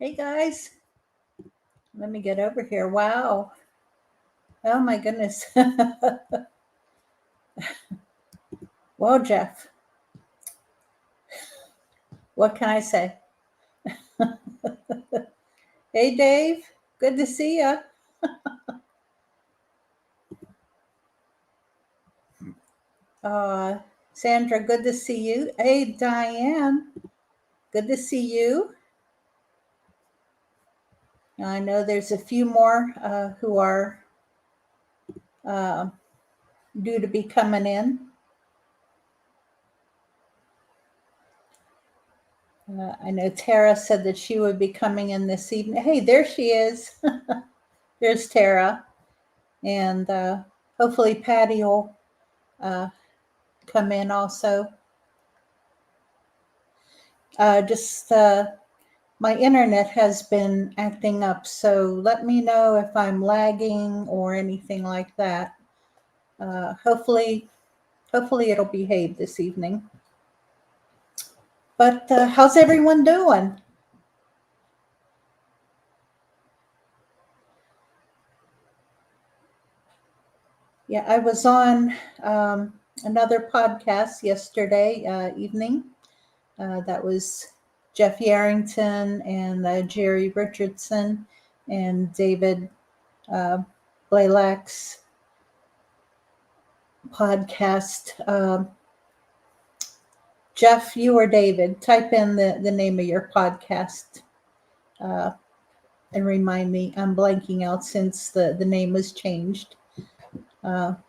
Hey guys, let me get over here. Wow. Oh my goodness. Well, Jeff, what can I say? Hey Dave, good to see you. Sandra, good to see you. Hey Diane, good to see you. I know there's a few more who are due to be coming in. I know Tara said that she would be coming in this evening. Hey, there she is. There's Tara. And hopefully Patty will come in also. My internet has been acting up, so let me know if I'm lagging or anything like that. Hopefully it'll behave this evening. But how's everyone doing? Yeah, I was on another podcast yesterday evening. That was Jeff Yarrington and Jerry Richardson and David Blaylock's podcast. Jeff, you or David, type in the name of your podcast and remind me. I'm blanking out since the name was changed. But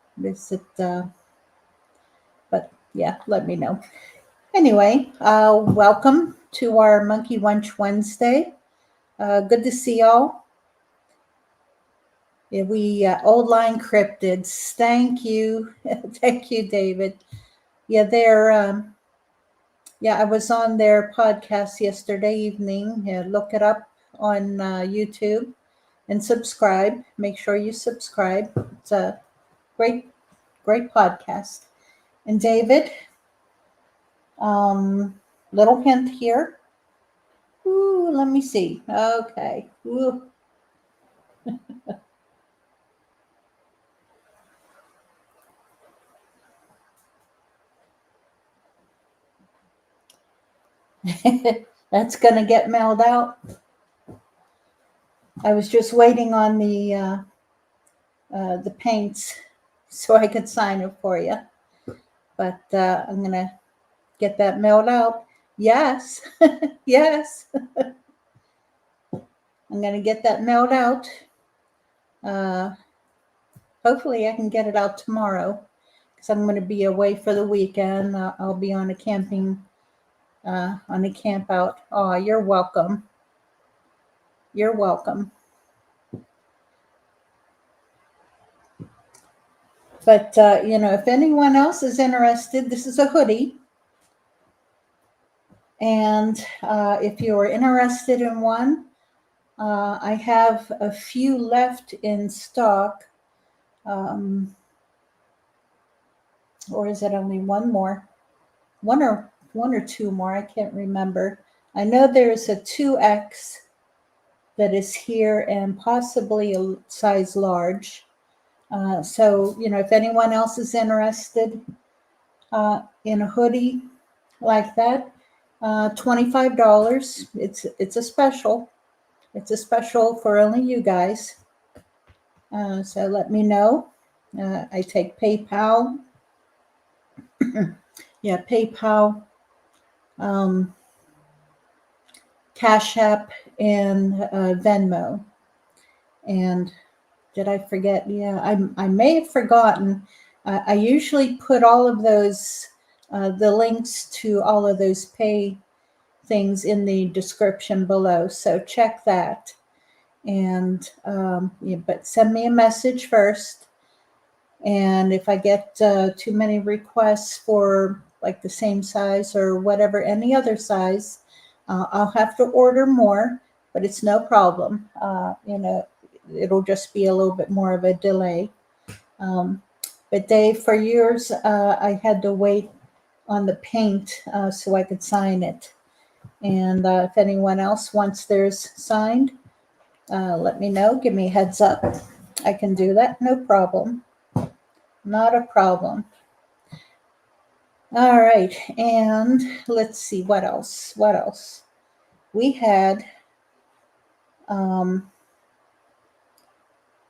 yeah, let me know. Anyway, welcome to our Monkey Wench Wednesday. Good to see y'all. Yeah, we old line cryptids. Thank you, thank you, David. Yeah, they're. I was on their podcast yesterday evening. Yeah, look it up on YouTube and subscribe. Make sure you subscribe. It's a great podcast. And David, little hint here. Ooh, let me see. Okay. Ooh. That's gonna get mailed out. I was just waiting on the paints so I could sign it for you. But I'm gonna get that mailed out. Yes, yes. I'm gonna get that mailed out. Hopefully I can get it out tomorrow because I'm gonna be away for the weekend. I'll be on a camp out. Oh, you're welcome. You're welcome. But, if anyone else is interested, this is a hoodie. And if you're interested in one, I have a few left in stock. Or is it only one more? One or two more, I can't remember. I know there's a 2X that is here and possibly a size large. So, if anyone else is interested in a hoodie like that, $25. It's a special. It's a special for only you guys. So let me know. I take PayPal. Yeah, PayPal, CashApp, and Venmo. And did I forget? Yeah, I may have forgotten. I usually put all of those, the links to all of those pay things in the description below. So check that. And but send me a message first. And if I get too many requests for like the same size or whatever, any other size, I'll have to order more, but it's no problem. It'll just be a little bit more of a delay. But Dave, for yours, I had to wait on the paint so I could sign it. And if anyone else wants theirs signed, let me know. Give me a heads up. I can do that. No problem. Not a problem. All right. And let's see. What else? What else? We had, I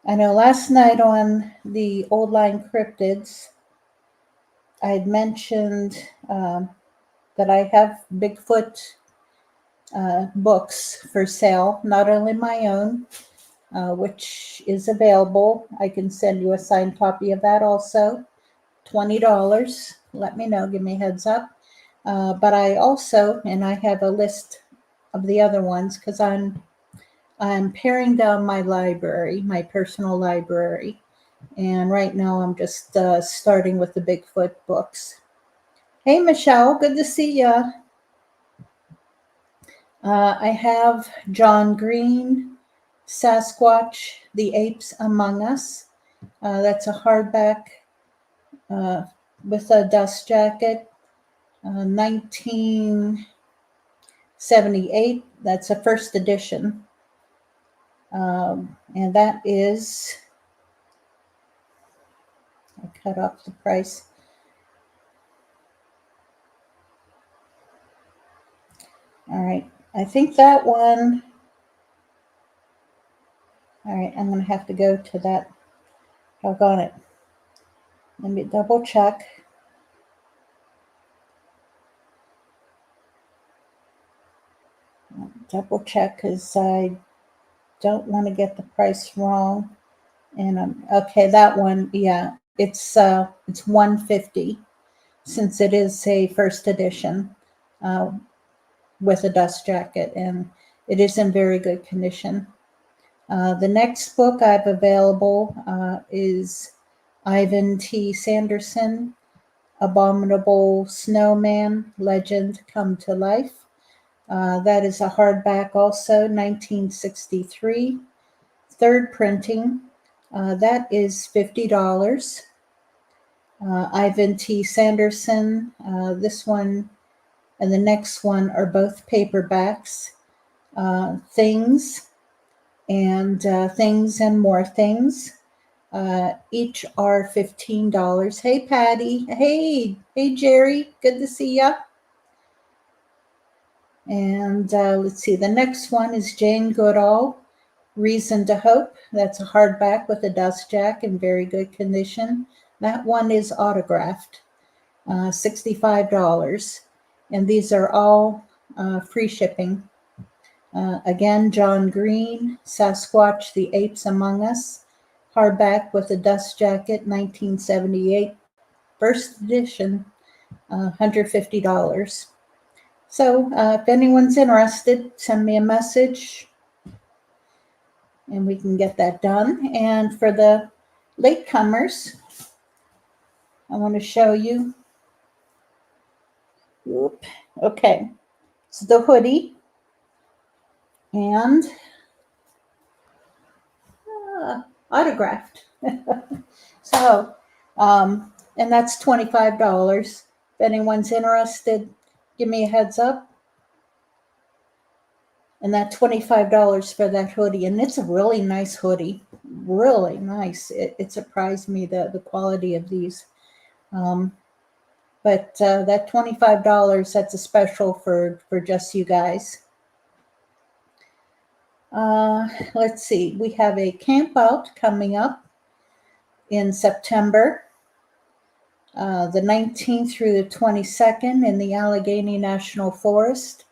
know last night on the Old Line Cryptids, I had mentioned that I have Bigfoot books for sale, not only my own, which is available. I can send you a signed copy of that also. $20. Let me know. Give me a heads up. But I also, and I have a list of the other ones because I'm paring down my library, my personal library. And right now I'm just starting with the Bigfoot books. Hey, Michelle, good to see ya. I have John Green, Sasquatch, The Apes Among Us. That's a hardback with a dust jacket, 1978. That's a first edition. And that is, I cut off the price. All right, I think that one, all right, I'm going to have to go to that. Doggone it. Let me double check. Double check because I don't want to get the price wrong. And okay, that one, yeah, it's $150 since it is a first edition with a dust jacket, and it is in very good condition. The next book I have available is Ivan T. Sanderson, Abominable Snowman, Legend Come to Life. That is a hardback also, 1963, third printing. That is $50. Ivan T. Sanderson, this one and the next one are both paperbacks. Things and Things and More Things. Each are $15. Hey, Patty. Hey, Jerry. Good to see ya. And let's see, the next one is Jane Goodall, Reason to Hope. That's a hardback with a dust jack in very good condition. That one is autographed, $65. And these are all free shipping. Again, John Green, Sasquatch, The Apes Among Us, hardback with a dust jacket, 1978, first edition, $150. So if anyone's interested, send me a message and we can get that done. And for the latecomers, I want to show you. Okay, it's the hoodie and autographed. So, and that's $25. If anyone's interested, give me a heads up. And that $25 for that hoodie. And it's a really nice hoodie. Really nice. It surprised me, the quality of these. But that $25, that's a special for just you guys. Let's see. We have a camp out coming up in September. The 19th through the 22nd in the Allegheny National Forest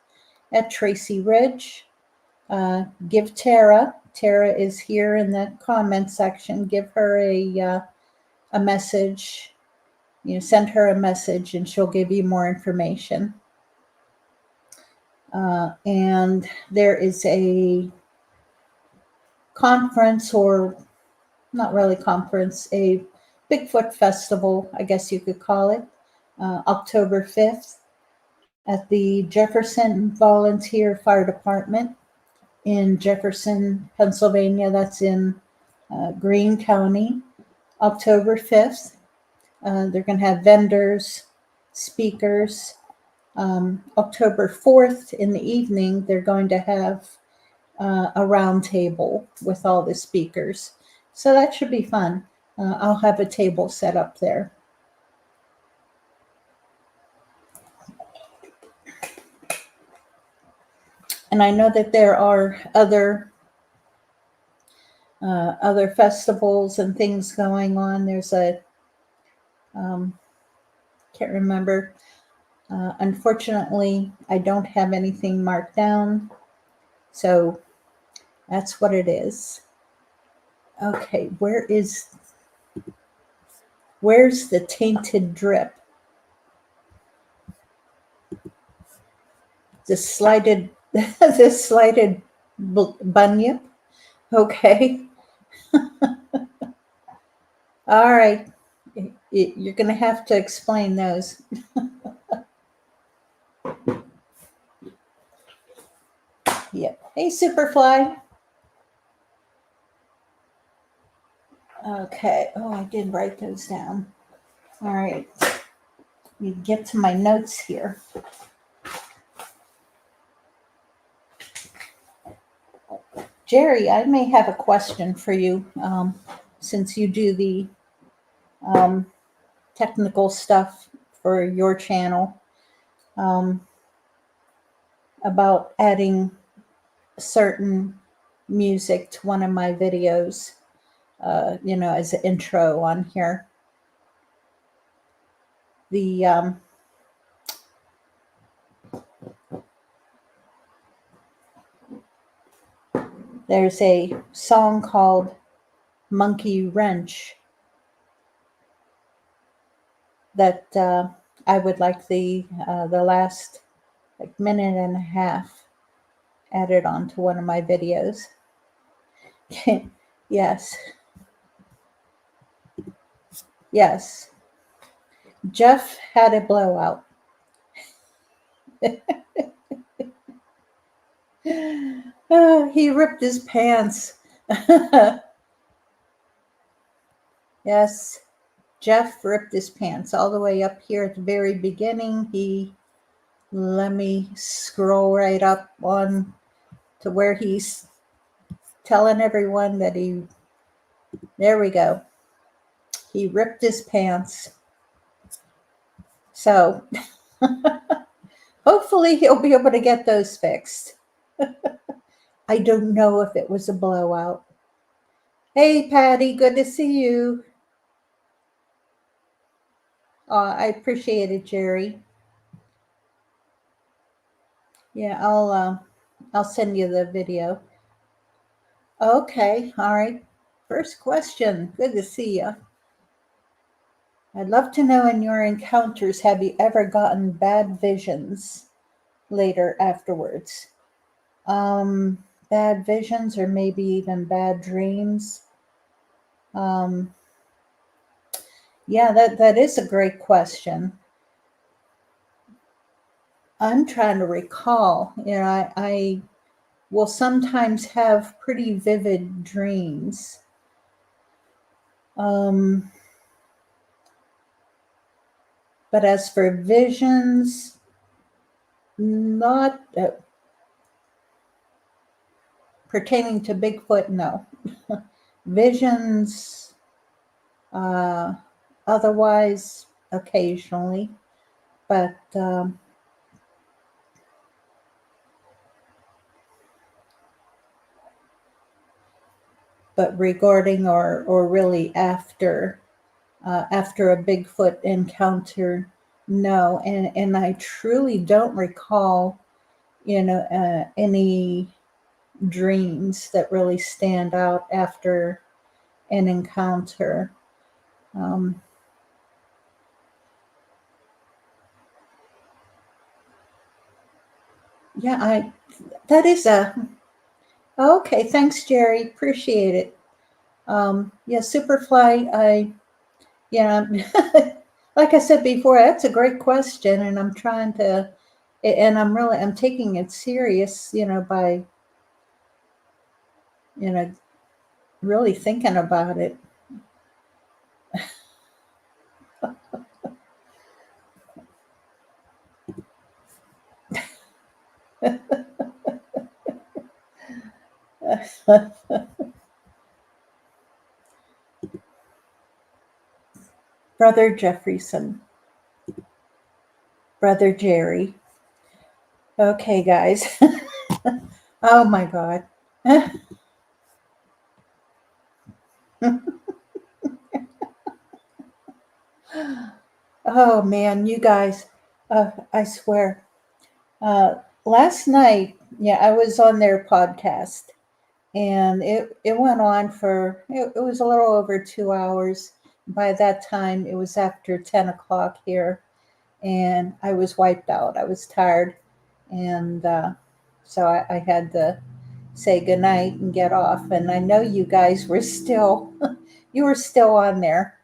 at Tracy Ridge. Give Tara is here in the comment section. Give her a message. Send her a message and she'll give you more information. And there is a conference, or not really conference, a Bigfoot festival, I guess you could call it, October 5th at the Jefferson Volunteer Fire Department in Jefferson, Pennsylvania. That's in Greene County, October 5th. They're going to have vendors, speakers. October 4th in the evening, they're going to have a round table with all the speakers. So that should be fun. I'll have a table set up there. And I know that there are other festivals and things going on. There's a, can't remember. Unfortunately, I don't have anything marked down. So that's what it is. Okay, where's the tainted drip? The slighted bunyip. Okay. All right. You're going to have to explain those. Yep. Hey, Superfly. Okay. Oh, I did write those down. All right. Let me get to my notes here. Jerry, I may have a question for you, since you do the technical stuff for your channel, about adding certain music to one of my videos, as an intro on here. There's a song called Monkey Wrench that I would like the last minute and a half added onto one of my videos. Yes. Yes. Jeff had a blowout. He ripped his pants. Yes, Jeff ripped his pants all the way up here at the very beginning. Let me scroll right up on to where he's telling everyone that there we go. He ripped his pants. So hopefully he'll be able to get those fixed. I don't know if it was a blowout. Hey, Patty, good to see you. I appreciate it, Jerry. Yeah, I'll send you the video. Okay, all right. First question. Good to see you. I'd love to know, in your encounters, have you ever gotten bad visions later afterwards? Bad visions, or maybe even bad dreams. Yeah, that is a great question. I'm trying to recall. I will sometimes have pretty vivid dreams. But as for visions, not pertaining to Bigfoot, no. Visions, otherwise, occasionally, but regarding or really after a Bigfoot encounter, no. And I truly don't recall, any dreams that really stand out after an encounter. Yeah, that is okay. Thanks, Jerry. Appreciate it. Yeah, Superfly, like I said before, that's a great question, and I'm trying to, and I'm taking it serious, by, really thinking about it. Brother Jefferson, Brother Jerry. Okay, guys. Oh my God. Oh man, you guys. I swear. Last night, yeah, I was on their podcast, and it went on for it was a little over 2 hours. By that time, it was after 10 o'clock here, and I was wiped out. I was tired, and so I had to say goodnight and get off. And I know you guys were still you were still on there,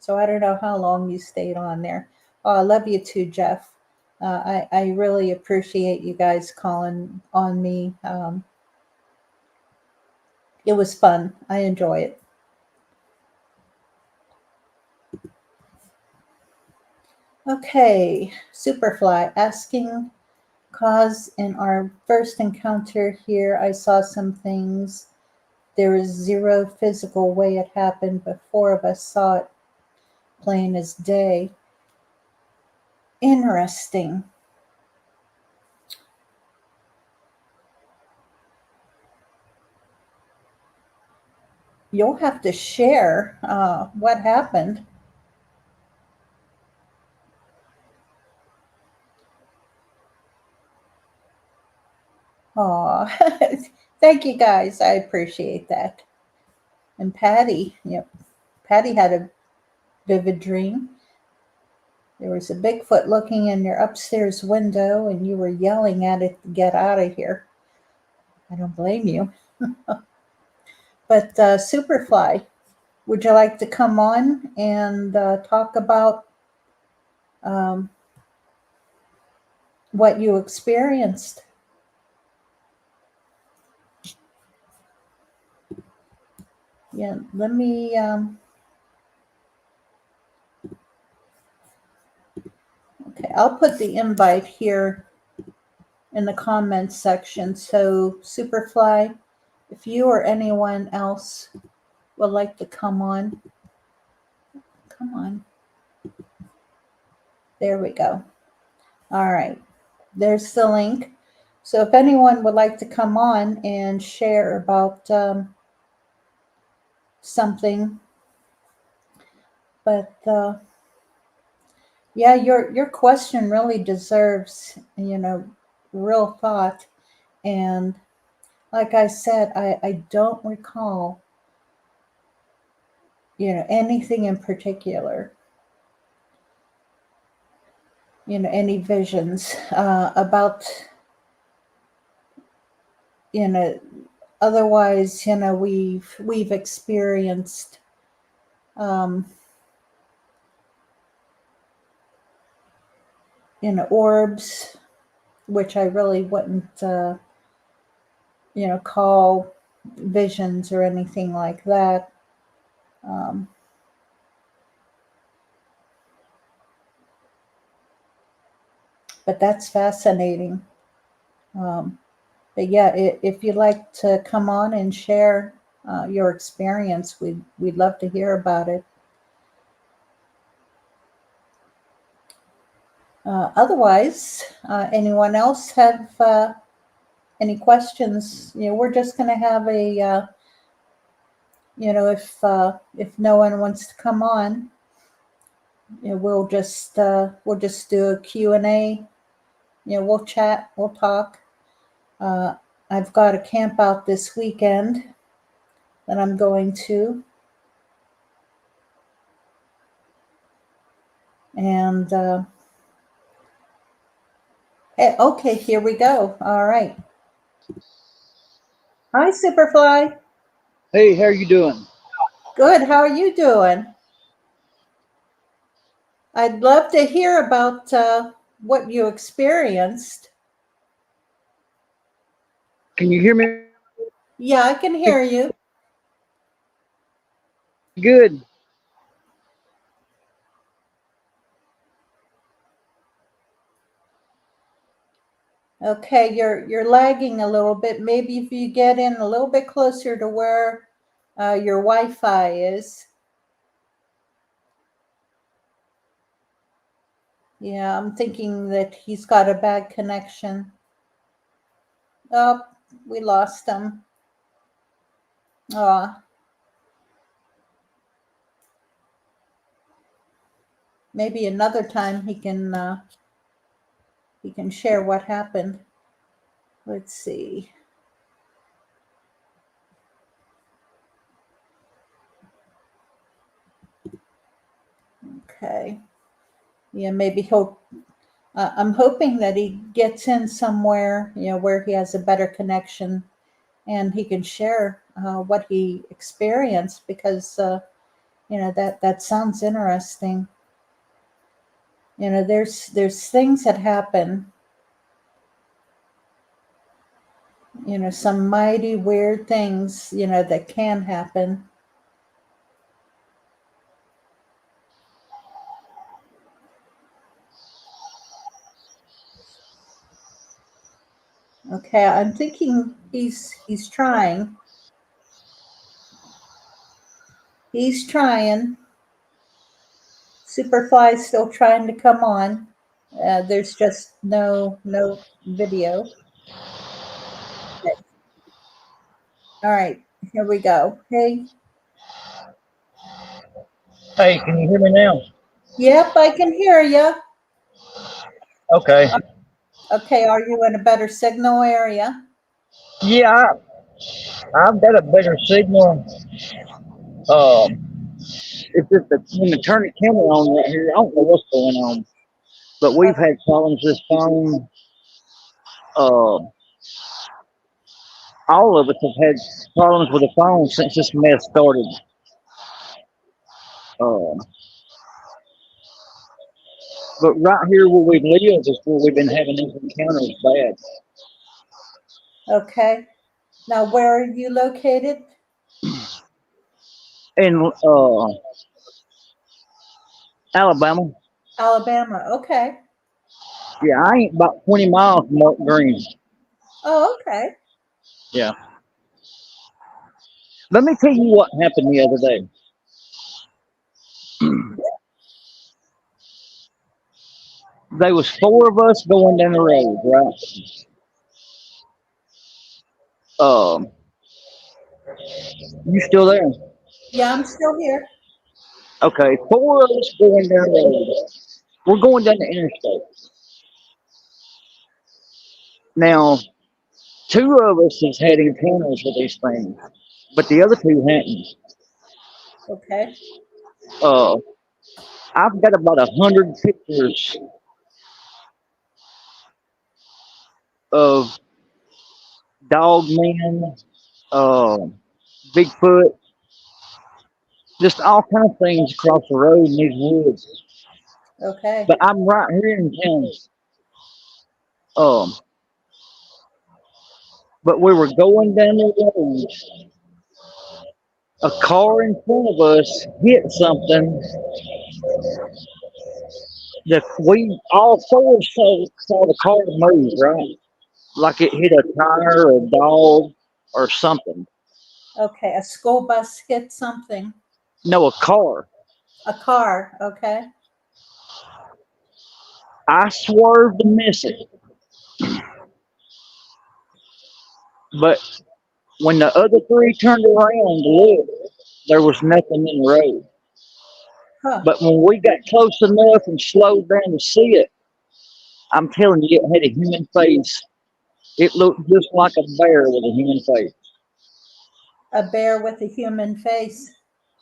so I don't know how long you stayed on there. Oh, I love you too, Jeff. I really appreciate you guys calling on me. It was fun. I enjoy it. Okay, Superfly asking, cause in our first encounter here, I saw some things. There is zero physical way it happened, but four of us saw it plain as day. Interesting. You'll have to share what happened. Aw, thank you guys. I appreciate that. And Patty, yep, Patty had a vivid dream. There was a Bigfoot looking in your upstairs window, and you were yelling at it to get out of here. I don't blame you. But Superfly, would you like to come on and talk about um, what you experienced? Yeah, let me. Okay, I'll put the invite here in the comments section. So, Superfly, if you or anyone else would like to come on, come on. There we go. All right, there's the link. So, if anyone would like to come on and share about something, but yeah, your question really deserves, real thought. And like I said, I don't recall, anything in particular, any visions about, you know, otherwise, we've experienced orbs, which I really wouldn't, call visions or anything like that. Um, but that's fascinating. But yeah, if you'd like to come on and share your experience, we'd love to hear about it. Otherwise, anyone else have any questions? We're just going to have a, if no one wants to come on, we'll just do a Q&A. We'll chat, we'll talk. I've got a camp out this weekend that I'm going to. And okay, here we go. All right. Hi, Superfly. Hey, how are you doing? Good. How are you doing? I'd love to hear about what you experienced. Can you hear me Yeah, I can hear you. good? Okay, you're lagging a little bit. Maybe if you get in a little bit closer to where your Wi-Fi is. Yeah, I'm thinking that he's got a bad connection. Oh, we lost him. Oh, maybe another time he can share what happened. Let's see. Okay. Yeah, maybe he'll. I'm hoping that he gets in somewhere, where he has a better connection, and he can share what he experienced because that sounds interesting. There's things that happen. Some mighty weird things. That can happen. Okay, I'm thinking he's trying. He's trying. Superfly's still trying to come on. There's just no video. Okay. All right, here we go. Hey, Hey, can you hear me now? yep, I can hear you. Okay. Okay, are you in a better signal area? Yeah, I've got a better signal. It's just that when I turn the camera on right here, I don't know what's going on. But Uh, we've had problems with this phone. Uh, all of us have had problems with the phone since this mess started. Uh, but right here where we live is where we've been having these encounters bad. okay. Now, where are you located? In Alabama, Alabama. Okay. yeah, I ain't about 20 miles from Mark Green. Oh, okay. Yeah. Let me tell you what happened the other day. There was four of us going down the road, right? Um, you still there? Yeah, I'm still here. Okay, four of us going down the road. We're going down the interstate. Now, two of us has had encounters with these things, but the other two hadn't. Okay. Uh, I've got about 100 pictures of dog men, uh, Bigfoot, just all kind of things across the road in these woods. Okay. But I'm right here in town. Um, but we were going down the road. A car in front of us hit something that we all four saw the car move, right? Like it hit a tire or a dog or something. Okay. A school bus hit something. No, a car. A car. Okay. I swerved to miss it, but when the other three turned around to look, there was nothing in the road. Huh. But when we got close enough and slowed down to see it, I'm telling you, it had a human face. It looked just like a bear with a human face. A bear with a human face.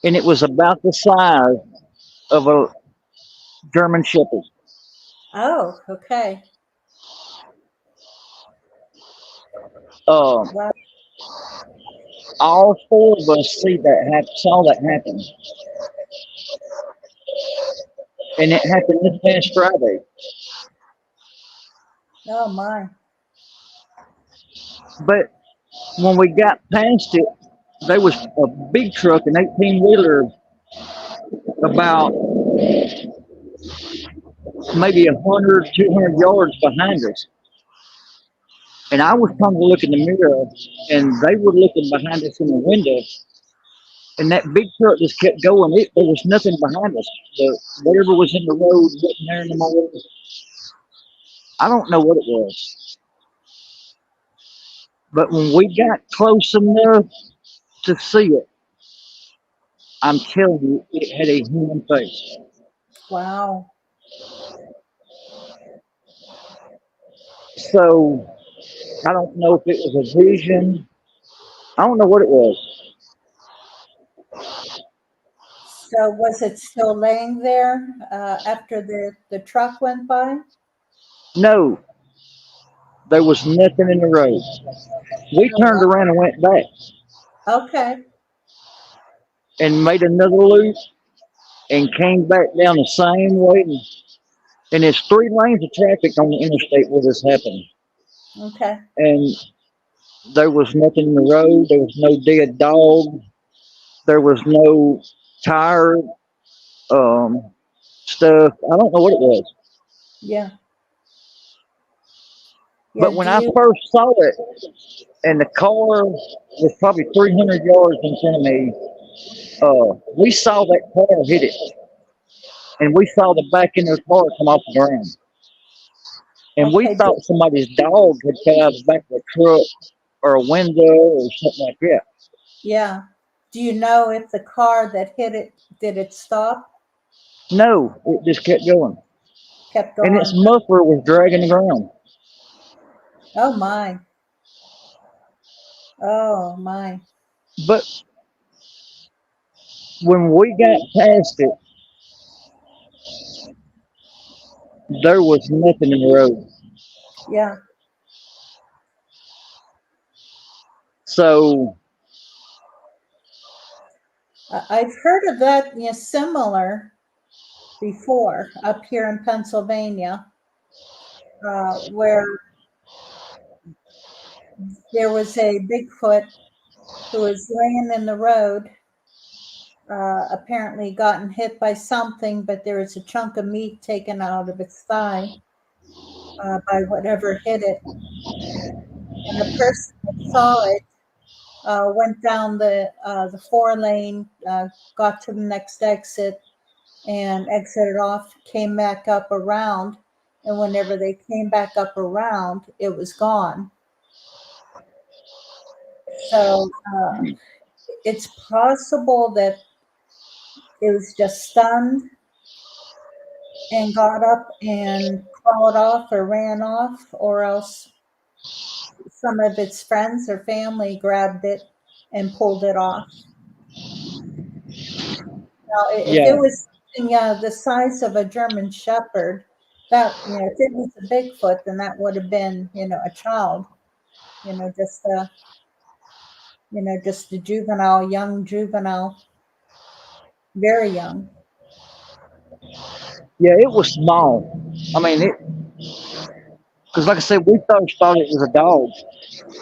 And it was about the size of a German Shepherd. Oh, okay. Um, Well, all four of us saw that happen, and it happened this past Friday. oh my. But when we got past it, there was a big truck, an 18-wheeler, about maybe 100, 200 yards behind us. And I was trying to look in the mirror, and they were looking behind us in the window, and that big truck just kept going. There was nothing behind us. Whatever was in the road wasn't there anymore. I don't know what it was. But when we got close enough to see it, I'm telling you, it had a human face. Wow. So I don't know if it was a vision. I don't know what it was. So was it still laying there after the truck went by? No, there was nothing in the road. We Oh, turned around and went back wow. Okay. and made another loop and came back down the same way. And there's 3 lanes of traffic on the interstate where this happened. Okay. And there was nothing in the road. There was no dead dog. There was no tire um, stuff. I don't know what it was. Yeah. Yeah. But when I first saw it, and the car was probably 300 yards in front of me, we saw that car hit it. And we saw the back end of the car come off the ground. And we Okay. thought somebody's dog had fell out of the back of a truck or a window or something like that. Yeah. Do you know if the car that hit it, did it stop? No, it just kept going. Kept And its going? muffler was dragging the ground. Oh my. Oh my. But when we got past it, there was nothing in the road. Yeah. So, I've heard of that, similar before up here in Pennsylvania, where there was a Bigfoot who was laying in the road, apparently gotten hit by something, but there was a chunk of meat taken out of its thigh by whatever hit it. And the person that saw it went down the 4 lane, got to the next exit, and exited off, came back up around, and whenever they came back up around, it was gone. So it's possible that it was just stunned and got up and crawled off or ran off, or else some of its friends or family grabbed it and pulled it off. Now, if it yeah, was something the size of a German Shepherd, that, if it was a Bigfoot, then that would have been, a child, just just a juvenile, young juvenile, very young. yeah, it was small. I mean, because like I said, we first thought it was a dog.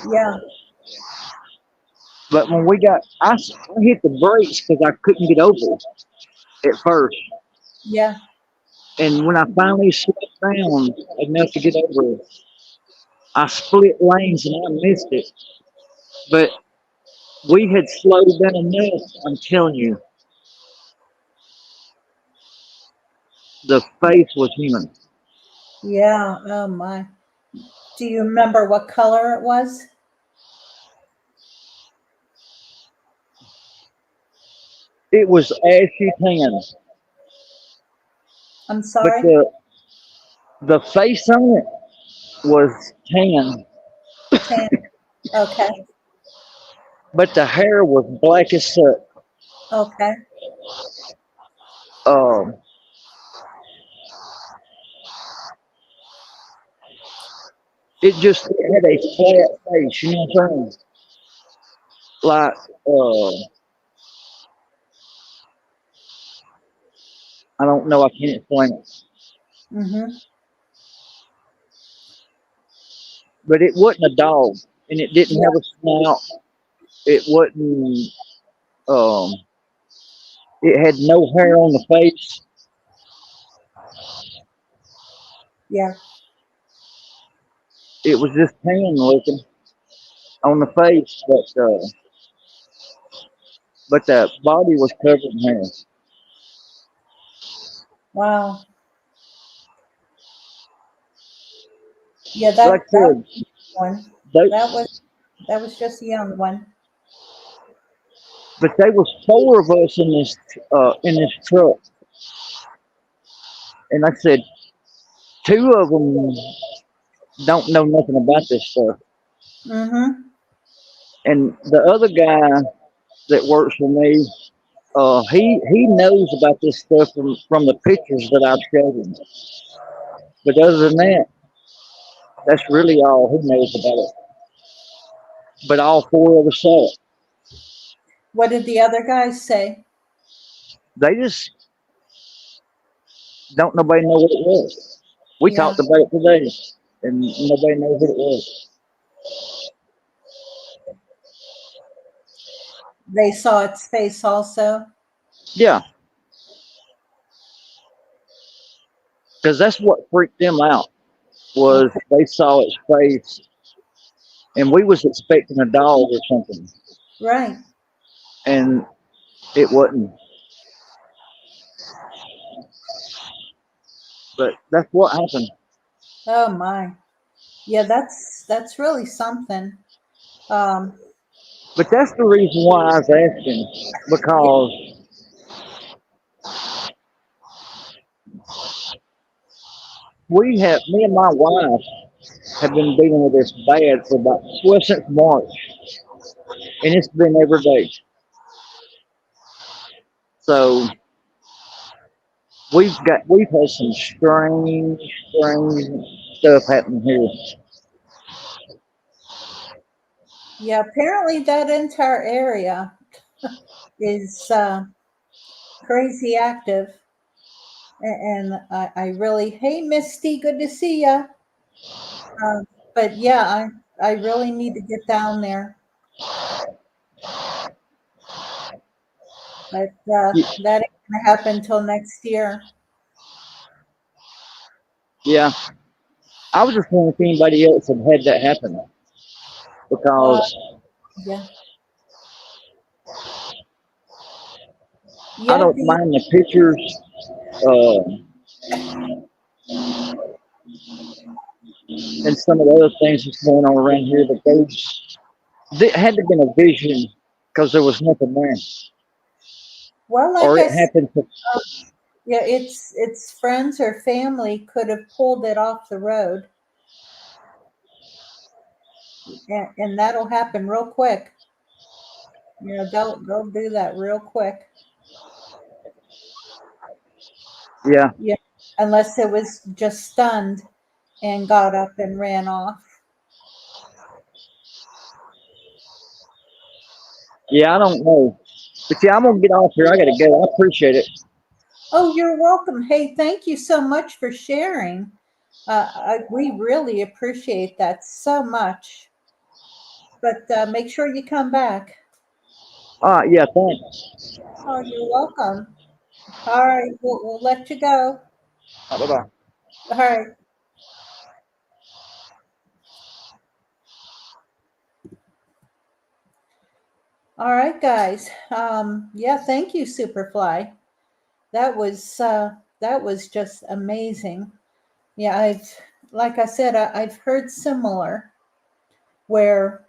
Yeah, But when I hit the brakes because I couldn't get over at first. yeah, And when I finally slowed down enough to get over it, I split lanes and I missed it. But we had slowed down enough, I'm telling you, the face was human. yeah. Oh my. Do you remember what color it was? It was ashy tan, I'm but sorry. the face on it was tan, Tan. Okay. but the hair was black as soot. Okay. Um, it had a flat face, you know what I'm saying? Like, uh, I don't know, I can't explain it. Mm-hmm. But it wasn't a dog, and it didn't Yeah. have a snout. It wasn't. Um, it had no hair on the face. Yeah. it was just tan looking on the face, but the body was covered in hair. Wow. Yeah, Like I that said, one. they, That was that was just a young one. but there was four of us in this truck, and like I said, two of them don't know nothing about this stuff, Mm-hmm. and the other guy that works for me, he knows about this stuff from the pictures that I've showed him. But other than that, that's really all he knows about it. But all four of us saw it. What did the other guys say? They just don't nobody know what it was. We Yeah, talked about it today, and nobody knows what it was. they saw its face also. Yeah, because that's what freaked them out was Okay, they saw its face, and we was expecting a dog or something, right. and it wasn't. But that's what happened. Oh my. Yeah, that's really something. Um, But that's the reason why I was asking yeah, because me and my wife have been dealing with this bad for about since March, and it's been every day. So we've had some strange stuff happening here. yeah. Apparently, that entire area is crazy active, and I really, hey Misty, good to see ya. But yeah, I really need to get down there. But that ain't gonna happen till next year. Yeah, I was just wondering if anybody else had had that happen Uh, because yeah, I yeah. don't mind the pictures and some of the other things that's going on around here, but there had to have been a vision because there was nothing there, Well, like or I it said, happened to. yeah, it's friends or family could have pulled it off the road, and that'll happen real quick. You know, they'll do that real quick. Yeah, Yeah, unless it was just stunned and got up and ran off. yeah, I don't know, but yeah, I'm gonna get off here. I gotta go. I appreciate it. Oh, you're welcome. Hey, thank you so much for sharing. We really appreciate that so much. But make sure you come back. Yeah, thanks. Oh, you're welcome. All right, we'll let you go. Bye bye. All right. All right, guys. Yeah, thank you, Superfly. That was just amazing. Yeah, like I said, I've heard similar where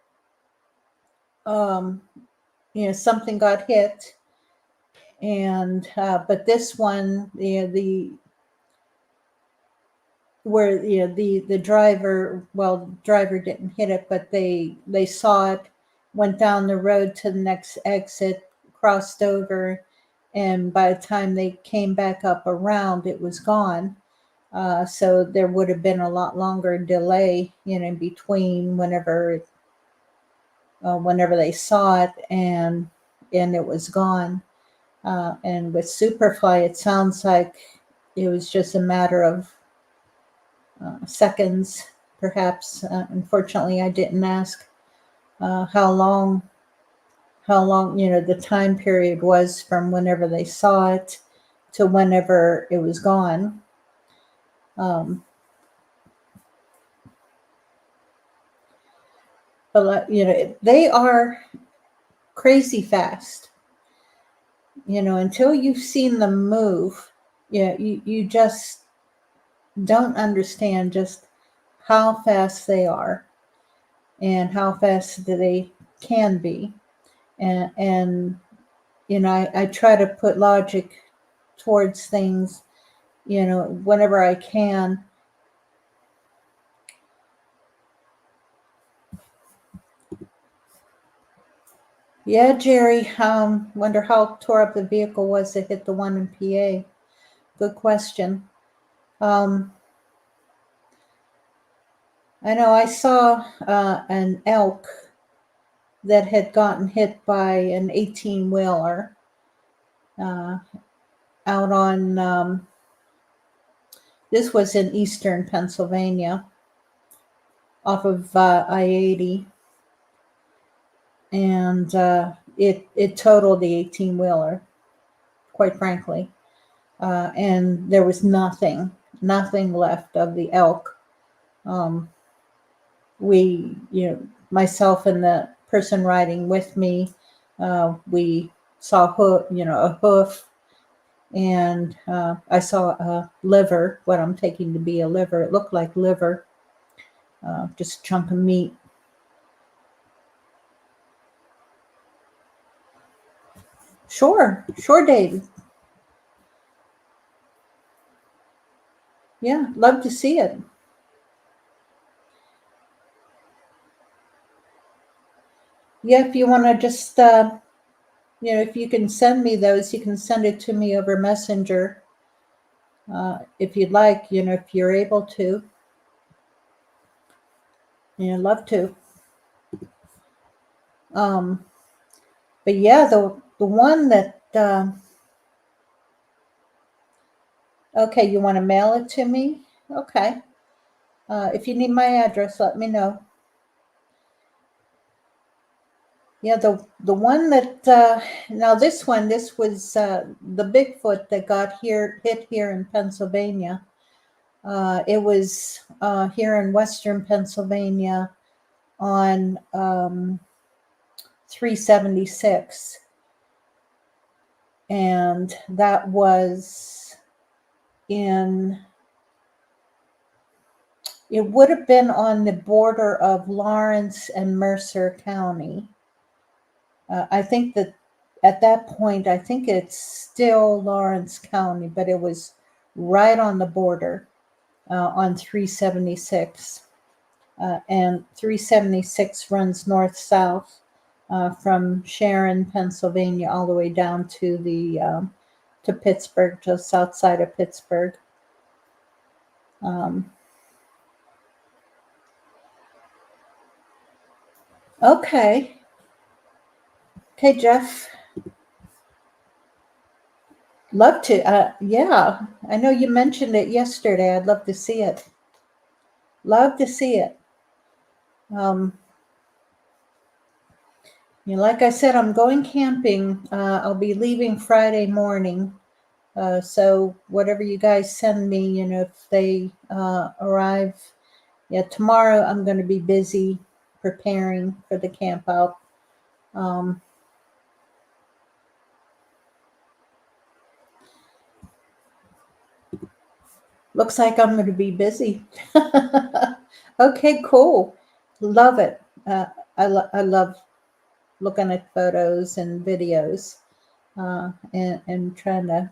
um, something got hit, and but this one, the where the driver, well, driver didn't hit it, but they saw it, went down the road to the next exit, crossed over, and by the time they came back up around, it was gone. So there would have been a lot longer delay, in between whenever they saw it and it was gone. And with Superfly, it sounds like it was just a matter of seconds, perhaps. Unfortunately, I didn't ask uh, how long how long the time period was from whenever they saw it to whenever it was gone. Um, But they are crazy fast. Until you've seen them move, you just don't understand just how fast they are and how fast they can be. And I try to put logic towards things, whenever I can. Yeah, Jerry, wonder how tore up the vehicle was that hit the one in PA. Good question. I know I saw an elk that had gotten hit by an 18-wheeler out on, this was in eastern Pennsylvania, off of I-80. And it totaled the 18-wheeler, quite frankly. And there was nothing left of the elk. We, myself and the person riding with me, we saw a hoof, and I saw a liver, what I'm taking to be a liver. It looked like liver, just a chunk of meat. Sure, David. Yeah, love to see it. Yeah, if you want to just, if you can send me those, you can send it to me over Messenger, if you'd like, if you're able to. Love to. But yeah, the one that, okay, you want to mail it to me? Okay. If you need my address, let me know. Yeah, the one that, now this was the Bigfoot that got hit here in Pennsylvania. It was here in Western Pennsylvania on 376. And that was it would have been on the border of Lawrence and Mercer County. I think that at that point, I think it's still Lawrence County, but it was right on the border on 376. And 376 runs north-south from Sharon, Pennsylvania, all the way down to to Pittsburgh, just outside of Pittsburgh. Okay, Jeff. Love to. Yeah, I know you mentioned it yesterday. I'd love to see it. Love to see it. Like I said, I'm going camping. I'll be leaving Friday morning. So whatever you guys send me, if they arrive, tomorrow I'm going to be busy preparing for the camp out. Looks like I'm going to be busy. Okay, cool. Love it. I love looking at photos and videos and trying to,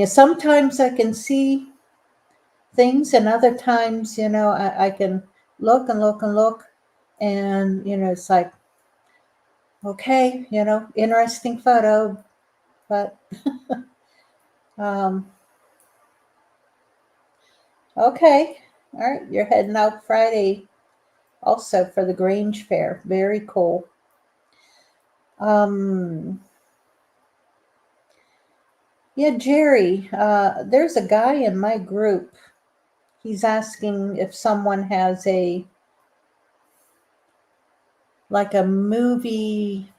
sometimes I can see things, and other times, I can look and look and look, and, it's like, okay, interesting photo, but okay. All right, you're heading out Friday also for the Grange Fair. Very cool. Yeah, Jerry, there's a guy in my group. He's asking if someone has a movie,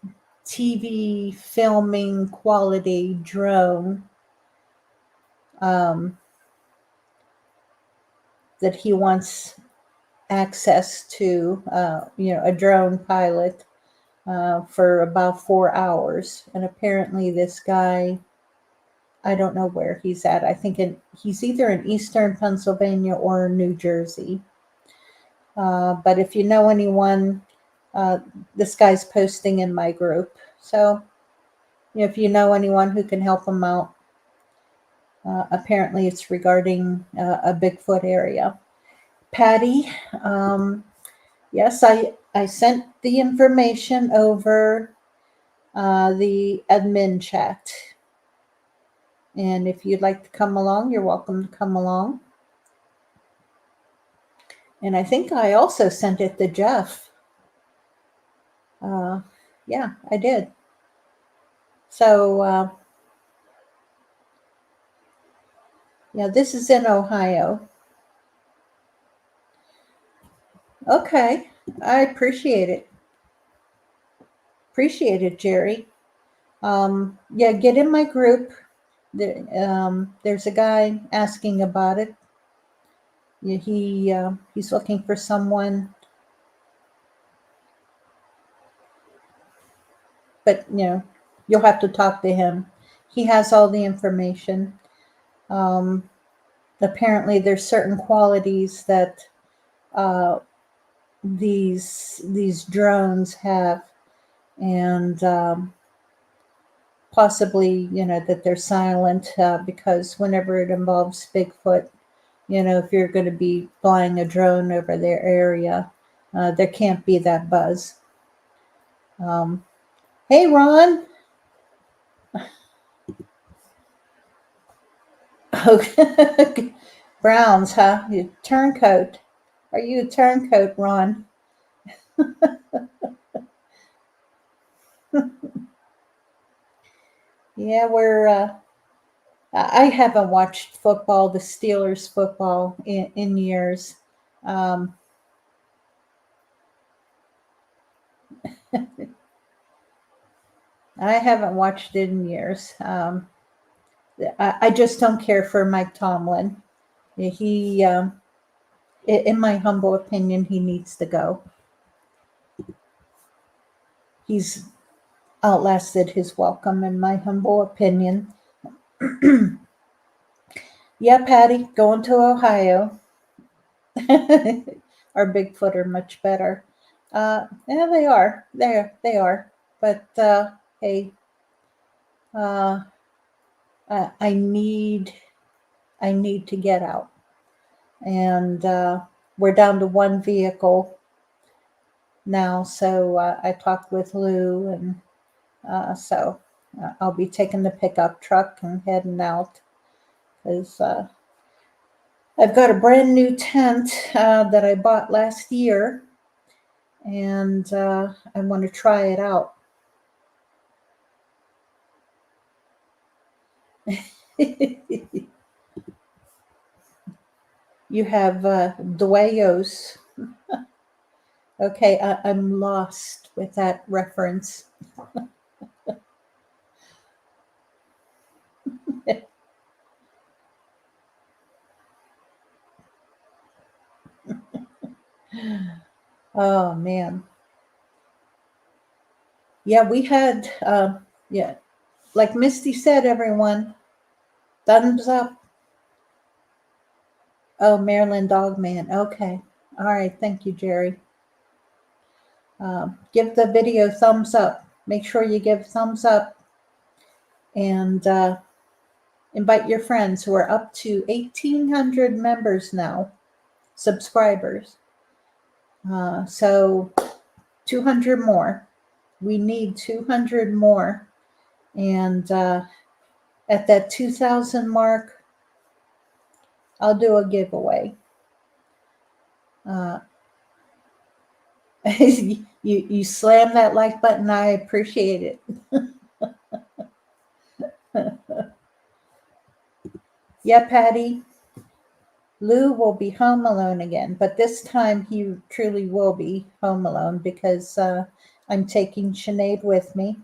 TV filming quality drone that he wants access to, a drone pilot for about 4 hours. And apparently this guy, I don't know where he's at. I think he's either in Eastern Pennsylvania or New Jersey. But if you know anyone, this guy's posting in my group. So if you know anyone who can help him out, apparently it's regarding a Bigfoot area. Patty, yes, I sent the information over the admin chat. And if you'd like to come along, you're welcome to come along. And I think I also sent it to Jeff. Yeah, I did. So, yeah, this is in Ohio. Okay, I appreciate it. Appreciate it, Jerry. Yeah, get in my group. There's a guy asking about it. Yeah, he's looking for someone, but you'll have to talk to him. He has all the information. Apparently, there's certain qualities that these drones have, and possibly that they're silent because whenever it involves Bigfoot, if you're going to be flying a drone over their area, there can't be that buzz. Hey, Ron. Browns, huh? You turncoat. Are you a turncoat, Ron? Yeah, I haven't watched football, the Steelers football, in years. I haven't watched it in years. I just don't care for Mike Tomlin. He, in my humble opinion, he needs to go. He's outlasted his welcome, in my humble opinion. Yeah, Patty, going to Ohio. Our Bigfoot are much better. Yeah, they are. They are. But hey, I need to get out, and we're down to one vehicle now. So I talked with Lou, and so I'll be taking the pickup truck and heading out because I've got a brand new tent that I bought last year, and I want to try it out. You have Dueños. Okay, I'm lost with that reference. Oh, man. Yeah, we had, yeah, like Misty said, everyone, thumbs up. Oh, Maryland Dogman. Okay. All right. Thank you, Jerry. Give the video thumbs up. Make sure you give thumbs up, and invite your friends who are up to 1,800 members now, subscribers. So 200 more. We need 200 more. And at that 2,000 mark, I'll do a giveaway. You slam that like button. I appreciate it. Yeah, Patty. Lou will be home alone again, but this time he truly will be home alone because I'm taking Sinead with me.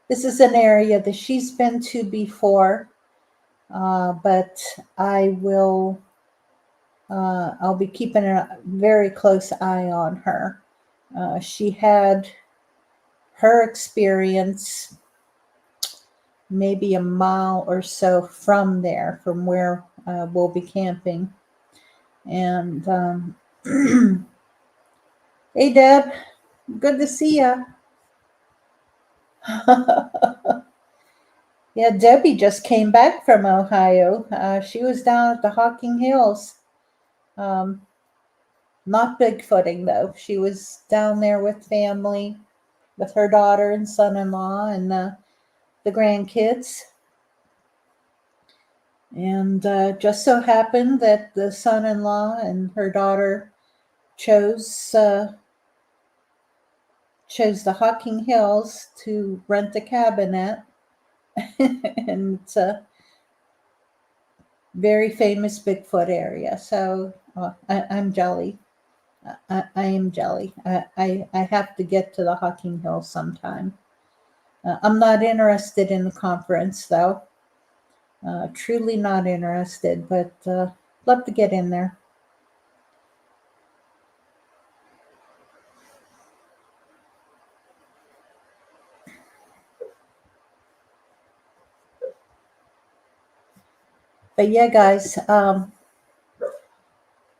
This is an area that she's been to before, but I will I'll be keeping a very close eye on her. She had her experience maybe a mile or so from there, from where we'll be camping. And hey, Deb, good to see you. Yeah, Debbie just came back from Ohio. She was down at the Hocking Hills. Not Bigfooting, though. She was down there with family, with her daughter and son-in-law and the grandkids. And just so happened that the son-in-law and her daughter chose the Hocking Hills to rent a cabin at. And it's a very famous Bigfoot area. So I'm jelly. I am jelly. I have to get to the Hocking Hills sometime. I'm not interested in the conference, though. Truly not interested, but love to get in there. But yeah, guys,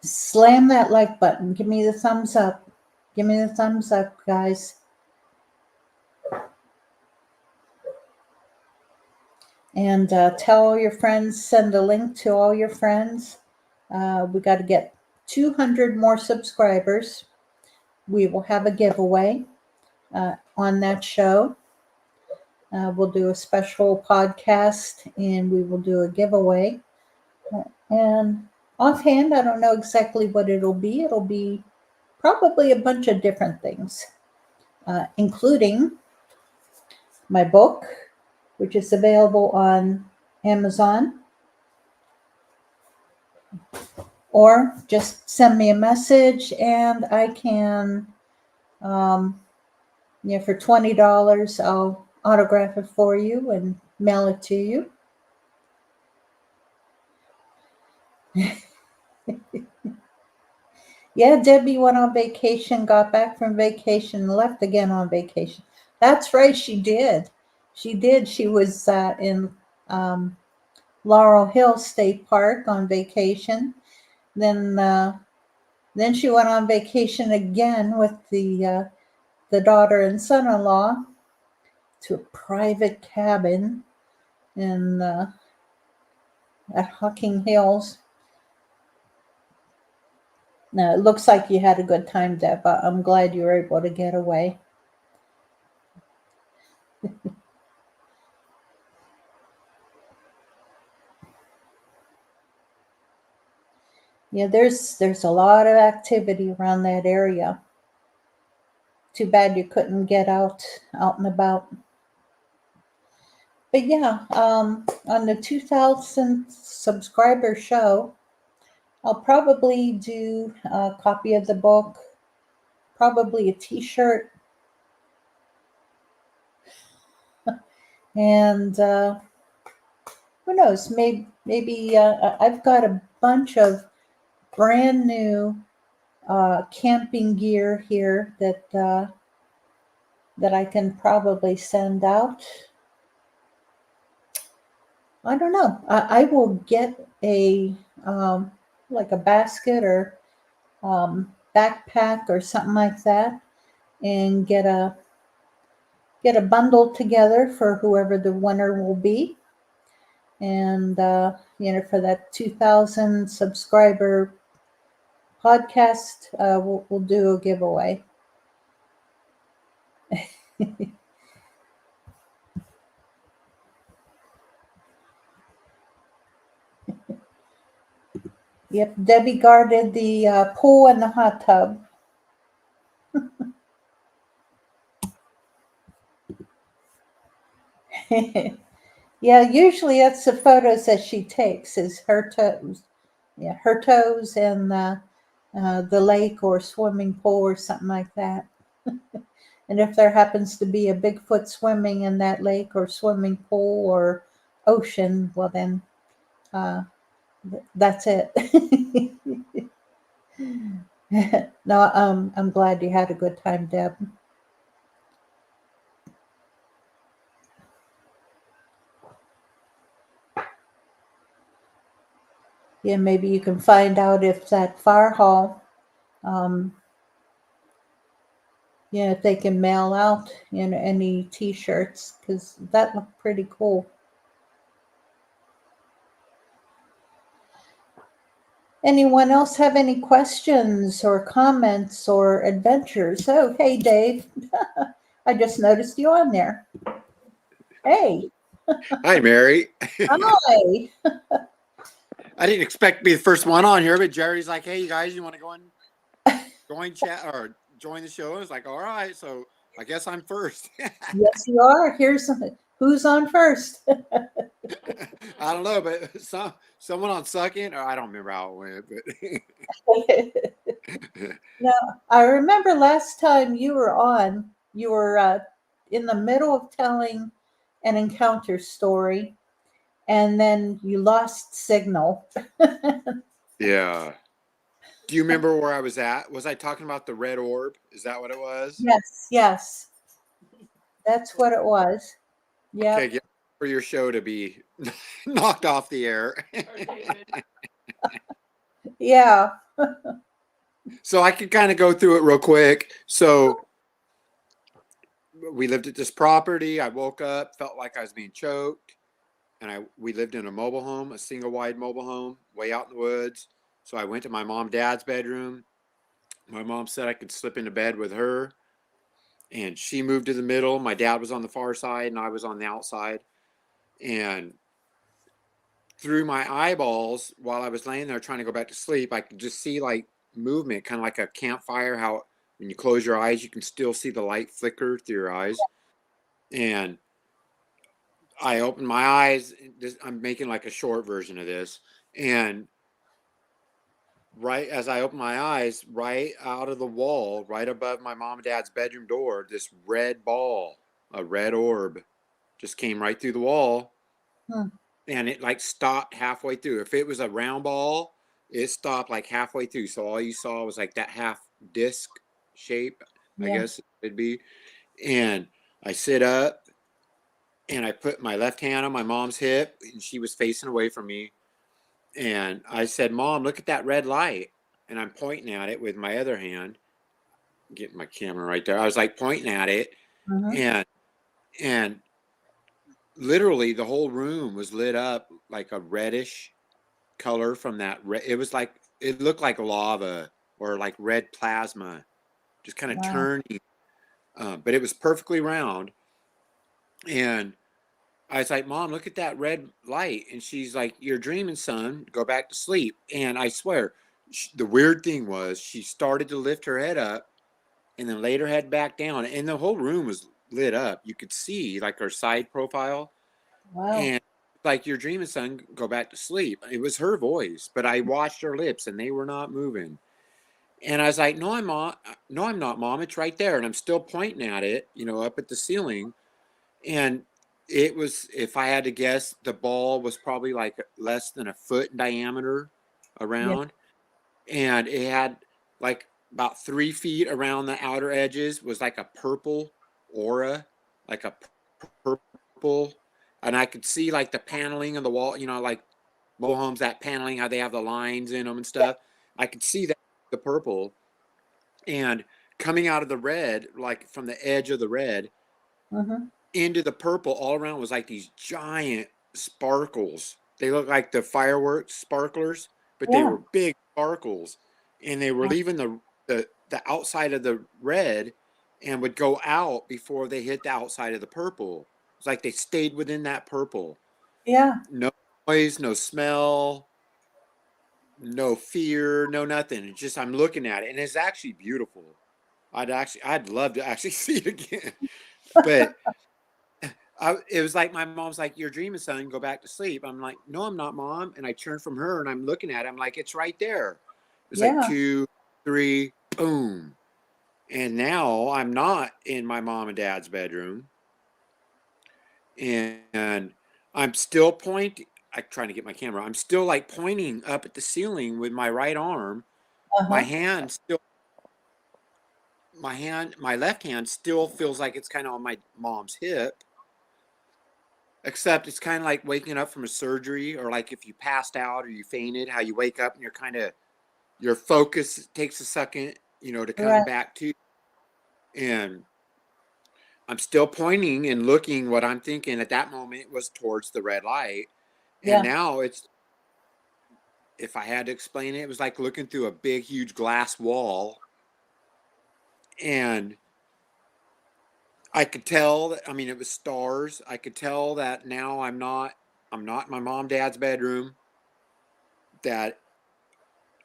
slam that like button. Give me the thumbs up. Give me the thumbs up, guys. And tell all your friends, send a link to all your friends. We got to get 200 more subscribers. We will have a giveaway on that show. We'll do a special podcast and we will do a giveaway. And offhand, I don't know exactly what it'll be. It'll be probably a bunch of different things, including my book, which is available on Amazon. Or just send me a message and I can, for $20, I'll autograph it for you and mail it to you. Yeah, Debbie went on vacation, got back from vacation, left again on vacation. That's right, she did. She did. She was in Laurel Hill State Park on vacation. Then she went on vacation again with the daughter and son-in-law to a private cabin in at Hocking Hills. Now, it looks like you had a good time, Deb. I'm glad you were able to get away. Yeah, there's a lot of activity around that area. Too bad you couldn't get out and about. But yeah, on the 2,000 subscriber show, I'll probably do a copy of the book, probably a t-shirt, and who knows, maybe I've got a bunch of brand new camping gear here that I can probably send out. I don't know. I will get a like a basket or backpack or something like that, and get a bundle together for whoever the winner will be. And for that 2,000 subscriber podcast, we'll do a giveaway. Yep, Debbie guarded the pool and the hot tub. Yeah, usually that's the photos that she takes, is her toes. Yeah, her toes and the lake or swimming pool or something like that. And if there happens to be a Bigfoot swimming in that lake or swimming pool or ocean, well then That's it. No, I'm glad you had a good time, Deb. Yeah, maybe you can find out if that fire hall, um, yeah, if they can mail out any T-shirts, because that looked pretty cool. Anyone else have any questions or comments or adventures? Oh, hey, Dave. I just noticed you on there. Hey. Hi, Mary. Hi. I didn't expect to be the first one on here, but Jerry's like, "Hey, you guys, you want to go and join chat or join the show?" I was like, "All right." So I guess I'm first. Yes, you are. Here's who's on first. I don't know, but someone on second, or I don't remember how it went. But Now, I remember last time you were on, you were in the middle of telling an encounter story, and then you lost signal. yeah. Do you remember where I was at? Was I talking about the red orb? Is that what it was? Yes, yes, that's what it was. Okay, Yep. get for your show to be knocked off the air. Yeah. So I could kind of go through it real quick. So we lived at this property. I woke up, felt like I was being choked, and we lived in a mobile home, a single wide mobile home, way out in the woods. So I went to my mom and dad's bedroom. My mom said I could slip into bed with her, and she moved to the middle. My dad was on the far side, and I was on the outside. And through my eyeballs, while I was laying there trying to go back to sleep, I could just see like movement, kind of like a campfire. How when you close your eyes, you can still see the light flicker through your eyes. And I opened my eyes. I'm making like a short version of this. And right as I opened my eyes, right out of the wall, right above my mom and dad's bedroom door, this red ball, a red orb, just came right through the wall. Hmm. And it like stopped halfway through. If it was a round ball, it stopped like halfway through. So all you saw was like that half disc shape, I Yeah. guess it'd be. And I sit up and I put my left hand on my mom's hip, and she was facing away from me. And I said, "Mom, look at that red light." And I'm pointing at it with my other hand, getting my camera right there. I was like pointing at it, Mm-hmm. and and literally the whole room was lit up like a reddish color from that red. It was like it looked like lava or like red plasma, just kind of Wow. turning. But it was perfectly round. And I was like, "Mom, look at that red light." And she's like, "You're dreaming, son. Go back to sleep." And I swear, the weird thing was she started to lift her head up and then laid her head back down. And the whole room was lit up. You could see like her side profile. Wow. And like, "You're dreaming, son. Go back to sleep." It was her voice, but I watched her lips and they were not moving. And I was like, "No, I'm not. No, I'm not, Mom. It's right there." And I'm still pointing at it, up at the ceiling. And it was, if I had to guess, the ball was probably like less than a foot in diameter Yeah. around. And it had like about 3 feet around the outer edges was like a purple aura, like a purple. And I could see like the paneling of the wall, like mobile homes, that paneling, how they have the lines in them and Yeah. stuff. I could see that, the purple. And coming out of the red, like from the edge of the red, Mm-hmm. into the purple all around was like these giant sparkles. They look like the fireworks sparklers, but they Yeah. were big sparkles, and they were leaving the outside of the red and would go out before they hit the outside of the purple. It's like they stayed within that purple. Yeah. No noise, no smell, no fear, no nothing. It's just I'm looking at it, and it's actually beautiful. I'd love to actually see it again, but it was like my mom's like, "You're dreaming, son. Go back to sleep." I'm like, "No, I'm not, Mom." And I turned from her and I'm looking at it. I'm like, "It's right there." It's like Yeah. two, three, boom. And now I'm not in my mom and dad's bedroom. And I'm still pointing. I'm trying to get my camera. I'm still like pointing up at the ceiling with my right arm. My Uh-huh. hand still, my left hand still feels like it's kind of on my mom's hip, except it's kind of like waking up from a surgery, or like if you passed out or you fainted, how you wake up and you're kind of, your focus takes a second, to come Right. back to. And I'm still pointing and looking. What I'm thinking at that moment was towards the red light. And Yeah. now it's, if I had to explain it, it was like looking through a big, huge glass wall. And I could tell that, I mean, it was stars. I could tell that now I'm not in my mom, dad's bedroom, that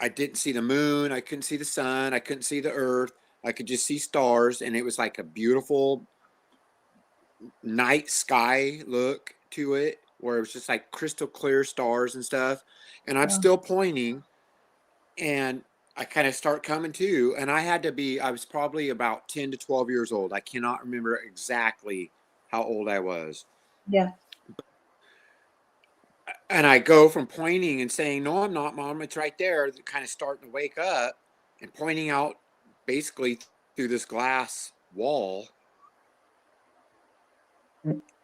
I didn't see the moon. I couldn't see the sun. I couldn't see the earth. I could just see stars. And it was like a beautiful night sky look to it, where it was just like crystal clear stars and stuff. And I'm Wow. still pointing, and I kind of start coming to, and I was probably about 10 to 12 years old. I cannot remember exactly how old I was. Yeah. And I go from pointing and saying, "No, I'm not, Mom, it's right there," kind of starting to wake up, and pointing out basically through this glass wall.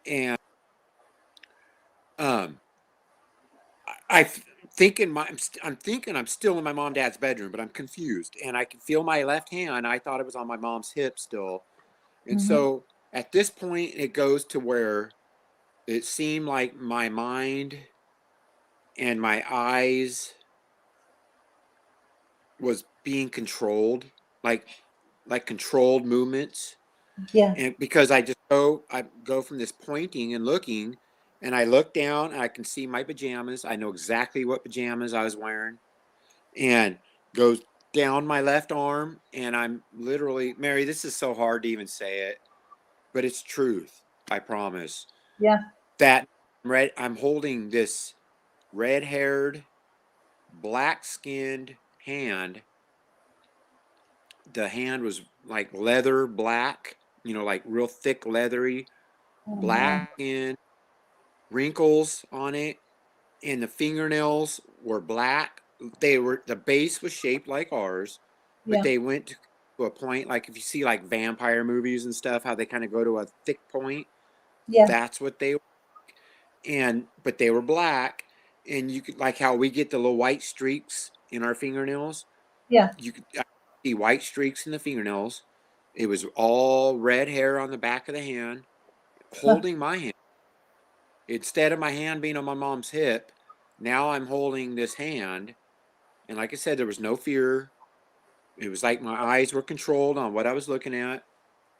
And um I thinking I'm thinking I'm still in my mom, dad's bedroom, but I'm confused, and I can feel my left hand. I thought it was on my mom's hip still. And Mm-hmm. so at this point, it goes to where it seemed like my mind and my eyes was being controlled, like controlled movements. Yeah. And because I go from this pointing and looking, and I look down and I can see my pajamas. I know exactly what pajamas I was wearing, and goes down my left arm. And I'm literally, Mary, this is so hard to even say it, but it's truth. I promise Yeah. that I'm holding this red-haired, black-skinned hand. The hand was like leather black, like real thick, leathery, Oh my. black skin, wrinkles on it, and the fingernails were black. The base was shaped like ours, but Yeah. they went to a point, like if you see like vampire movies and stuff, how they kind of go to a thick point. Yeah. That's what they were. And but they were black, and you could, like how we get the little white streaks in our fingernails. Yeah. You could see white streaks in the fingernails. It was all red hair on the back of the hand, Huh. holding my hand. Instead of my hand being on my mom's hip, now I'm holding this hand. And like I said, there was no fear. It was like my eyes were controlled on what I was looking at.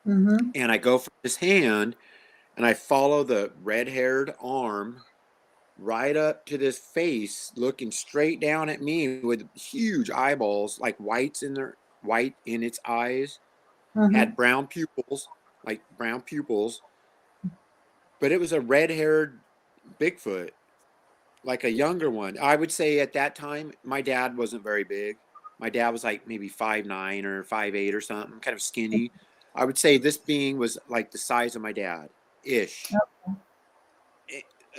Mm-hmm. And I go for this hand, and I follow the red haired arm right up to this face, looking straight down at me with huge eyeballs, like white in its eyes, Mm-hmm. had brown pupils, like brown pupils. But it was a red haired Bigfoot, like a younger one. I would say at that time, my dad wasn't very big. My dad was like maybe 5'9" or 5'8" or something, kind of skinny. I would say this being was like the size of my dad ish,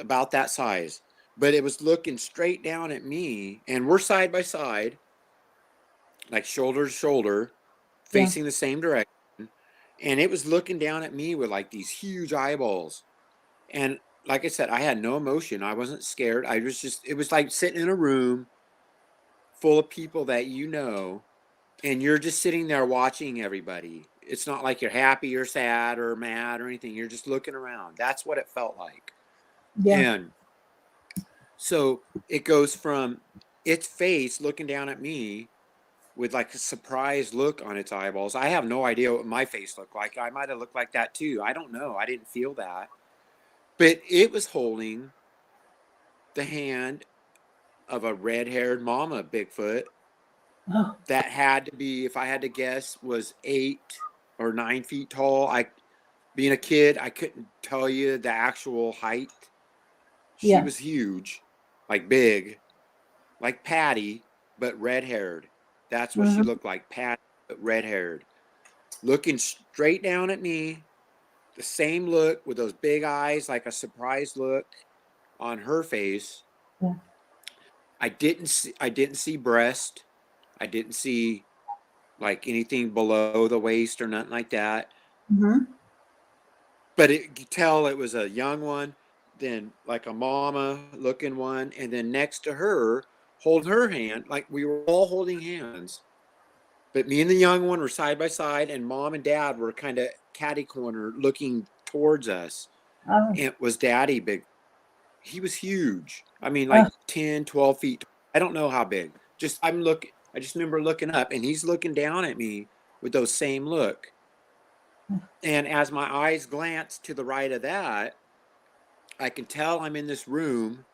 about that size. But it was looking straight down at me, and we're side by side, like shoulder to shoulder, Yeah. facing the same direction. And it was looking down at me with like these huge eyeballs. And like I said, I had no emotion. I wasn't scared. It was like sitting in a room full of people that and you're just sitting there watching everybody. It's not like you're happy or sad or mad or anything. You're just looking around. That's what it felt like. Yeah. And so it goes from its face looking down at me with like a surprised look on its eyeballs. I have no idea what my face looked like. I might have looked like that too. I don't know. I didn't feel that. But it was holding the hand of a red-haired mama Bigfoot Oh. that had to be, if I had to guess, was 8 or 9 feet tall. Being a kid, I couldn't tell you the actual height. She Yeah. was huge, like big, like Patty, but red-haired. That's what she Mm-hmm. looked like, Patty, but red-haired. Looking straight down at me, the same look with those big eyes, like a surprised look on her face. Yeah. I didn't see breast. I didn't see like anything below the waist or nothing like that. Mm-hmm. But you could tell it was a young one, then like a mama looking one, and then next to her, holding her hand, like we were all holding hands. But me and the young one were side by side, and mom and dad were kind of catty corner looking towards us. Oh. And it was daddy big. He was huge. I mean, Oh. like 10, 12 feet. I don't know how big. I just remember looking up, and he's looking down at me with those same look. And as my eyes glance to the right of that, I can tell I'm in this room,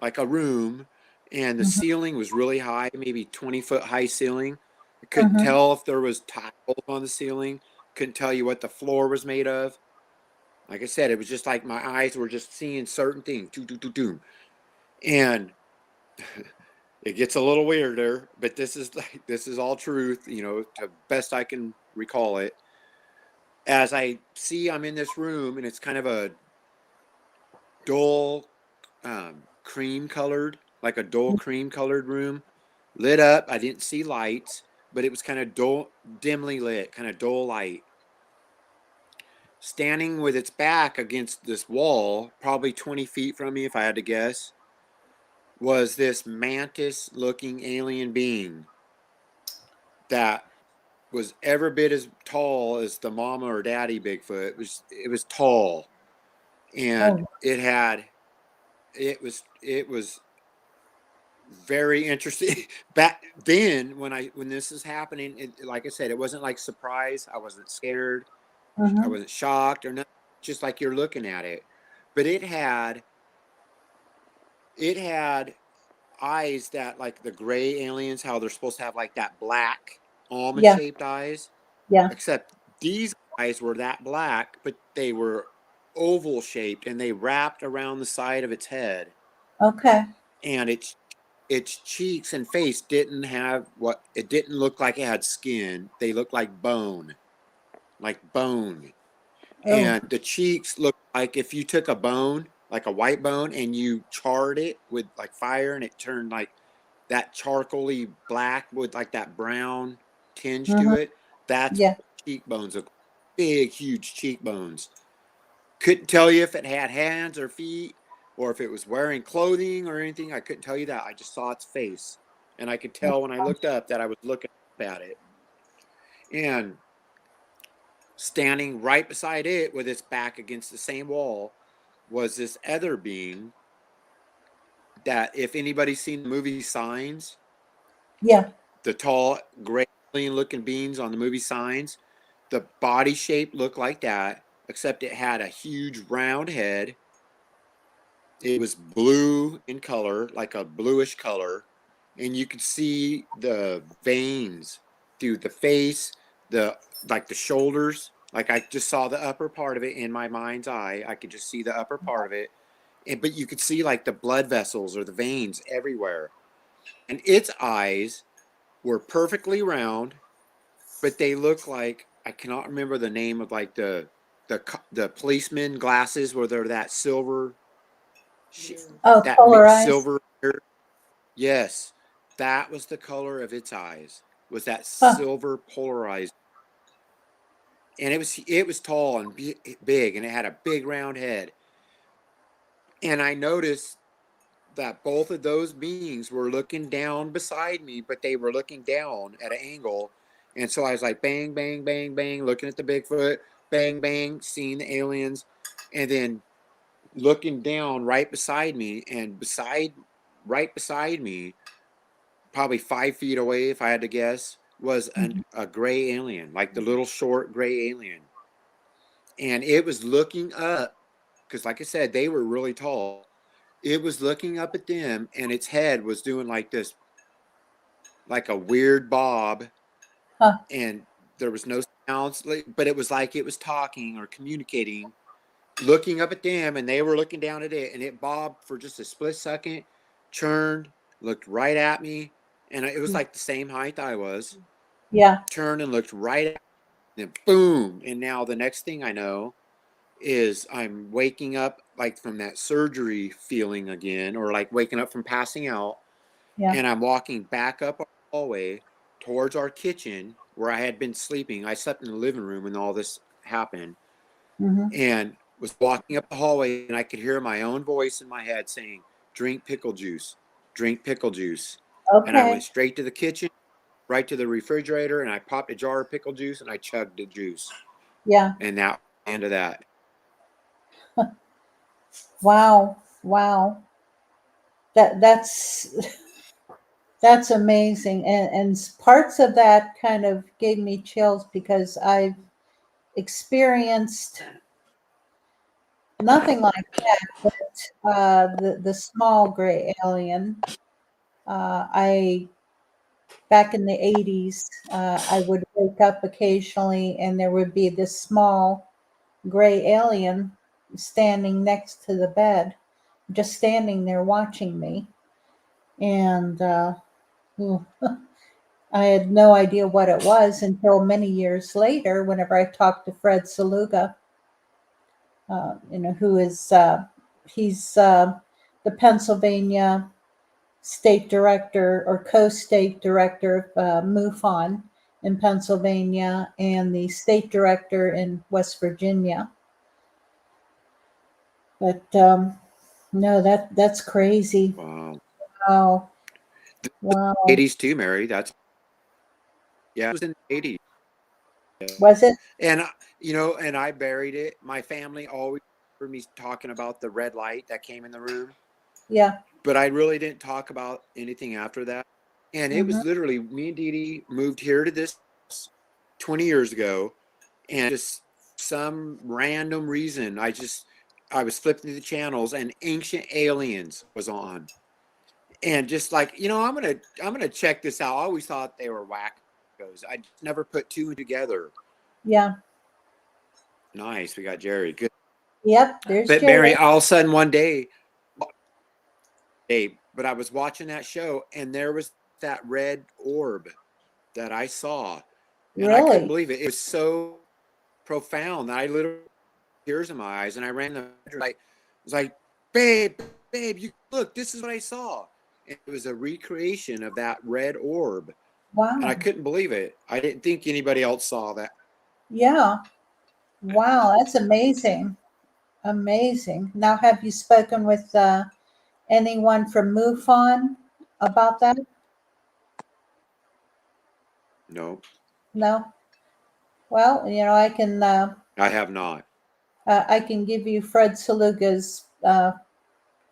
like a room, and the Mm-hmm. ceiling was really high, maybe 20-foot high ceiling. I couldn't Mm-hmm. tell if there was tiles on the ceiling. Couldn't tell you what the floor was made of. Like I said, it was just like my eyes were just seeing certain things. Doo, doo, doo, doo. And it gets a little weirder, but this is all truth, to best I can recall it. As I see I'm in this room and it's kind of a dull cream colored, like a dull cream colored room, lit up. I didn't see lights, but it was kind of dull, dimly lit, kind of dull light. Standing with its back against this wall, probably 20 feet from me, if I had to guess, was this mantis looking alien being that was every bit as tall as the mama or daddy Bigfoot. It was tall, and Oh. it was very interesting. Back then, when this is happening, like I said, it wasn't like surprise. I wasn't scared. I Mm-hmm. wasn't shocked or nothing. Just like you're looking at it, but it had eyes that, like the gray aliens, how they're supposed to have like that black almond Yeah. shaped eyes, Yeah. except these eyes were that black, but they were oval shaped and they wrapped around the side of its head, Okay. and its cheeks and face didn't look like it had skin. They looked like bone, like bone. Oh. And the cheeks looked like if you took a bone, like a white bone, and you charred it with like fire and it turned like that charcoaly black with like that brown tinge to Mm-hmm. it. That's Yeah. what cheekbones look like. Big, huge cheekbones. Couldn't tell you if it had hands or feet or if it was wearing clothing or anything. I couldn't tell you that. I just saw its face. And I could tell when I looked up that I was looking up at it. And standing right beside it with its back against the same wall was this other being that, if anybody's seen the movie Signs, Yeah. the tall, gray alien looking beings on the movie Signs, the body shape looked like that, except it had a huge round head. It was blue in color, like a bluish color, and you could see the veins through the face, the like the shoulders. Like I just saw the upper part of it in my mind's eye. I could just see the upper part of it, but you could see like the blood vessels or the veins everywhere. And its eyes were perfectly round, but they look like, I cannot remember the name of like the policeman glasses where they're that silver, Oh, that polarized. silver. Yes, that was the color of its eyes. Was that Huh. silver polarized, and it was tall and big, and it had a big round head. And I noticed that both of those beings were looking down beside me, but they were looking down at an angle. And so I was like, bang, bang, bang, bang, looking at the Bigfoot, bang, bang, seeing the aliens, and then looking down right beside me, and right beside me, probably 5 feet away, if I had to guess, was Mhm. a gray alien, like the little short gray alien. And it was looking up, because like I said, they were really tall. It was looking up at them, and its head was doing like this, like a weird bob, Huh. and there was no sounds, but it was like it was talking or communicating, looking up at them, and they were looking down at it, and it bobbed for just a split second, turned, looked right at me, and it was like the same height I was, Yeah. turned and looked right at me, and boom, and now the next thing I know, is I'm waking up like from that surgery feeling again, or like waking up from passing out, Yeah. and I'm walking back up our hallway towards our kitchen where I had been sleeping. I slept in the living room when all this happened, Mm-hmm. and was walking up the hallway, and I could hear my own voice in my head saying, "Drink pickle juice, drink pickle juice." And I went Okay. straight to the kitchen, right to the refrigerator, and I popped a jar of pickle juice and I chugged the juice. Yeah. And that end of that. Wow. Wow. That's that's amazing. And parts of that kind of gave me chills because I've experienced nothing like that, but the small gray alien. I back in the 80s, I would wake up occasionally and there would be this small gray alien standing next to the bed, just standing there watching me. And I had no idea what it was until many years later, whenever I talked to Fred Saluga, who is, he's the Pennsylvania state director or co-state director of MUFON in Pennsylvania and the state director in West Virginia. But no, that's crazy. Wow. Wow. Wow. 80s too, Mary. That's, yeah, it was in the 80s. Was it? And, and I buried it. My family always heard me talking about the red light that came in the room, Yeah. but I really didn't talk about anything after that. And it Mm-hmm. was literally me and Dee Dee moved here to this 20 years ago, and just some random reason, I was flipping through the channels and Ancient Aliens was on. And just like, I'm gonna check this out. I always thought they were wackos. I just never put two together. Yeah. Nice. We got Jerry. Good. Yep. There's But Mary, Jerry. all of a sudden one day, but I was watching that show and there was that red orb that I saw. And I couldn't Really? believe it. It was so profound that I literally had tears in my eyes. And I ran the like, was like, babe, you look, this is what I saw. And it was a recreation of that red orb. And I Wow. couldn't believe it. I didn't think anybody else saw that. Yeah. Wow. That's amazing. Amazing. Now, have you spoken with anyone from MUFON about that? No, No. Well, I have not. I can give you Fred Saluga's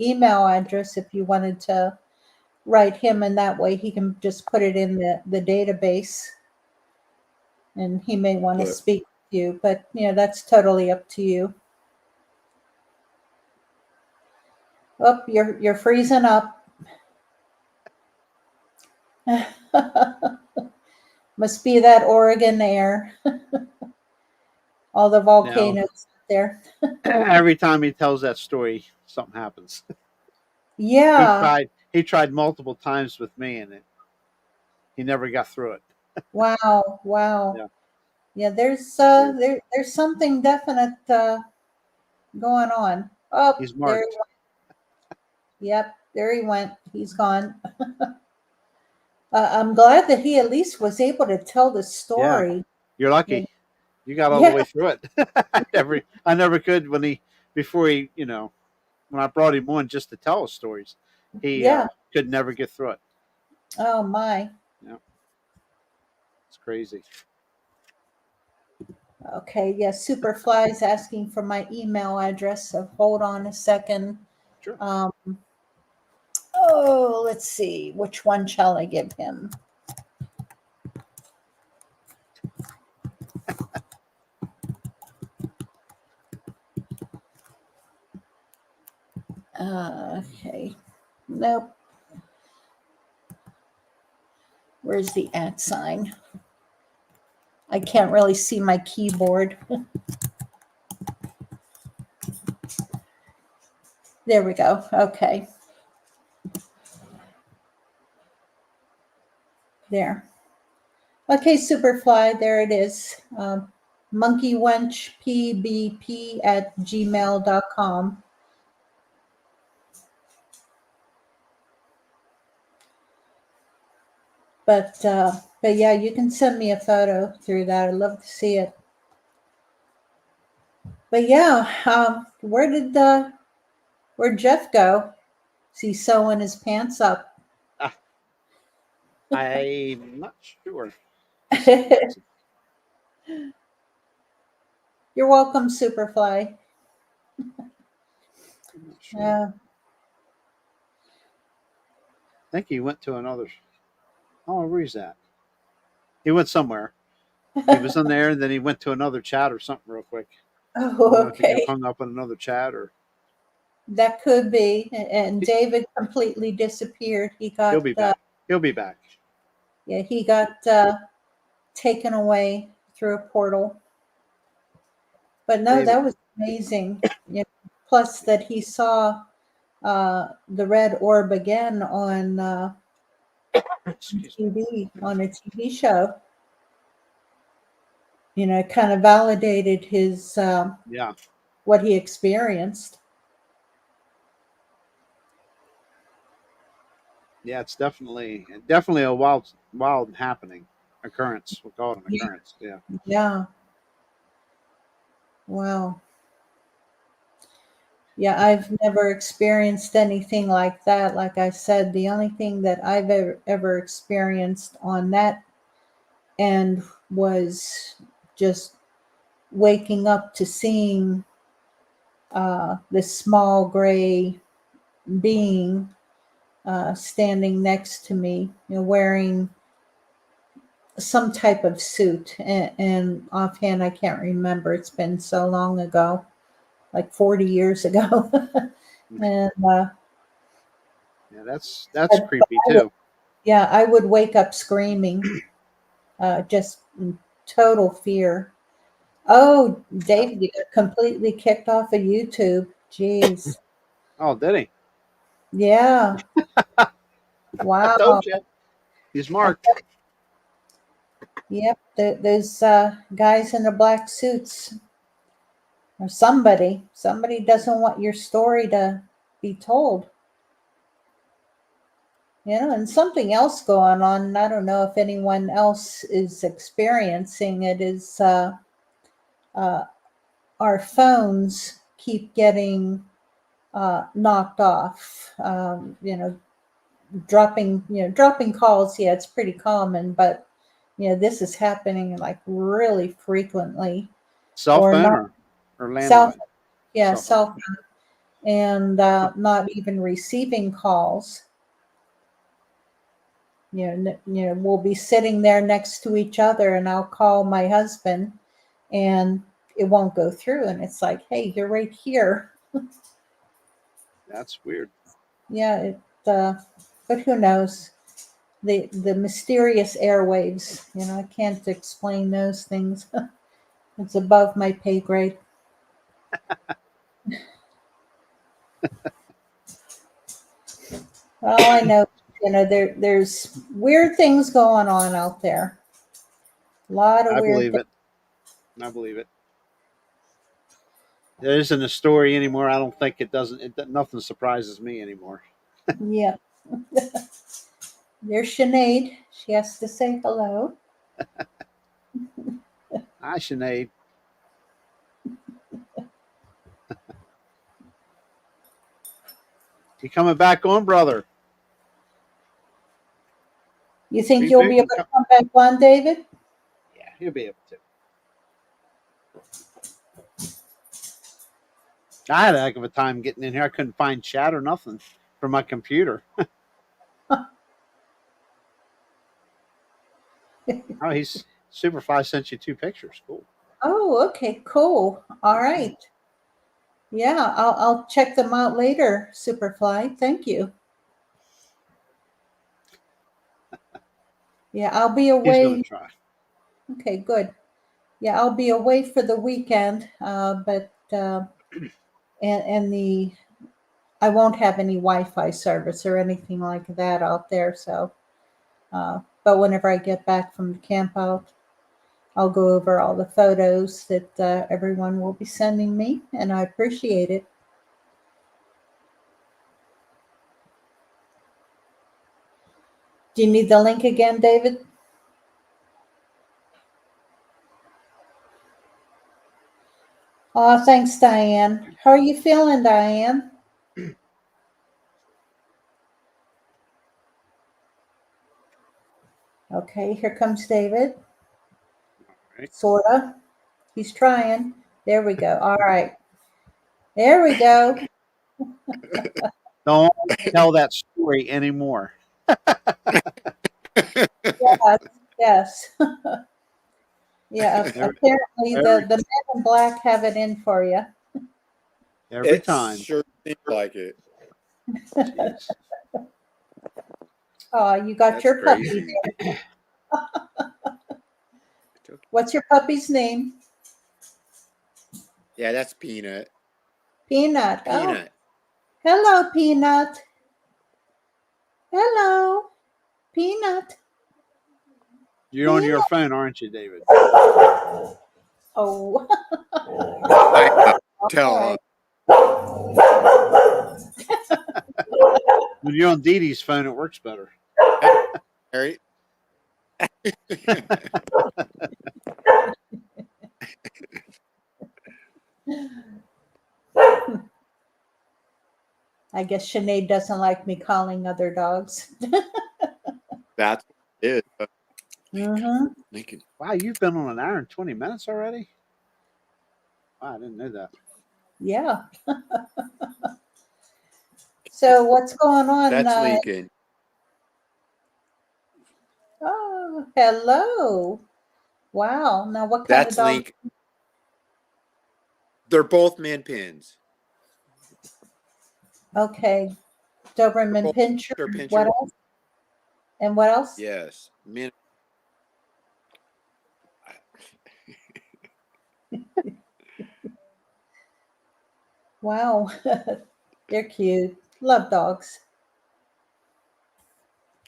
email address if you wanted to write him, and that way he can just put it in the database, and he may want to But speak with you. But that's totally up to you. Oh, you're freezing up. Must be that Oregon air. All the Now, volcanoes out there. every time he tells that story, something happens. He Yeah. tried. He tried multiple times with me, and he never got through it. Wow. Wow. Yeah, Yeah. There's weird. there's something definite going on. Oh, He's there. marked. Yep. There he went. He's gone. I'm glad that he at least was able to tell the Yeah, story. you're lucky. You got all the Yeah. way through it. I never could before he, when I brought him on just to tell us stories, he Yeah. could never get through it. Oh my. Yeah, it's crazy. Okay. Yeah. Superfly is asking for my email address. So hold on a second. Sure. Oh, let's see. Which one shall I give him? Okay. Nope. Where's the @ sign? I can't really see my keyboard. There we go. Okay. There. Okay, Superfly, there it is. monkeywenchpbp@gmail.com. But yeah, you can send me a photo through that. I'd love to see it. But yeah, where'd Jeff go? Is he sewing his pants up? I'm not sure. You're welcome, Superfly. I'm not sure. Uh, I think he went to another. Oh, where's that? He went somewhere. He was in there, and then he went to another chat or something real quick. I don't oh, know if he got okay. hung up on another chat or That could be. And David completely disappeared. He got he'll be back. He'll be back. yeah, he got taken away through a portal. But no, David. that was amazing. Yeah. Plus that he saw the red orb again on Excuse me. TV, on a TV show. You know, it kind of validated his Yeah. what he experienced. Yeah, it's definitely a wild happening occurrence. We'll call it an Yeah. occurrence. Yeah. Yeah. Wow. Yeah, I've never experienced anything like that. Like I said, the only thing that I've ever experienced on that end was just waking up to seeing this small gray being standing next to me, you know, wearing some type of suit. And offhand, I can't remember. It's been so long ago, like 40 years ago. And Yeah, that's creepy too. yeah, I would wake up screaming, just in total fear. Oh, David, you got completely kicked off of YouTube. Jeez. Oh, did he? Yeah. I Wow. told you. He's marked. Yep. Those guys in the black suits, or somebody doesn't want your story to be told. You know, and something else going on, and I don't know if anyone else is experiencing it, is uh, our phones keep getting knocked off. Dropping calls. Yeah, it's pretty common, but this is happening like really frequently. Cell Or phone not or cell, landline. yeah, Cell cell phone, and not even receiving calls. We'll be sitting there next to each other, and I'll call my husband, and it won't go through, and it's like, hey, you're right here. That's weird. Yeah, but who knows? The mysterious airwaves. I can't explain those things. It's above my pay grade. All I know, there's weird things going on out there. A lot of I weird believe it. I believe it. There isn't a story anymore. I don't think it doesn't. Nothing surprises me anymore. things. Yeah. There's Sinead. She has to say hello. Hi, Sinead. You coming back on, brother? You think Beep, you'll beep, be able to come back on, David? Yeah, he'll be able to. I had a heck of a time getting in here. I couldn't find chat or nothing from my computer. Oh, he's Superfly sent you 2 pictures. Cool. Oh, okay, cool. All right. Yeah, I'll check them out later, Superfly. Thank you. Yeah, I'll be He's going away. to try. Okay, good. Yeah, I'll be away for the weekend, but and I won't have any Wi-Fi service or anything like that out there. So, but whenever I get back from the camp out, I'll go over all the photos that everyone will be sending me, and I appreciate it. Do you need the link again, David? Oh, thanks, Diane. How are you feeling, Diane? Okay, here comes David. Right. Sorta. He's trying. There we go. All right. There we go. Don't tell that story anymore. Yes. Yes. Yeah. Every, Apparently, every, the men in black have it in for you. every It time. sure seems like it. Jeez. Oh, you got That's your puppy crazy. there. What's your puppy's name? Yeah, that's Peanut. Peanut. Oh, Peanut. hello, Peanut. Hello, Peanut. You're on your Peanut. phone, aren't you, David? Oh, I know. all Tell right. When you're on Dee Dee's phone, it works better. Mary. I guess Sinead doesn't like me calling other dogs. That's what it is. Mm-hmm. Lincoln. Wow, you've been on an hour and 20 minutes already? Wow, I didn't know that. Yeah. So what's going on? That's Lincoln. Oh, hello. Wow. Now, what kind That's of dog? Lincoln. They're both min pins. Okay. Doberman both Pinscher. They're pinchers. What else? And what else? Yes. Min. Wow. They're cute. Love dogs.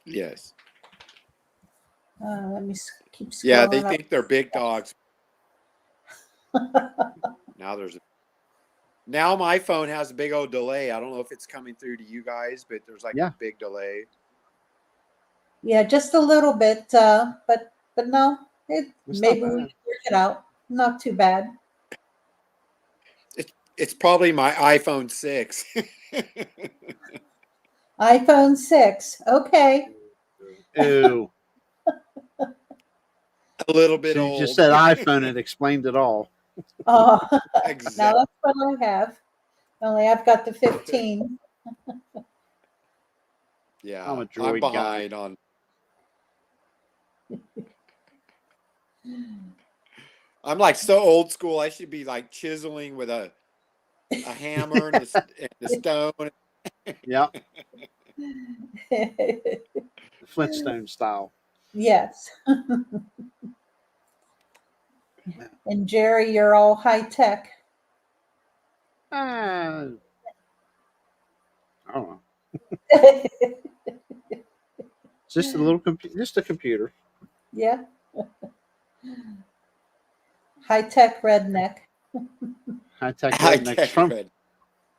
Yes. Let me keep scrolling Yeah, they up. think they're big dogs. Now my phone has a big old delay. I don't know if it's coming through to you guys, but there's like Yeah. a big delay. Yeah, just a little bit, but no, It's maybe not we bad. can work it out. Not too bad. It's probably my iPhone 6. iPhone 6. Okay. Ew. A little bit So you just old. said iPhone, it explained it all. Oh, now Exactly. that's what I have. Only I've got the 15. Yeah, I'm a Droid behind guy. on. I'm like so old school. I should be like chiseling with a hammer and a stone. Yeah, Flintstone style. Yes. And Jerry, you're all high tech. I don't know. Just a little just a computer. Yeah. High tech redneck. High tech High rednecks tech from. red.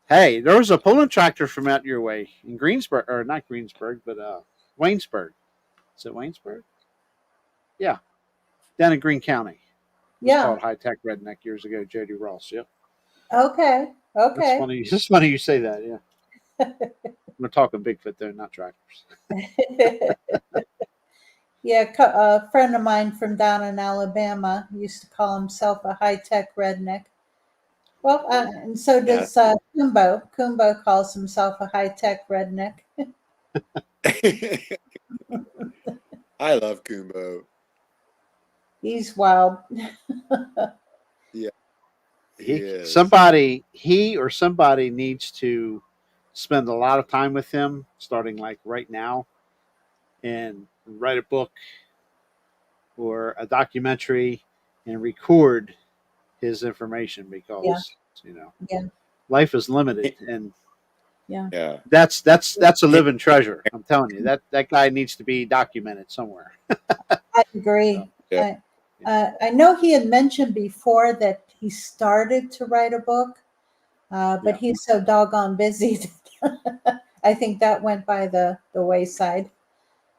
Hey, there was a pulling tractor from out your way in Greensburg, or not Greensburg, but Waynesburg. Is it Waynesburg? Yeah, down in Greene County. It was Yeah. called High Tech Redneck years ago. Jody Ross. Yep. Okay. That's Okay. funny. It's just funny you say that. Yeah. We're talking Bigfoot though, not tractors. Yeah, a friend of mine from down in Alabama used to call himself a high tech redneck. Well, and so does Kumbo. Kumbo calls himself a high tech redneck. I love Kumbo. He's wild. Yeah, He or somebody needs to spend a lot of time with him, starting like right now, and write a book or a documentary and record his information because Yeah. life is limited and Yeah. that's a living treasure. I'm telling you that guy needs to be documented somewhere. I agree. Yeah. I know he had mentioned before that he started to write a book, but Yeah. he's so doggone busy. I think that went by the wayside.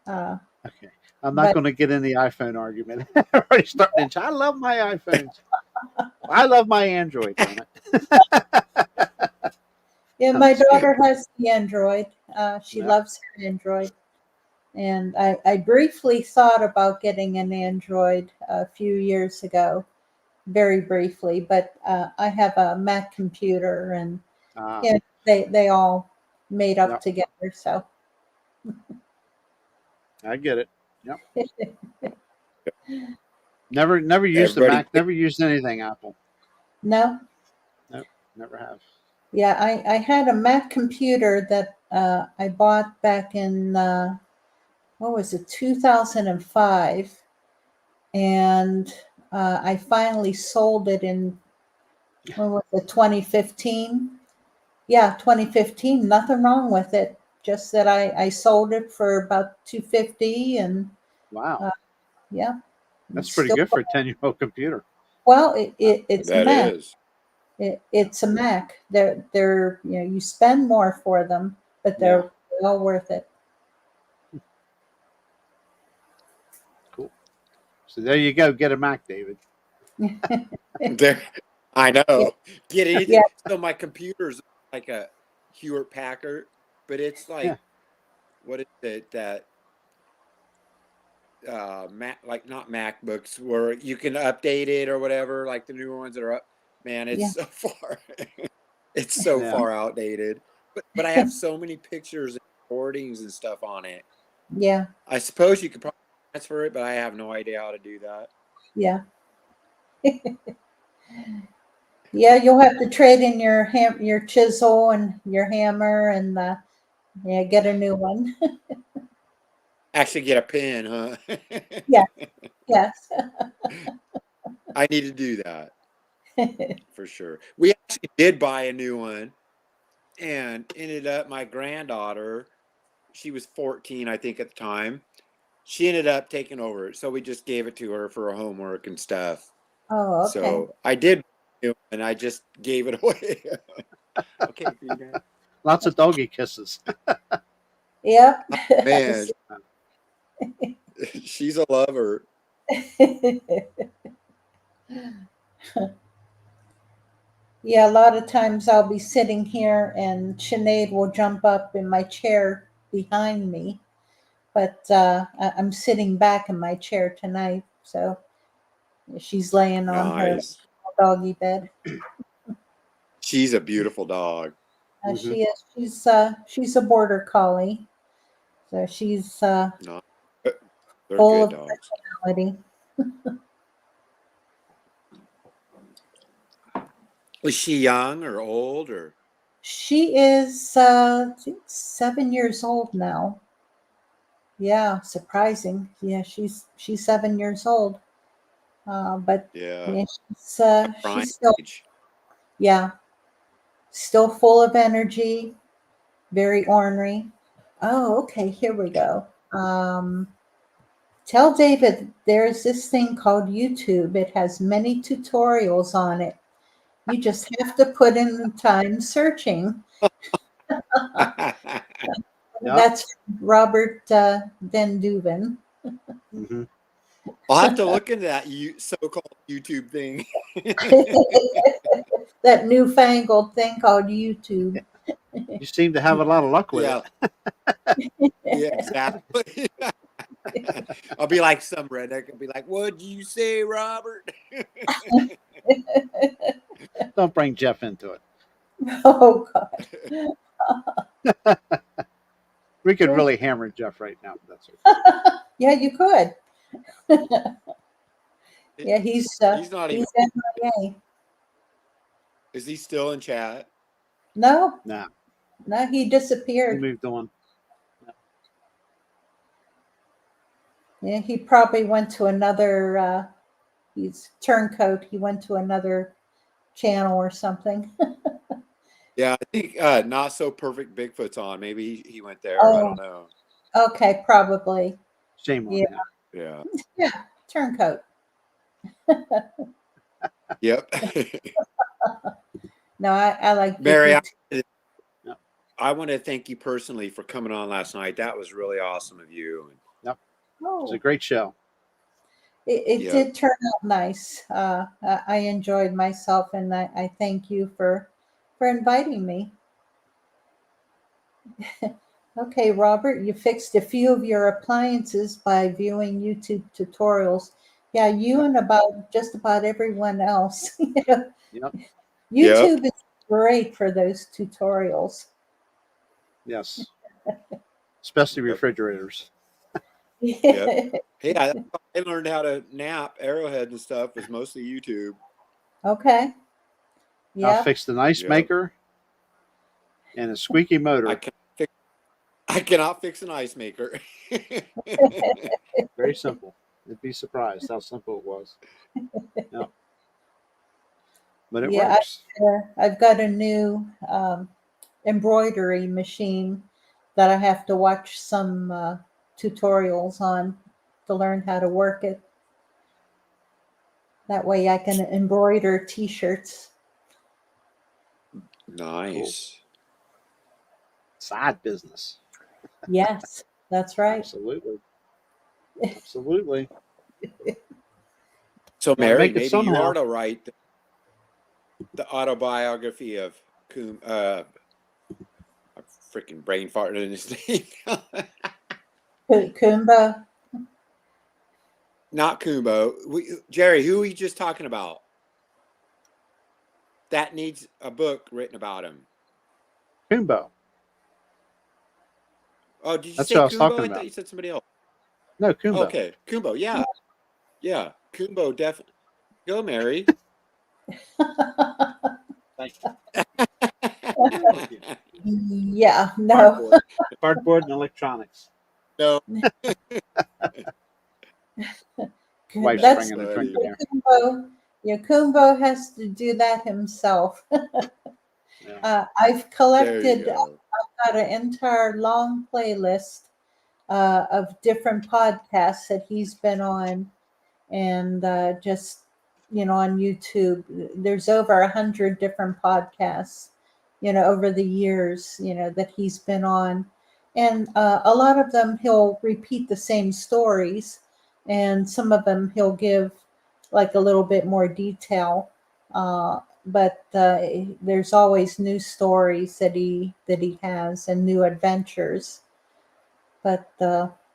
Okay. I'm not But going to get in the iPhone argument. Already starting to. I love my iPhones. I love my Android. Damn it. yeah, I'm my just kidding. daughter has the Android. She Yeah. loves her Android. And I briefly thought about getting an Android a few years ago, very briefly, but I have a Mac computer and yeah, they all made up Yep. together. So I get it. Yep. Never used a Everybody, Mac. Never used anything Apple. no, Nope. Never have. yeah, I had a Mac computer that I bought back in what was it, 2005, and I finally sold it in when was it, 2015? Yeah, 2015. Nothing wrong with it. Just that I sold it for about 250, and Wow. yeah, That's it's pretty still good for a 10-year-old computer. well. It's a that Mac. is. It's a Mac. They're you spend more for them, but Yeah. they're well worth it. Cool. So there you go. Get a Mac, David. There, I Yeah, know. Get anything. yeah, So my computer's like a Hewlett Packard, but it's Yeah. like, what is it that Mac, like not MacBooks where you can update it or whatever, like the newer ones that are up. Man, yeah, it's so far, it's so Yeah. far outdated. But I have so many pictures and recordings and stuff on it. yeah, I suppose you could probably transfer it, but I have no idea how to do that. yeah. Yeah, you'll have to trade in your chisel and your hammer, and yeah, get a new one. Actually, get a pen, huh? Yeah, yes. I need to do that for sure. We actually did buy a new one and ended up my granddaughter, she was 14, I think, at the time. She ended up taking over it. So we just gave it to her for her homework and stuff. Oh, okay. So I did, and I just gave it away. Okay, for you guys. Lots of doggy kisses. Yep. Man, she's a lover. Yeah, a lot of times I'll be sitting here and Sinead will jump up in my chair behind me, but I'm sitting back in my chair tonight, so she's laying on her Nice. doggy bed. She's a beautiful dog. Mm-hmm. She is. She's a border collie, so she's No, they're full good of dogs. personality. Was she young or old or? She is I think 7 years old now. Yeah, surprising. Yeah, she's 7 years old. But Yeah, yeah, prime she's still, age. yeah, still full of energy, very ornery. Oh, okay, here we go. Tell David there's this thing called YouTube. It has many tutorials on it. You just have to put in the time searching. Yeah. That's Robert Van Duven. Mm-hmm. I'll have to look into that so-called YouTube thing. That newfangled thing called YouTube. You seem to have a lot of luck with Yeah, yeah, exactly. I'll be like some redneck. I'll be like, "What'd you say, Robert?" it. Don't bring Jeff into it. Oh God. We could really hammer Jeff right now. But that's okay. Yeah, you could. Yeah, he's not even. he's MIA. Is he still in chat? No, Nah, no, he he disappeared. moved on. Yeah, he probably went to another. He's turncoat. He went to another channel or something. Yeah, I think not so perfect Bigfoot's on. Maybe he went there. I Oh, don't know. okay, probably. Shame on Yeah, him. Yeah. yeah, turncoat. Yep. No, I like Mary, Vicky. I want to thank you personally for coming on last night. That was really awesome of you. Yep. It was Oh, a great show. it Yep. did turn out nice. I enjoyed myself, and I thank you for inviting me. Okay, Robert, you fixed a few of your appliances by viewing YouTube tutorials. Yeah, you and just about everyone else. Yep. Yep. YouTube is great for those tutorials. Yes. Especially Yep. refrigerators. Yep. Hey, I learned how to nap arrowhead and stuff was mostly YouTube. Okay. I Yep. fixed an ice Yep. maker and a squeaky motor. I cannot fix an ice maker. Very simple. You'd be surprised how simple it was. Yep. But it Yeah, works. I've got a new embroidery machine that I have to watch some tutorials on to learn how to work it. That way I can embroider t-shirts. Nice. Side business. Yes, that's right. Absolutely. Absolutely. So, Gotta Mary, make it maybe you somehow. are to write the autobiography of a freaking brain farted in his name. Kumba. Not Kumbo. Jerry, who are we just talking about? That needs a book written about him. Kumbo. Oh, did you That's say what I was Kumbo? talking I about. thought you said somebody else. No, Kumbo. Okay, Kumbo. Yeah, yeah. Kumbo, definitely. Go, Mary. Thank you. Yeah, no. Cardboard and electronics. No. Wife's That's bringing a drink in here. Kumbo. Yeah, Kumbo has to do that himself. Yeah. I've There collected, you go. I've got an entire long playlist of different podcasts that he's been on, and just on YouTube. There's over 100 different podcasts, over the years, that he's been on, and a lot of them he'll repeat the same stories, and some of them he'll give like a little bit more detail. But there's always new stories that he has and new adventures. But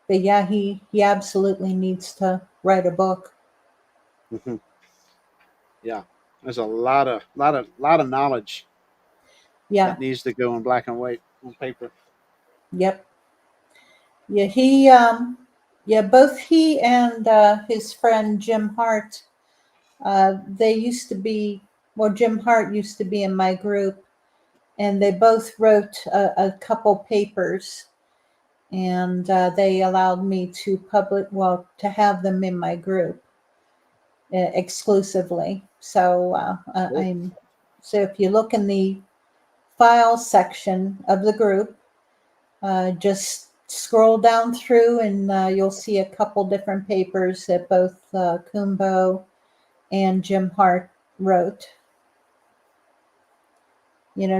yeah, he absolutely needs to write a book. Mhm. Yeah. There's a lot of knowledge Yeah. that needs to go in black and white on paper. Yep. Yeah. Yeah. Both he and his friend Jim Hart. They used to be. Well, Jim Hart used to be in my group, and they both wrote a couple papers, and they allowed me to to have them in my group exclusively. So so if you look in the file section of the group, just scroll down through, and you'll see a couple different papers that both Kumbo and Jim Hart wrote.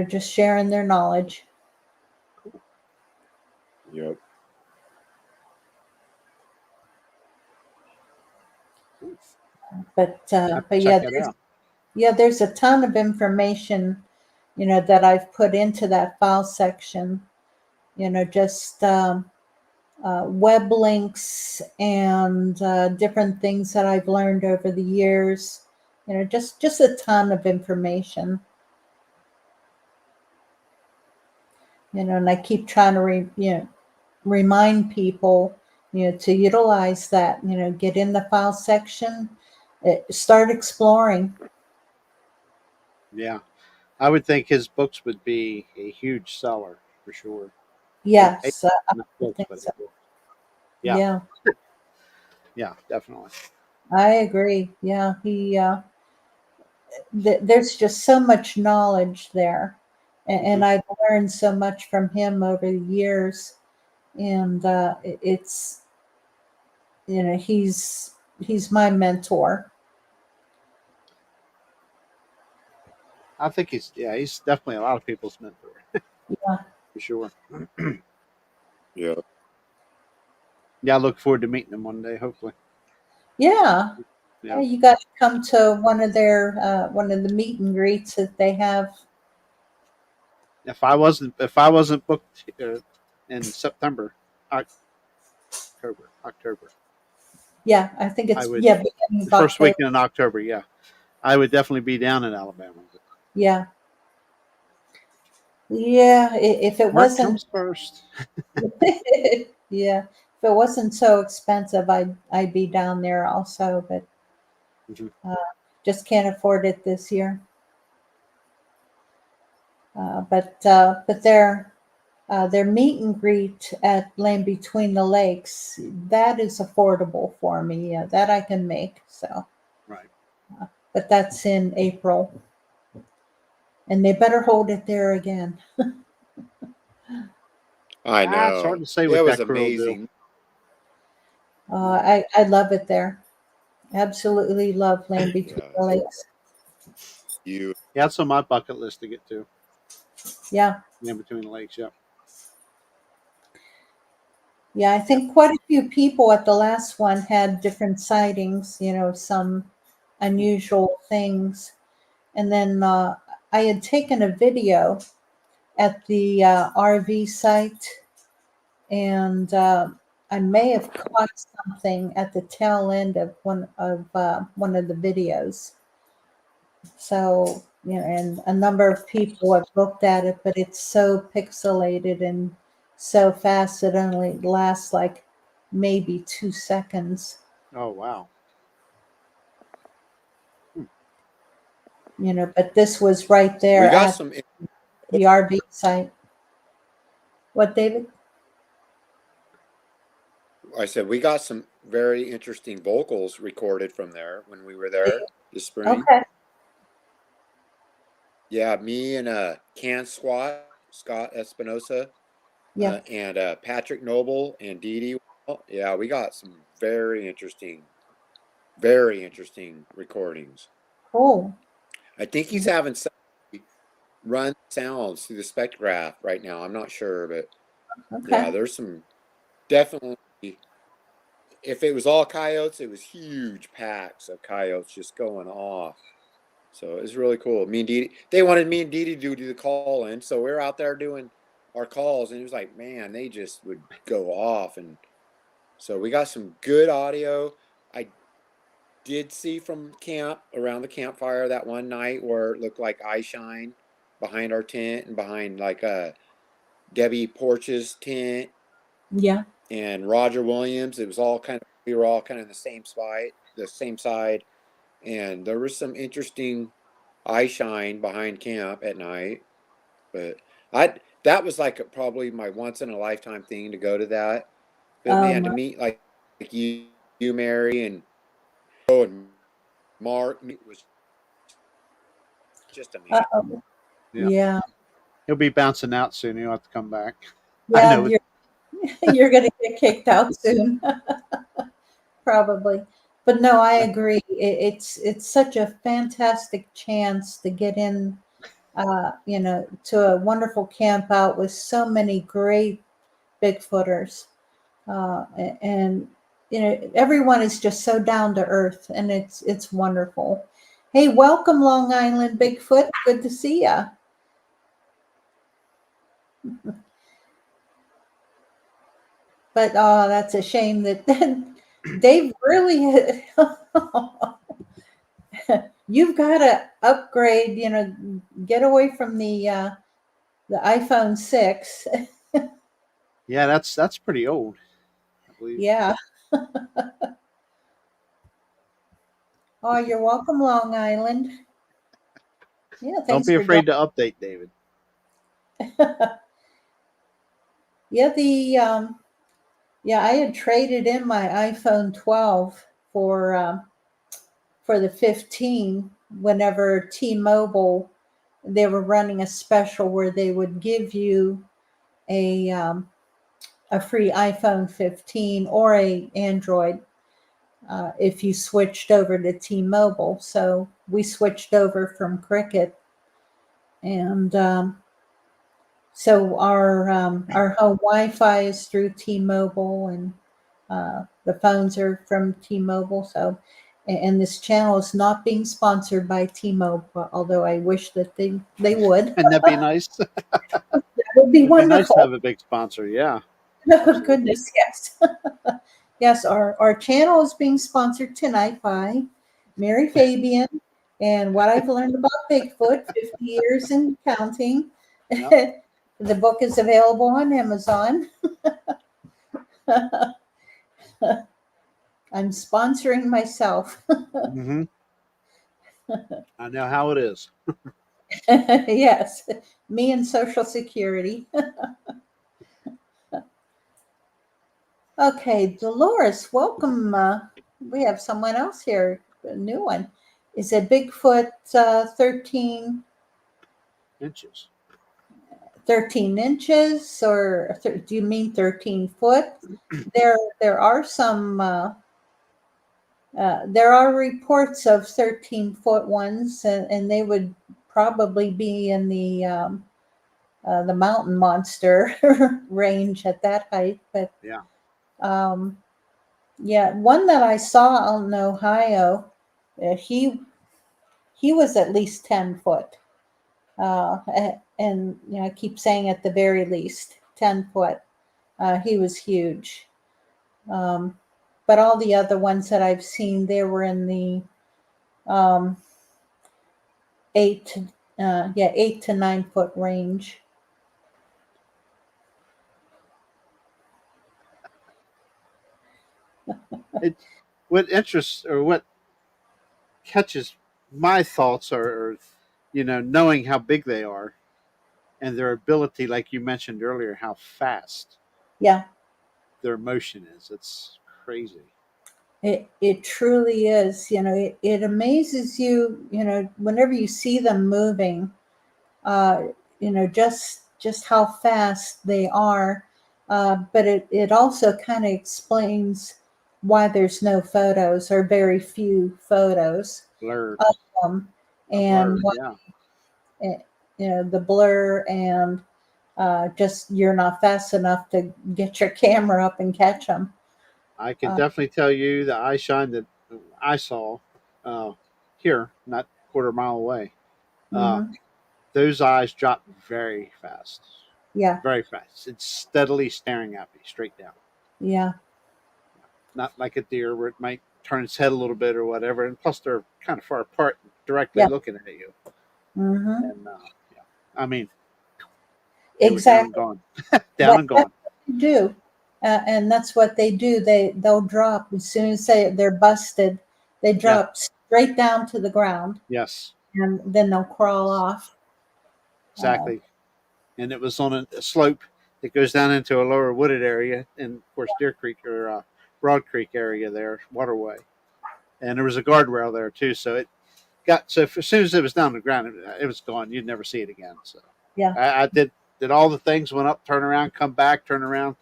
Just sharing their knowledge. Yep. But Have to yeah, check it out. there's a ton of information, that I've put into that file section. Just web links and different things that I've learned over the years. Just a ton of information. And I keep trying to remind people, to utilize that. Get in the file section, start exploring. Yeah. I would think his books would be a huge seller for sure. Yes, I Not books, think but so. yeah. Yeah, Yeah, definitely. I agree. Yeah, there's just so much knowledge there, and Mhm. I've learned so much from him over the years. And it's he's my mentor. I think he's definitely a lot of people's mentor. Yeah. For sure. Yeah. Yeah, I look forward to meeting him one day, hopefully. Yeah. Yeah. Yeah, you got to come to one of the meet and greets that they have. If I wasn't booked in September, October, Yeah, I think I it's would beginning the of first October. weekend in October. Yeah, I would definitely be down in Alabama. Yeah. Yeah, if it Work wasn't comes first. yeah, if it wasn't so expensive, I'd be down there also, but Mhm. just can't afford it this year. But their meet and greet at Land Between the Lakes, that is affordable for me. Yeah, that I can make. So, Right. but that's in April, and they better hold it there again. I It's hard know. to say It what was that crew will do. amazing. I love it there. Absolutely love Land Between Yeah. the Lakes. You. Yeah, that's on my bucket list to get to. Yeah. In between the lakes. Yep. Yeah, I think quite a few people at the last one had different sightings, some unusual things. And then I had taken a video at the RV site, and I may have caught something at the tail end of one of the videos. So, and a number of people have looked at it, but it's so pixelated and so fast it only lasts like maybe 2 seconds. Oh wow. But this was right there We got at some. the RV site. What, David? I said we got some very interesting vocals recorded from there when we were there this spring. Okay. Yeah, me and Scott Espinosa, Yeah. and Patrick Noble and Dee Dee. Yeah, we got some very interesting recordings. Cool. I think he's having some run sounds through the spectrograph right now. I'm not sure, but yeah, Okay. there's some definitely. If it was all coyotes, it was huge packs of coyotes just going off. So it was really cool. Me and Dee Dee, they wanted me and Dee Dee to do the call in, so we were out there doing our calls, and it was like, man, they just would go off, and so we got some good audio. I did see from camp around the campfire that one night where it looked like eye shine behind our tent and behind like Debbie Porch's tent Yeah. and Roger Williams. It was all we were all kind of in the same side, and there was some interesting eye shine behind camp at night. But I that was like probably my once in a lifetime thing to go to that. But man, to Um. meet like you, Mary, and oh, and Mark, it was just amazing. Uh-oh. Yeah. Yeah. He'll be bouncing out soon. He'll have to come back. I Yeah. know it. You're gonna get kicked out soon, probably. But no, I agree. It's such a fantastic chance to get in, to a wonderful camp out with so many great Bigfooters, and everyone is just so down to earth, and it's wonderful. Hey, welcome, Long Island Bigfoot. Good to see ya. But that's a shame that Dave really. You've got to upgrade. Get away from the iPhone 6. Yeah, that's pretty old, I believe. Yeah. Oh, you're welcome, Long Island. Yeah, Don't thanks be for afraid joining. to update, David. Yeah, I had traded in my iPhone 12 for the 15 whenever T-Mobile, they were running a special where they would give you a free iPhone 15 or a Android if you switched over to T-Mobile. So we switched over from Cricket, And so our home Wi-Fi is through T-Mobile, and the phones are from T-Mobile. So, and this channel is not being sponsored by T-Mobile, although I wish that they would. And that'd be nice. That would be It'd be nice to wonderful. have a big sponsor. Yeah. Oh, goodness, yes. Yes, our channel is being sponsored tonight by Mary Fabian, and what I've learned about Bigfoot, 50 years and counting. Yep. The book is available on Amazon. I'm sponsoring myself. Mm-hmm. I know how it is. Yes, me and Social Security. Okay, Dolores, welcome. We have someone else here, a new one. Is it Bigfoot 13 Inches. inches, or do you mean 13 foot? There are some there are reports of 13-foot ones, and they would probably be in the mountain monster range at that height. But Yeah. yeah, one that I saw out in Ohio, he was at least 10 foot. And you know, I keep saying at the very least 10 foot. He was huge. But all the other ones that I've seen, they were in the 8 to 9 foot range. What interests or what catches my thoughts are, knowing how big they are and their ability, like you mentioned earlier, how fast Yeah, their motion is. It's crazy. it truly is. You know, it amazes you. You know, whenever you see them moving, uh, you know, just how fast they are. But it also kind of explains why there's no photos, or very few photos Blurred. of them, and Blurred. why, Yeah. you know, the blur, and just you're not fast enough to get your camera up and catch them. I can definitely tell you the eye shine that I saw uh, here, not a quarter mile away. Uh, Hmm. those eyes drop very fast. Yeah, Very fast. It's steadily staring at me straight down. yeah, Not like a deer where it might turn its head a little bit or whatever. And plus, they're kind of far apart, directly yeah. looking at you. Hmm. And yeah, I mean, they were down and Exactly. gone, down and That's gone. what they do, and that's what they do. They'll drop as soon as they're busted. They Yeah, drop straight down to the ground, yes, and then they'll crawl off. Uh, exactly. And it was on a slope that goes down into a lower wooded area, and of course, Deer Creek or Broad Creek area there, waterway. And there was a guardrail there too, so it got so as soon as it was down on the ground, it was gone. You'd never see it again. So yeah, I did all the things, went up, turn around, come back, turn around,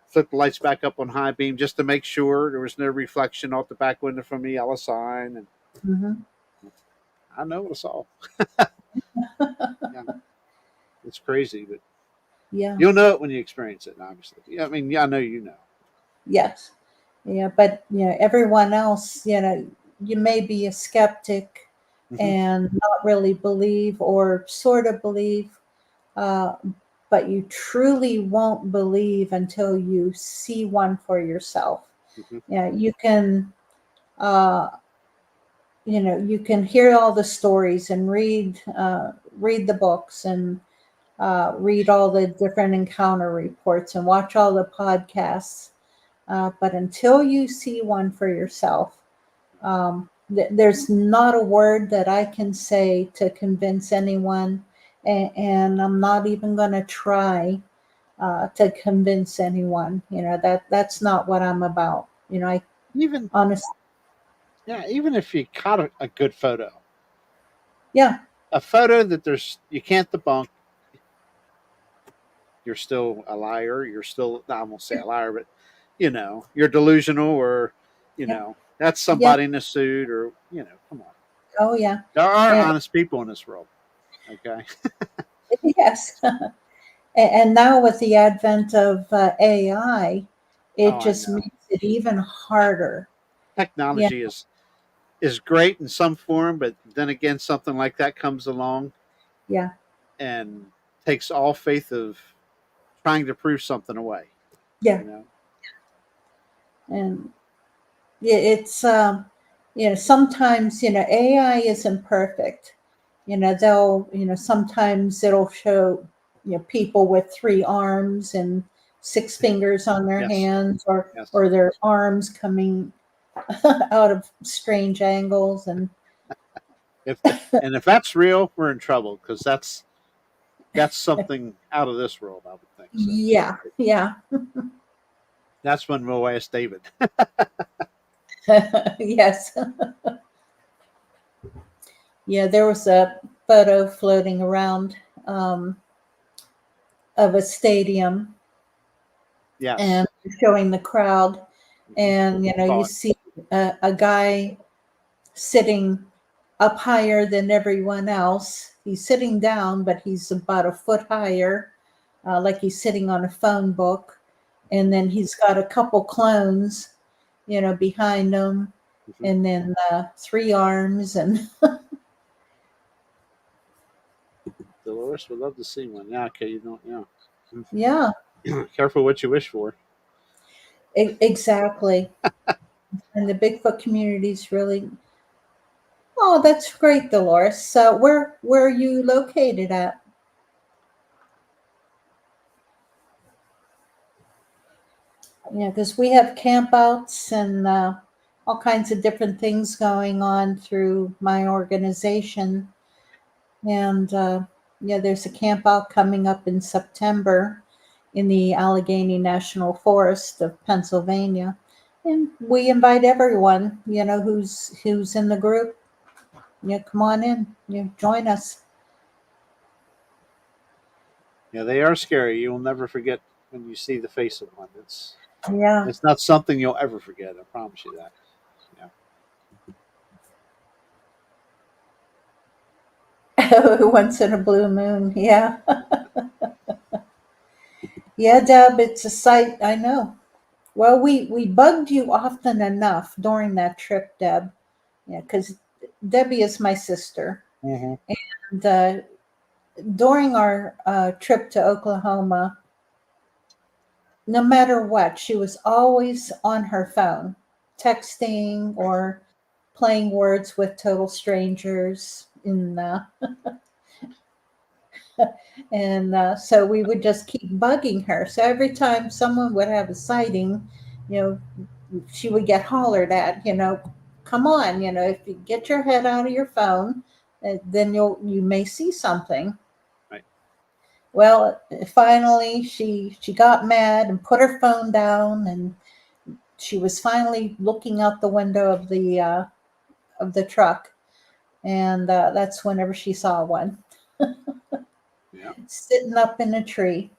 flip the lights back up on high beam just to make sure there was no reflection off the back window from the yellow sign. And hmm I know what I saw. Yeah, it's crazy, but yeah, you'll know it when you experience it. Obviously, yeah. I mean, yeah, I know you know. yes, yeah. But you know, everyone else, you know, you may be a skeptic Mm-hmm. and not really believe, or sort of believe. Uh, but you truly won't believe until you see one for yourself. Mm-hmm. Yeah, you can, uh, you know, you can hear all the stories and read the books, and read all the different encounter reports and watch all the podcasts. But until you see one for yourself, there's not a word that I can say to convince anyone, and I'm not even going to try to convince anyone. You know, that's not what I'm about. You know, I Even honestly, yeah, even if you caught a good photo, yeah, a photo that you can't debunk, you're still a liar. You're still I won't say a liar, but you're delusional, or yeah, that's yeah, somebody in a suit, or come on. oh yeah, There are and honest people in this world. Okay. Yes. And now with the advent of AI, it Oh, I just know. makes it even harder. Technology is great in some form, but then again, something like that comes along Yeah. and takes all faith of trying to prove something away. Yeah. You know. And it's sometimes AI isn't perfect. They'll sometimes it'll show people with 3 arms and 6 fingers on their Yes. hands, or Yes. their arms coming out of strange angles. And If if that's real, we're in trouble because that's something out of this world, I would think. So yeah, yeah. that's when we'll ask David. Yes. Yeah, there was a photo floating around um, of a stadium Yes. and showing the crowd. Mhm. And, you Thought. see a guy sitting up higher than everyone else. He's sitting down, but he's about a foot higher, like he's sitting on a phone book. And then he's got a couple clones, behind him, Mhm. and then 3 arms. And Dolores would love to see one. Yeah. Okay. You don't. yeah, Yeah. Careful what you wish for. exactly. And the Bigfoot community is really, oh, that's great, Dolores. So where are you located at? Yeah, because we have campouts and all kinds of different things going on through my organization. And yeah, there's a campout coming up in September in the Allegheny National Forest of Pennsylvania. And we invite everyone, who's in the group. Come on in. Join us. Yeah, they are scary. You'll never forget when you see the face of one. Yeah. It's not something you'll ever forget. I promise you that. Yeah. Once in a blue moon. Yeah. Yeah, Deb, it's a sight. I know. Well, we bugged you often enough during that trip, Deb. Yeah, because Debbie is my sister. Mm-hmm. And during our trip to Oklahoma, no matter what, she was always on her phone, texting or playing words with total strangers. And so we would just keep bugging her. So every time someone would have a sighting, you know, she would get hollered at. Come on, if you get your head out of your phone, then you may see something. Right. Well, finally, she got mad and put her phone down, and she was finally looking out the window of the truck, and that's whenever she saw one Yeah. sitting up in a tree.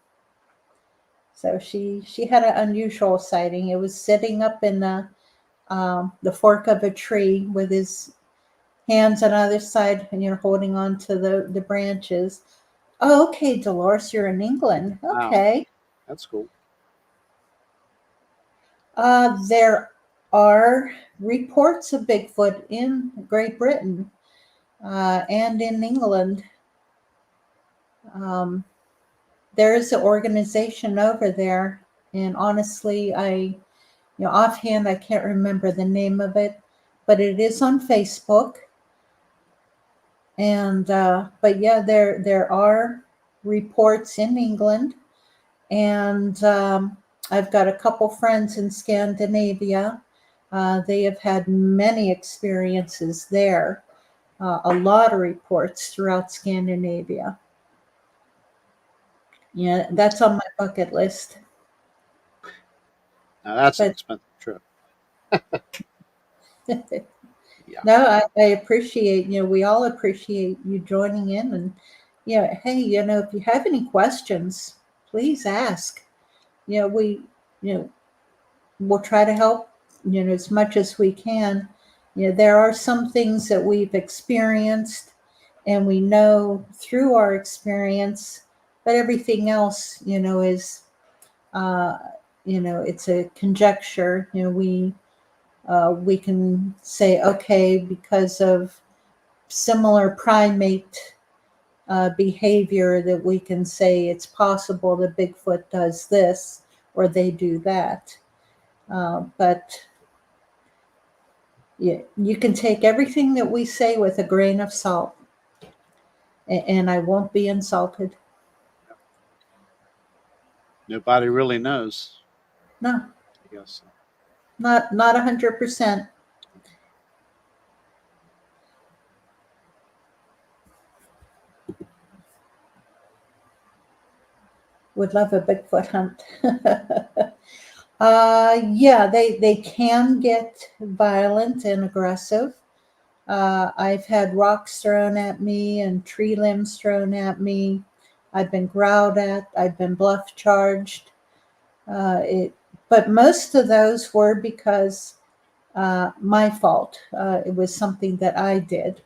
So she had an unusual sighting. It was sitting up in the fork of a tree with his hands on either side, and holding on to the branches. Oh, okay, Dolores, you're in England. Wow. Okay. That's cool. There are reports of Bigfoot in Great Britain and in England. Um, there is an organization over there, and honestly, offhand, I can't remember the name of it, but it is on Facebook. And but yeah, there are reports in England, and I've got a couple friends in Scandinavia. They have had many experiences there. A lot of reports throughout Scandinavia. Yeah, that's on my bucket list. Now that's an But expensive trip. Yeah. no, I appreciate, we all appreciate you joining in. And, hey, if you have any questions, please ask. We, you know, we'll try to help, as much as we can. There are some things that we've experienced and we know through our experience, but everything else, is, it's a conjecture. We can say, okay, because of similar primate behavior, that we can say it's possible that Bigfoot does this or they do that. But you can take everything that we say with a grain of salt, and I won't be insulted. Nobody really knows. No, I guess. not 100%. Would love a Bigfoot hunt. Yeah, they can get violent and aggressive. I've had rocks thrown at me and tree limbs thrown at me. I've been growled at. I've been bluff charged. But most of those were because my fault. It was something that I did.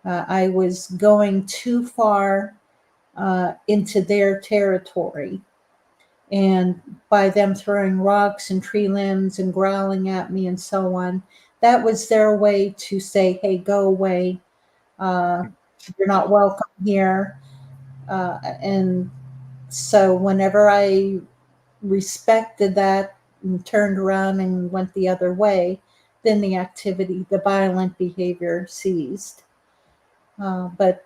I was going too far into their territory. And by them throwing rocks and tree limbs and growling at me and so on, that was their way to say, hey, go away. You're not welcome here. And so whenever I respected that and turned around and went the other way, then the violent behavior ceased. But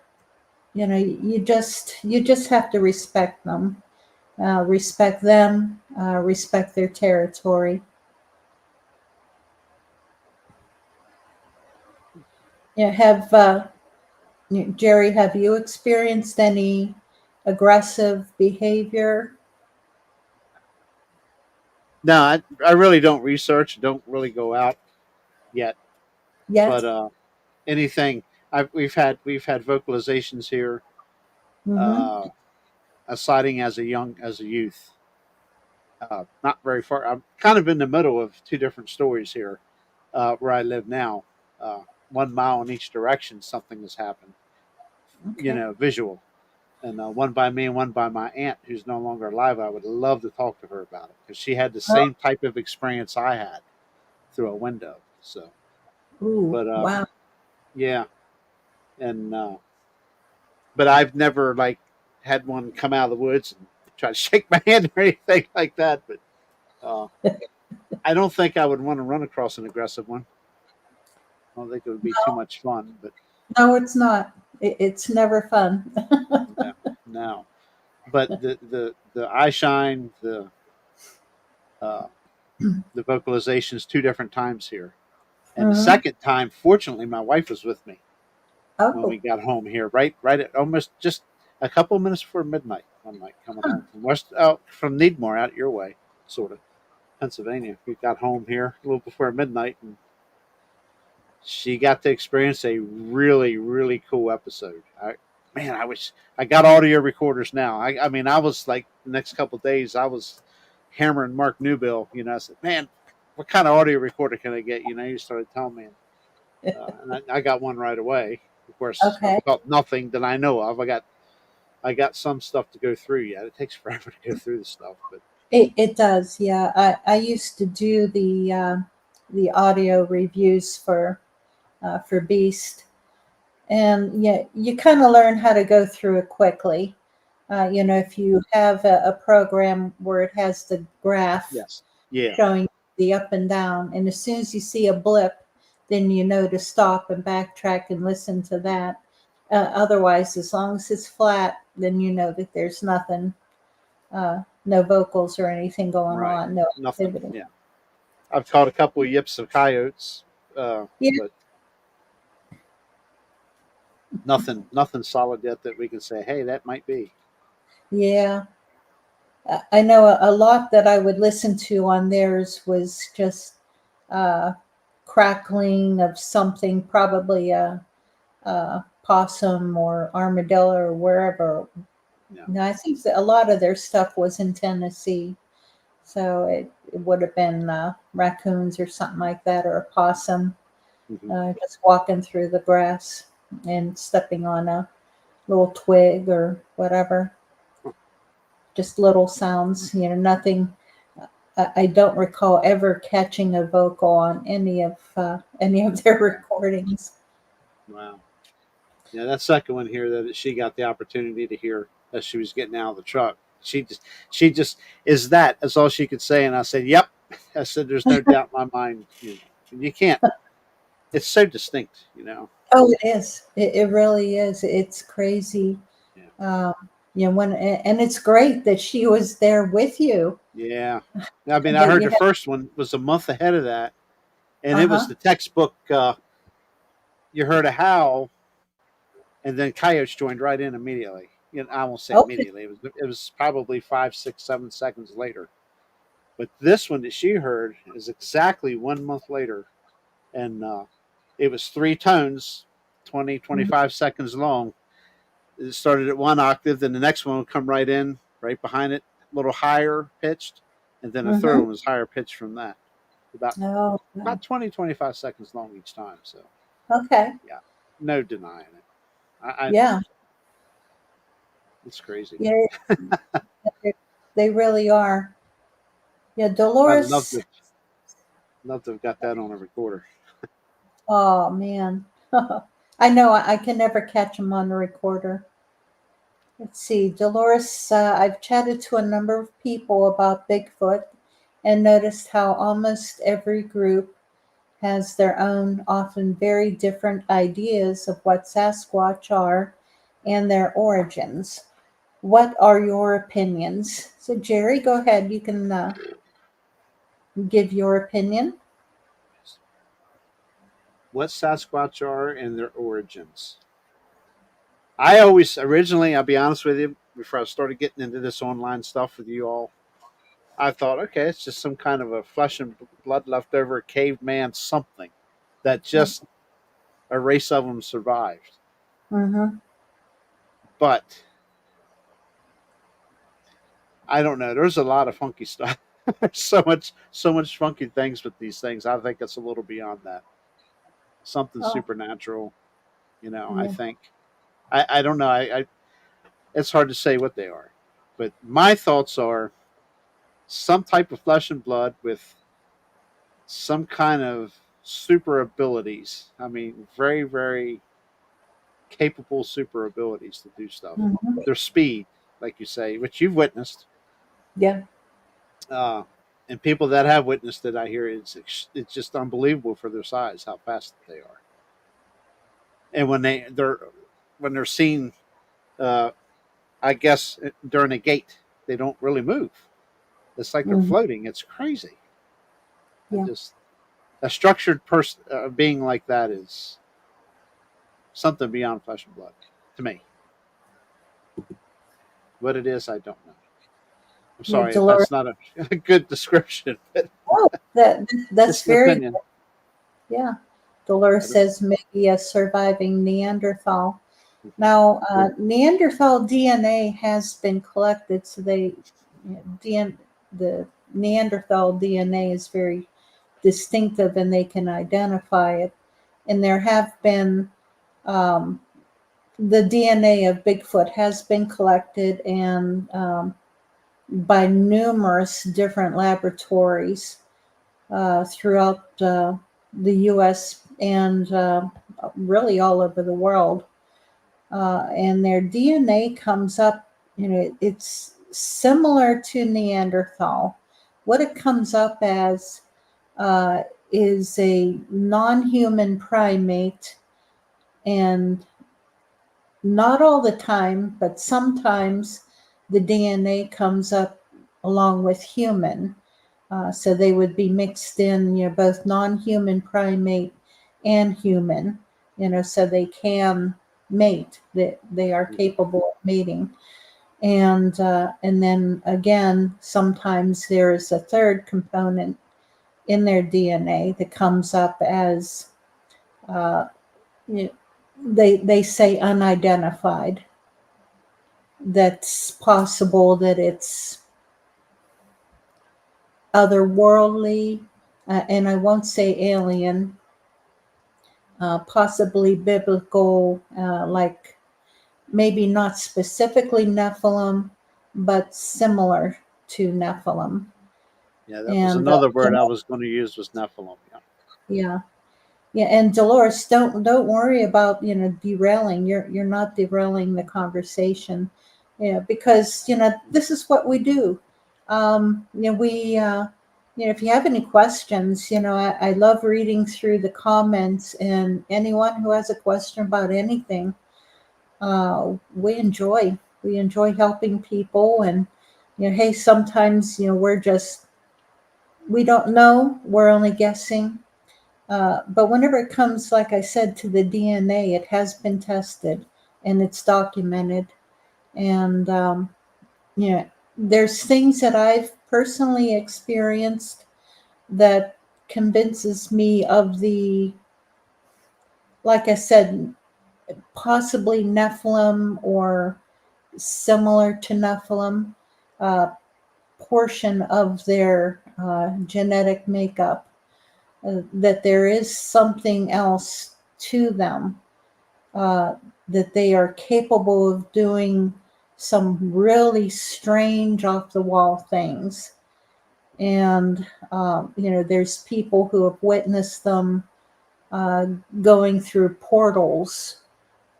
you just have to respect them. Respect them, respect their territory. Jerry, have you experienced any aggressive behavior? No, I really don't research. Don't really go out yet. Yet? But anything we've had vocalizations here. Mm-hmm. A sighting as a youth. Not very far. I'm kind of in the middle of two different stories here, where I live now. 1 mile in each direction, something has happened. Okay. Visual, and one by me and one by my aunt, who's no longer alive. I would love to talk to her about it because she had the Oh, same type of experience I had through a window. So, ooh, but wow. yeah, and but I've never like had one come out of the woods and try to shake my hand or anything like that. But uh, I don't think I would want to run across an aggressive one. I don't think it would be too much fun. But No, it's not. It's never fun. no, no. But the eye shine, uh, the vocalizations, two different times here, and the Mhm. second time, fortunately, my wife was with me when we Oh, got home here, right at almost just a couple minutes before midnight. One night coming huh. home from from Needmore out your way, sort of Pennsylvania. We got home here a little before midnight, and she got to experience a really, really cool episode. Man, I got audio recorders now. I mean, I was like the next couple of days, I was hammering Mark Newbill. I said, man, what kind of audio recorder can I get? He started telling me, and I got one right away. Of course, Okay. about nothing that I know of. I got some stuff to go through yet. It takes forever to go through the stuff, but It does, yeah. I used to do the audio reviews for Beast, and yeah, you kind of learn how to go through it quickly. If you have a program where it has the graph yes, yeah, showing the up and down, and as soon as you see a blip, then you know to stop and backtrack and listen to that. Otherwise, as long as it's flat, then you know that there's nothing, no vocals or anything going right, on, no nothing, activity. yeah. I've caught a couple of yips of coyotes, Yeah, but nothing solid yet that we can say, hey, that might be. yeah. I know a lot that I would listen to on theirs was just uh, crackling of something, probably a possum or armadillo or wherever. Yeah. No, I think that a lot of their stuff was in Tennessee, so it would have been raccoons or something like that, or a possum Hmm. just walking through the grass. and stepping on a little twig or whatever. Just little sounds, nothing. I don't recall ever catching a vocal on any of their recordings. Wow. Yeah, that second one here that she got the opportunity to hear as she was getting out of the truck. She just is that. That's all she could say. And I said, "Yep." I said, "There's no doubt in my mind. You can't. It's so distinct. Oh, it is. It really is. It's crazy. Yeah. And it's great that she was there with you. Yeah. I mean, I That heard you the had, first one was a month ahead of that, and it was uh-huh. the textbook. You heard a howl, and then coyotes joined right in immediately. I won't say Okay. immediately. It was probably 5, 6, 7 seconds later. But this one that she heard is exactly 1 month later, and it was 3 tones, 20, Mhm. 25 seconds long. It started at one octave, then the next one would come right in, right behind it, a little higher pitched, and then a third Mhm. one was higher pitched from that. About Oh, about 20, 25 seconds long each time. So okay. yeah, no denying it. I Yeah. It's crazy. Yeah. They really are. Yeah, I'd love Dolores. to have got that on a recorder. Oh man. I know I can never catch them on the recorder. Let's see, Dolores. I've chatted to a number of people about Bigfoot and noticed how almost every group has their own, often very different ideas of what Sasquatch are and their origins. What are your opinions? So, Jerry, go ahead. You can give your opinion. What Sasquatch are and their origins. I always originally, I'll be honest with you, before I started getting into this online stuff with you all, I thought, okay, it's just some kind of a flesh and blood leftover caveman something that just a race of them survived. Mm-hmm. But I don't know. There's a lot of funky stuff. There's so much funky things with these things. I think it's a little beyond that. Something Oh, supernatural, I yeah. think. I don't know. I It's hard to say what they are. But my thoughts are some type of flesh and blood with some kind of super abilities. I mean, very, very capable super abilities to do stuff. Mhm. Their speed, like you say, which you've witnessed, Yeah. uh, and people that have witnessed it, I hear it's just unbelievable for their size, how fast they are. And when they're seen, uh, I guess during a gate, they don't really move. It's like they're Mhm. floating. It's crazy. I Yeah. just a structured person being like that is something beyond flesh and blood to me. What it is, I don't know. I'm Yeah, sorry if Dolores. that's not a good description, but Oh, that's it's an very, opinion. yeah. Dolores says maybe a surviving Neanderthal. Now, Neanderthal DNA has been collected, so the Neanderthal DNA is very distinctive and they can identify it. And there have been um, the DNA of Bigfoot has been collected and by numerous different laboratories throughout the U.S. and really all over the world. And their DNA comes up, it's similar to Neanderthal. What it comes up as uh, is a non human primate, and not all the time, but sometimes the DNA comes up along with human. So they would be mixed in, both non-human primate and human, so they can mate. They are Mhm. capable of mating. And then again, sometimes there is a third component in their DNA that comes up as uh, you they say unidentified. That's possible that it's otherworldly, and I won't say alien. possibly biblical, like maybe not specifically Nephilim, but similar to Nephilim. Yeah, that was And another word I was going to use was Nephilim. Yeah. yeah, yeah. And Dolores, don't worry about derailing. You're not derailing the conversation, because this is what we do. We if you have any questions, I love reading through the comments, and anyone who has a question about anything, we enjoy helping people. And hey, sometimes we don't know, we're only guessing. But whenever it comes, like I said, to the DNA, it has been tested and it's documented. And there's things that I've personally experienced that convinces me of the, like I said, possibly Nephilim or similar to Nephilim, uh, portion of their genetic makeup, that there is something else to them, uh, that they are capable of doing some really strange off the wall things. And there's people who have witnessed them uh, going through portals,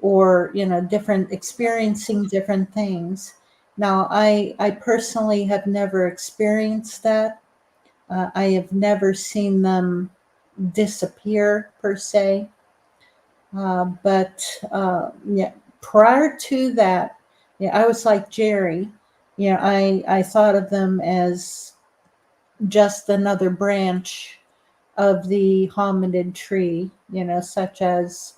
or different, experiencing different things. Now, I personally have never experienced that. I have never seen them disappear per se. But yeah, prior to that, yeah, I was like Jerry. I thought of them as just another branch of the hominid tree, such as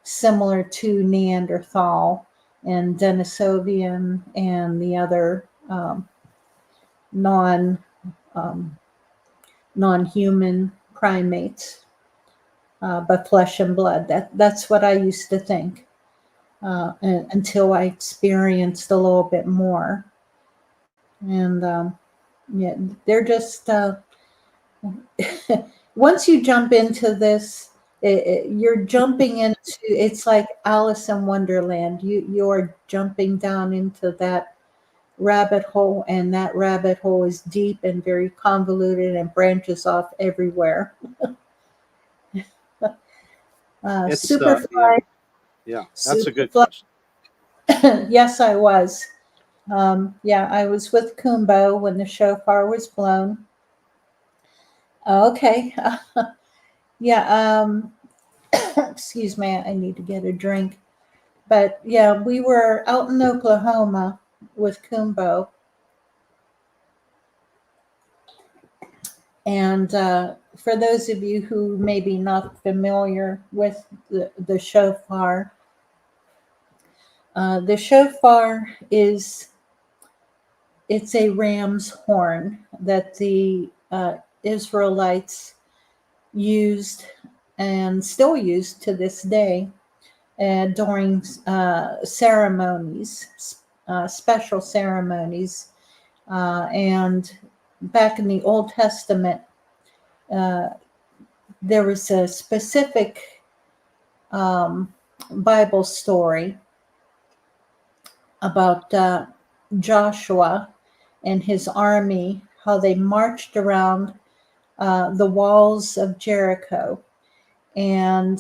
similar to Neanderthal and Denisovian and the other non um, non-human primates, but flesh and blood. That's what I used to think, until I experienced a little bit more. And yeah, they're just once you jump into this, you're jumping into, it's like Alice in Wonderland. You're jumping down into that rabbit hole, and that rabbit hole is deep and very convoluted and branches off everywhere. It's Superfly, yeah, that's a good Superfly. question. Yes, I was. Yeah, I was with Kumbo when the shofar was blown. Okay. Yeah. Excuse me. I need to get a drink. But yeah, we were out in Oklahoma with Kumbo. And for those of you who may be not familiar with the shofar, the shofar it's a ram's horn that the Israelites used and still use to this day during ceremonies, special ceremonies. And back in the Old Testament, uh, there was a specific Bible story about Joshua and his army, how they marched around the walls of Jericho. And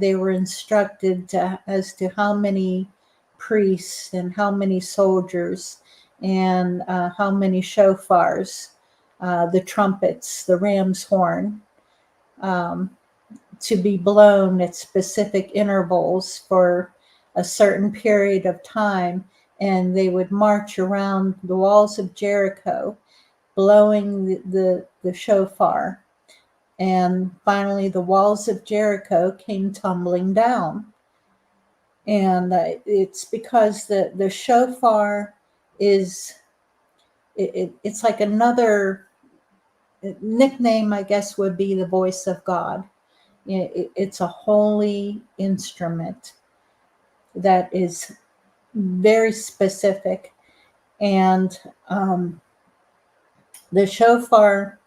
they were instructed as to how many priests and how many soldiers and how many shofars, the trumpets, the ram's horn, um, to be blown at specific intervals for a certain period of time. And they would march around the walls of Jericho blowing the shofar. And finally, the walls of Jericho came tumbling down. And it's because the shofar is, it's like another nickname, I guess, would be the voice of God. It's a holy instrument that is very specific. And the shofar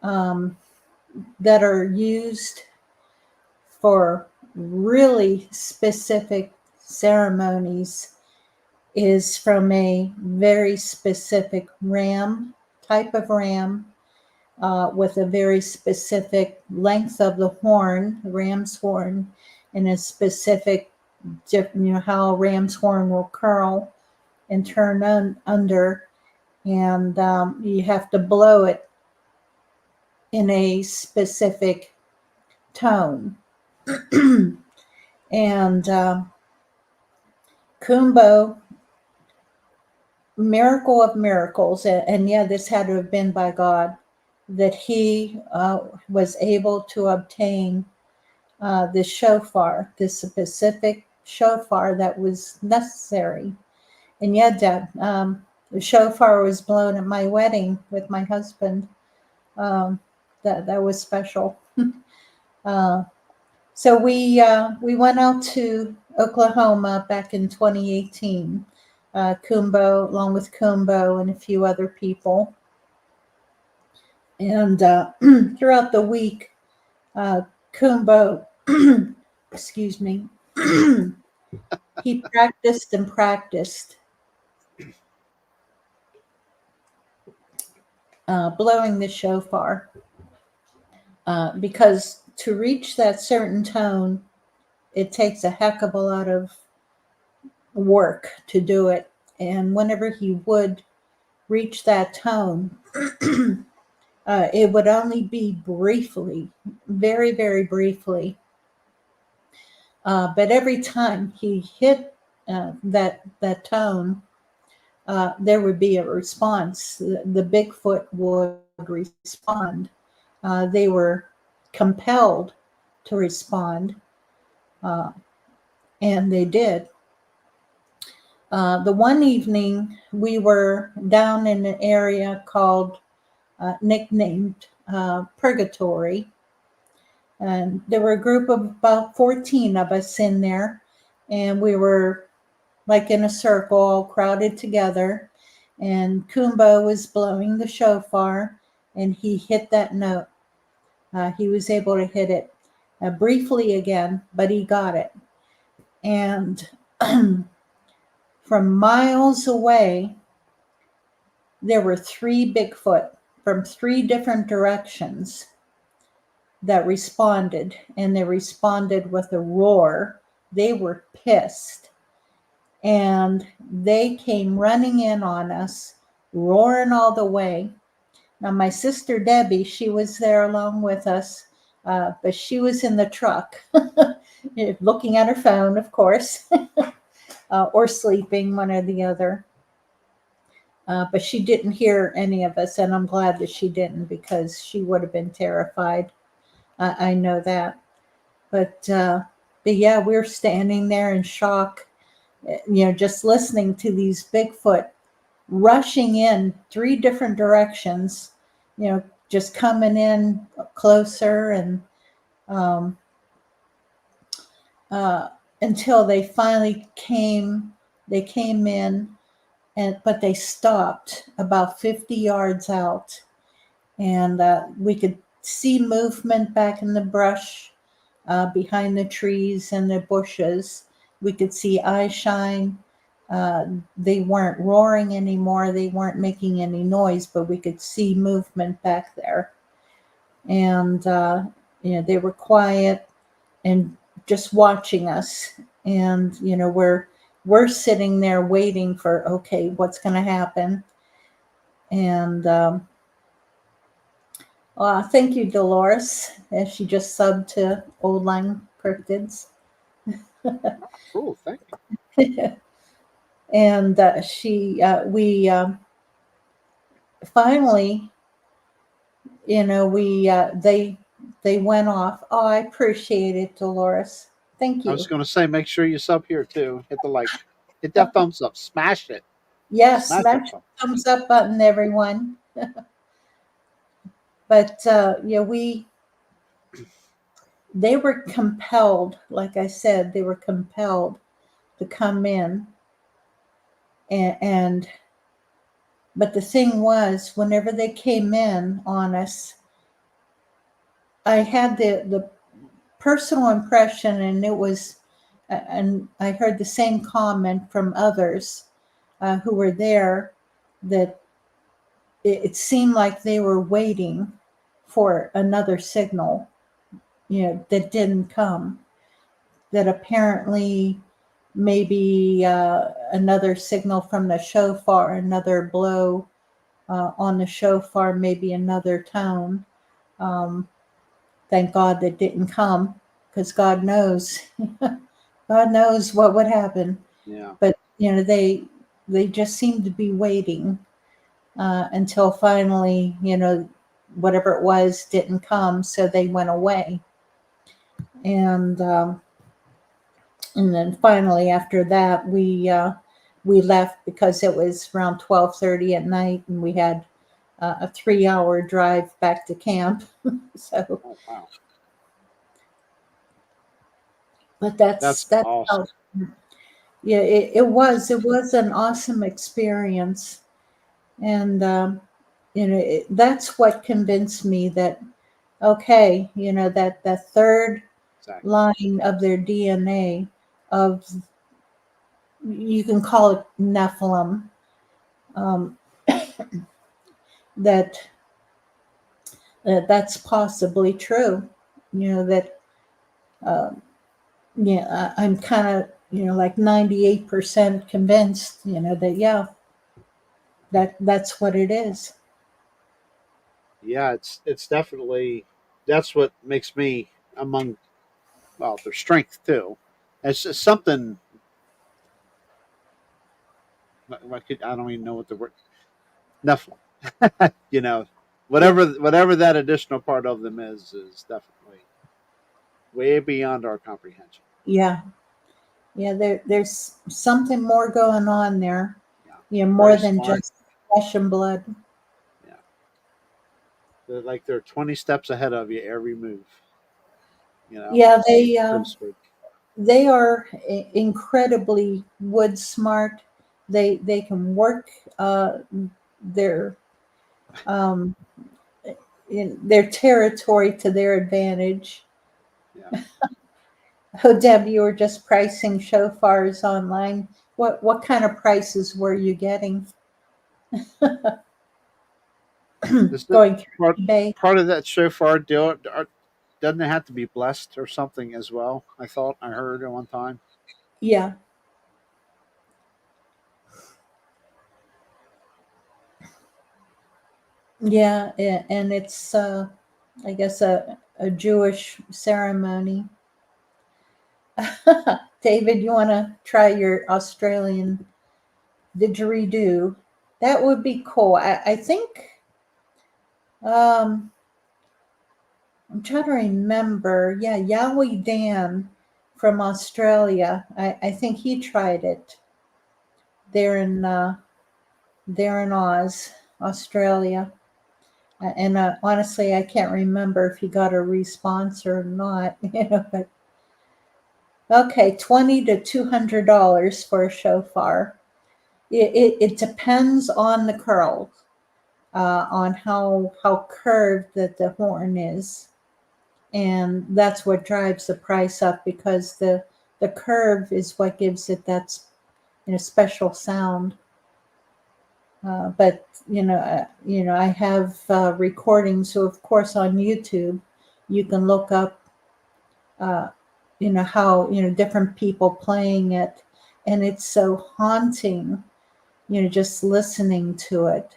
that are used for really specific ceremonies is from a very specific ram, type of ram, with a very specific length of the horn, ram's horn, and a specific, how a ram's horn will curl and turn under. And you have to blow it in a specific tone. And Kumbo, miracle of miracles, and yeah, this had to have been by God, that he was able to obtain this shofar, this specific shofar that was necessary. And yeah, Deb, the shofar was blown at my wedding with my husband. That was special. So we went out to Oklahoma back in 2018. Kumbo, along with Kumbo and a few other people. And throughout the week, Kumbo, excuse me, he practiced and practiced blowing the shofar, because to reach that certain tone, it takes a heck of a lot of work to do it. And whenever he would reach that tone, it would only be briefly, very, very briefly. But every time he hit that tone, there would be a response. The Bigfoot would respond. They were compelled to respond, and they did. The one evening, we were down in an area called, nicknamed Purgatory. And there were a group of about 14 of us in there, and we were like in a circle, all crowded together. And Kumbo was blowing the shofar, and he hit that note. He was able to hit it briefly again, but he got it. And from miles away, there were 3 Bigfoot from 3 different directions that responded, and they responded with a roar. They were pissed, and they came running in on us, roaring all the way. Now, my sister Debbie, she was there along with us, but she was in the truck, looking at her phone, of course, or sleeping, one or the other. But she didn't hear any of us, and I'm glad that she didn't, because she would have been terrified. I know that. But yeah, we're standing there in shock, just listening to these Bigfoot rushing in 3 different directions, just coming in closer, and until they finally came in, but they stopped about 50 yards out, and we could see movement back in the brush, behind the trees and the bushes. We could see eye shine. They weren't roaring anymore. They weren't making any noise, but we could see movement back there. And they were quiet and just watching us. And we're sitting there waiting for, okay, what's going to happen? And thank you, Dolores, as she just subbed to Old Line Cryptids. Cool, thank you. And we finally, they went off. Oh, I appreciate it, Dolores. Thank you. I was going to say, make sure you sub here too. Hit the like, hit that thumbs up, smash it. Yes, Smash smash the thumbs up button, everyone. But they were compelled, like I said, they were compelled to come in. But the thing was, whenever they came in on us, I had the personal impression, and it was, and I heard the same comment from others who were there, that it seemed like they were waiting for another signal, that didn't come. That apparently maybe another signal from the shofar, another blow on the shofar, maybe another tone. Thank God that didn't come, because God knows, God knows what would happen. Yeah. But they just seemed to be waiting until finally, whatever it was didn't come, so they went away. And then finally after that, we left because it was around 12:30 at night, and we had a 3-hour drive back to camp. So, Oh, wow. but That's that's awesome. yeah, it was an awesome experience. And that's what convinced me that, okay, that third Exactly. line of their DNA, of, you can call it Nephilim, um, that that's possibly true. That I'm kind of, like 98% convinced, that, yeah, that's what it is. Yeah, it's definitely, that's what makes me among, well, their strength too. It's just something. I don't even know what the word, Nephilim. you know, Yeah, whatever that additional part of them is definitely way beyond our comprehension. yeah, yeah. There's something more going on there. Yeah, More very than smart. just flesh and blood. Yeah, they're 20 steps ahead of you every move. Yeah, So to speak. they are incredibly wood smart. They can work their um, in their territory to their advantage. Yeah. Oh, Deb, you were just pricing shofars online. What kind of prices were you getting This is going part through eBay? part of that shofar deal. Doesn't it have to be blessed or something as well? I thought I heard at one time. Yeah, yeah, and it's I guess a Jewish ceremony. David, you want to try your Australian didgeridoo? That would be cool. I think I'm trying to remember. Yeah, Yowie Dan from Australia. I think he tried it there in Oz, Australia. And honestly, I can't remember if he got a response or not. But okay, $20 to $200 for a shofar. It depends on the curl, on how curved that the horn is, and that's what drives the price up, because the curve is what gives it that special sound. But I have recordings, so of course on YouTube you can look up how different people playing it, and it's so haunting, just listening to it.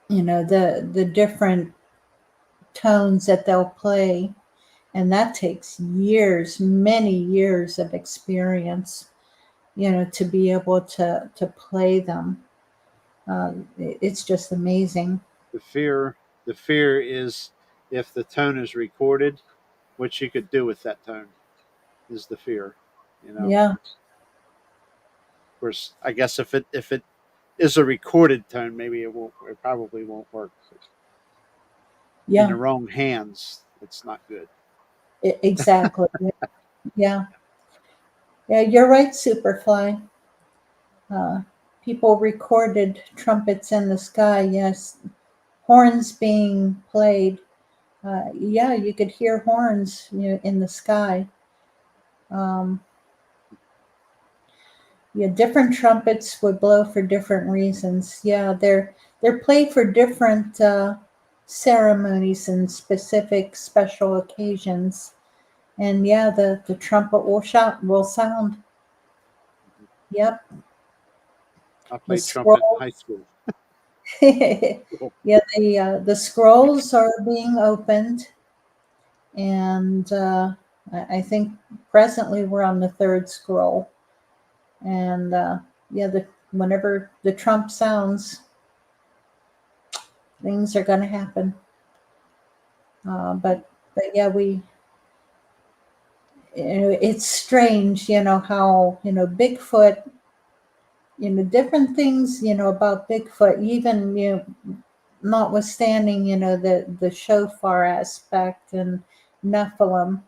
The different tones that they'll play, and that takes years, many years of experience, to be able to play them. It's just amazing. The fear is, if the tone is recorded, what you could do with that tone is the fear. Of Yeah, course, I guess if it is a recorded tone, maybe it won't. It probably won't work. In the yeah, wrong hands, it's not good. exactly. Yeah, yeah, you're right, Superfly. Uh, People recorded trumpets in the sky, yes, horns being played. yeah, you could hear horns, in the sky. Um, yeah, different trumpets would blow for different reasons. Yeah, they're played for different ceremonies and specific special occasions. And yeah, the trumpet will sound. Yep, I the played trumpet in scroll. high school. Yeah, the scrolls are being opened, and I think presently we're on the third scroll. And yeah, whenever the trump sounds, things are going to happen. But yeah, it's strange, how Bigfoot, different things, about Bigfoot, even notwithstanding, the shofar aspect and Nephilim,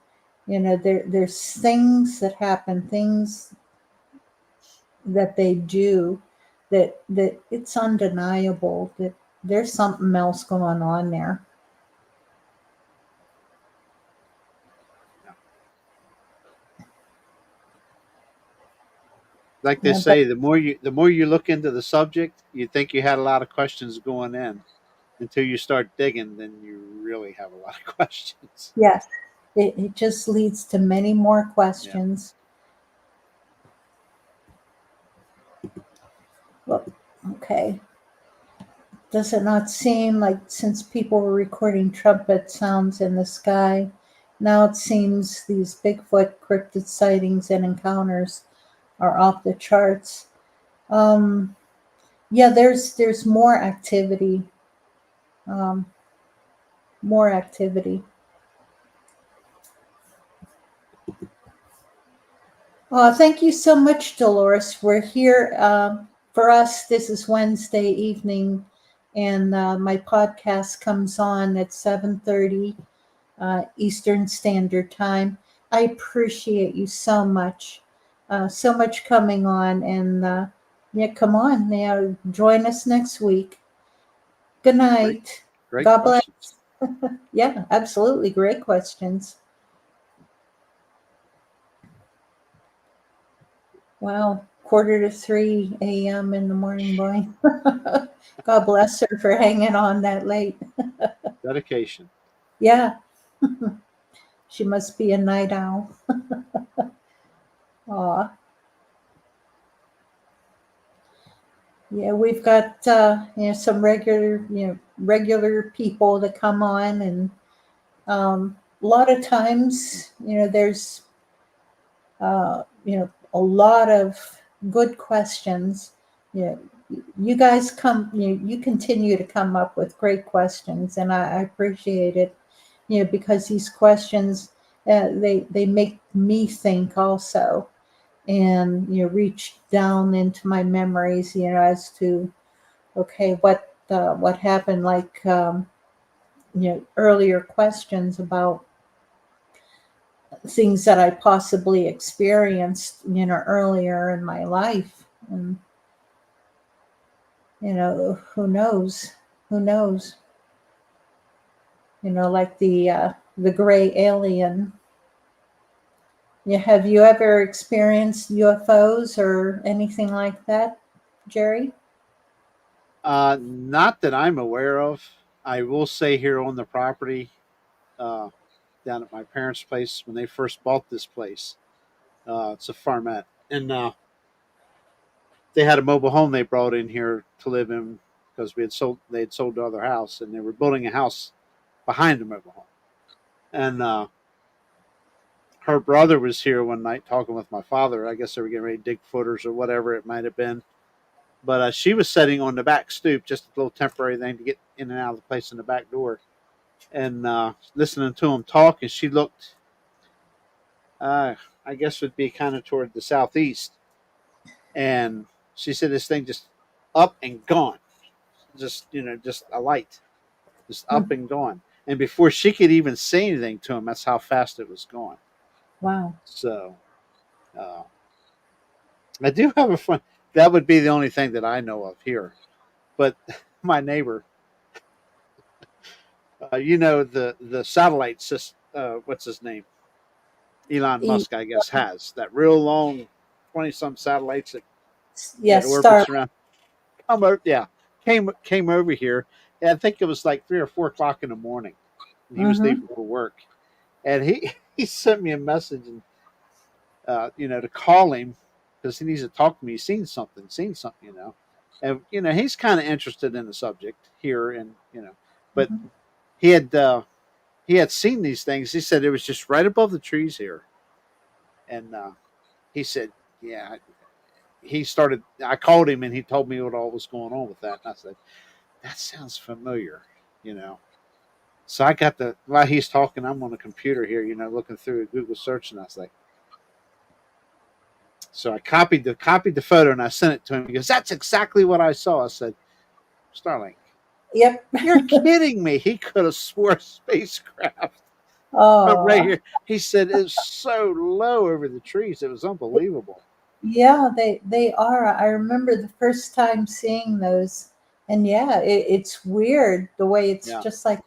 there's things that happen, things that they do that it's undeniable that there's something else going on there. Like they Yeah, but say, the more you look into the subject, you think you had a lot of questions going in. Until you start digging, then you really have a lot of questions. yes, it just leads to many more Yeah. questions. Well, okay. Does it not seem like since people were recording trumpet sounds in the sky, now it seems these Bigfoot cryptid sightings and encounters are off the charts? Yeah, there's more activity. Um, more activity. Thank you so much, Dolores. We're here. For us, this is Wednesday evening, and my podcast comes on at 7:30 Eastern Standard Time. I appreciate you so much coming on, and yeah, come on now, join us next week. Good Great, night. great God bless. questions. Yeah, absolutely, great questions. Wow, 2:45 a.m. in the morning, boy. God bless her for hanging on that late. Dedication. Yeah, she must be a night owl. Aw. Yeah, we've got some regular people that come on, and a lot of times there's a lot of good questions. You you guys you continue to come up with great questions, and I appreciate it. Because these questions they make me think also, and reach down into my memories, as to okay, what happened, like earlier questions about things that I possibly experienced, earlier in my life. And, who knows? Who knows? Like the gray alien. Yeah, have you ever experienced UFOs or anything like that, Jerry? Not that I'm aware of. I will say here on the property, uh, down at my parents' place when they first bought this place, it's a farmette, and they had a mobile home they brought in here to live in because they had sold the other house, and they were building a house behind the mobile home. And her brother was here one night talking with my father. I guess they were getting ready to dig footers or whatever it might have been. But she was sitting on the back stoop, just a little temporary thing to get in and out of the place in the back door, and listening to him talk. And she looked, I guess, would be kind of toward the southeast. And she said this thing just up and gone, just a light, just up Hmm. and gone. And before she could even say anything to him, that's how fast it was going. Wow. So uh, I do have a fun. That would be the only thing that I know of here. But my neighbor, the satellite system. What's his name? Elon E- Musk, I guess, has that real long 20-some satellites that yes, orbits around. Yeah, came over here. And I think it was like 3 or 4 o'clock in the morning. And he was Mm-hmm. leaving for work, and he he sent me a message and to call him because he needs to talk to me. He's seen something, and he's kind of interested in the subject here, and but Mm-hmm. he had uh, he had seen these things. He said it was just right above the trees here, and he said, yeah. He started. I called him, and he told me what all was going on with that. And I said, that sounds familiar, you know. So I got while he's talking, I'm on the computer here, looking through a Google search, and I was like, so I copied the photo and I sent it to him. He goes, that's exactly what I saw. I said, Starlink, Yep. you're kidding me. He could have swore a spacecraft right Oh, here. He said it's so low over the trees. It was unbelievable. yeah, they are. I remember the first time seeing those, and yeah, it's weird the way it's Yeah. just like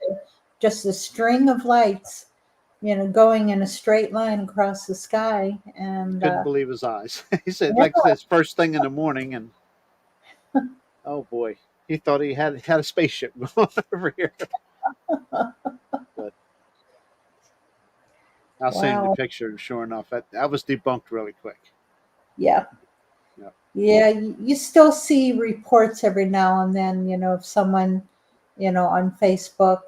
just a string of lights, going in a straight line across the sky, and Couldn't believe his eyes. He said, yeah, like I said, it's first thing in the morning, and oh boy, he thought he had a spaceship going over here. But I'll send him the wow, picture, and sure enough, that was debunked really quick. yeah. Yeah. Yeah, you still see reports every now and then, of someone, on Facebook,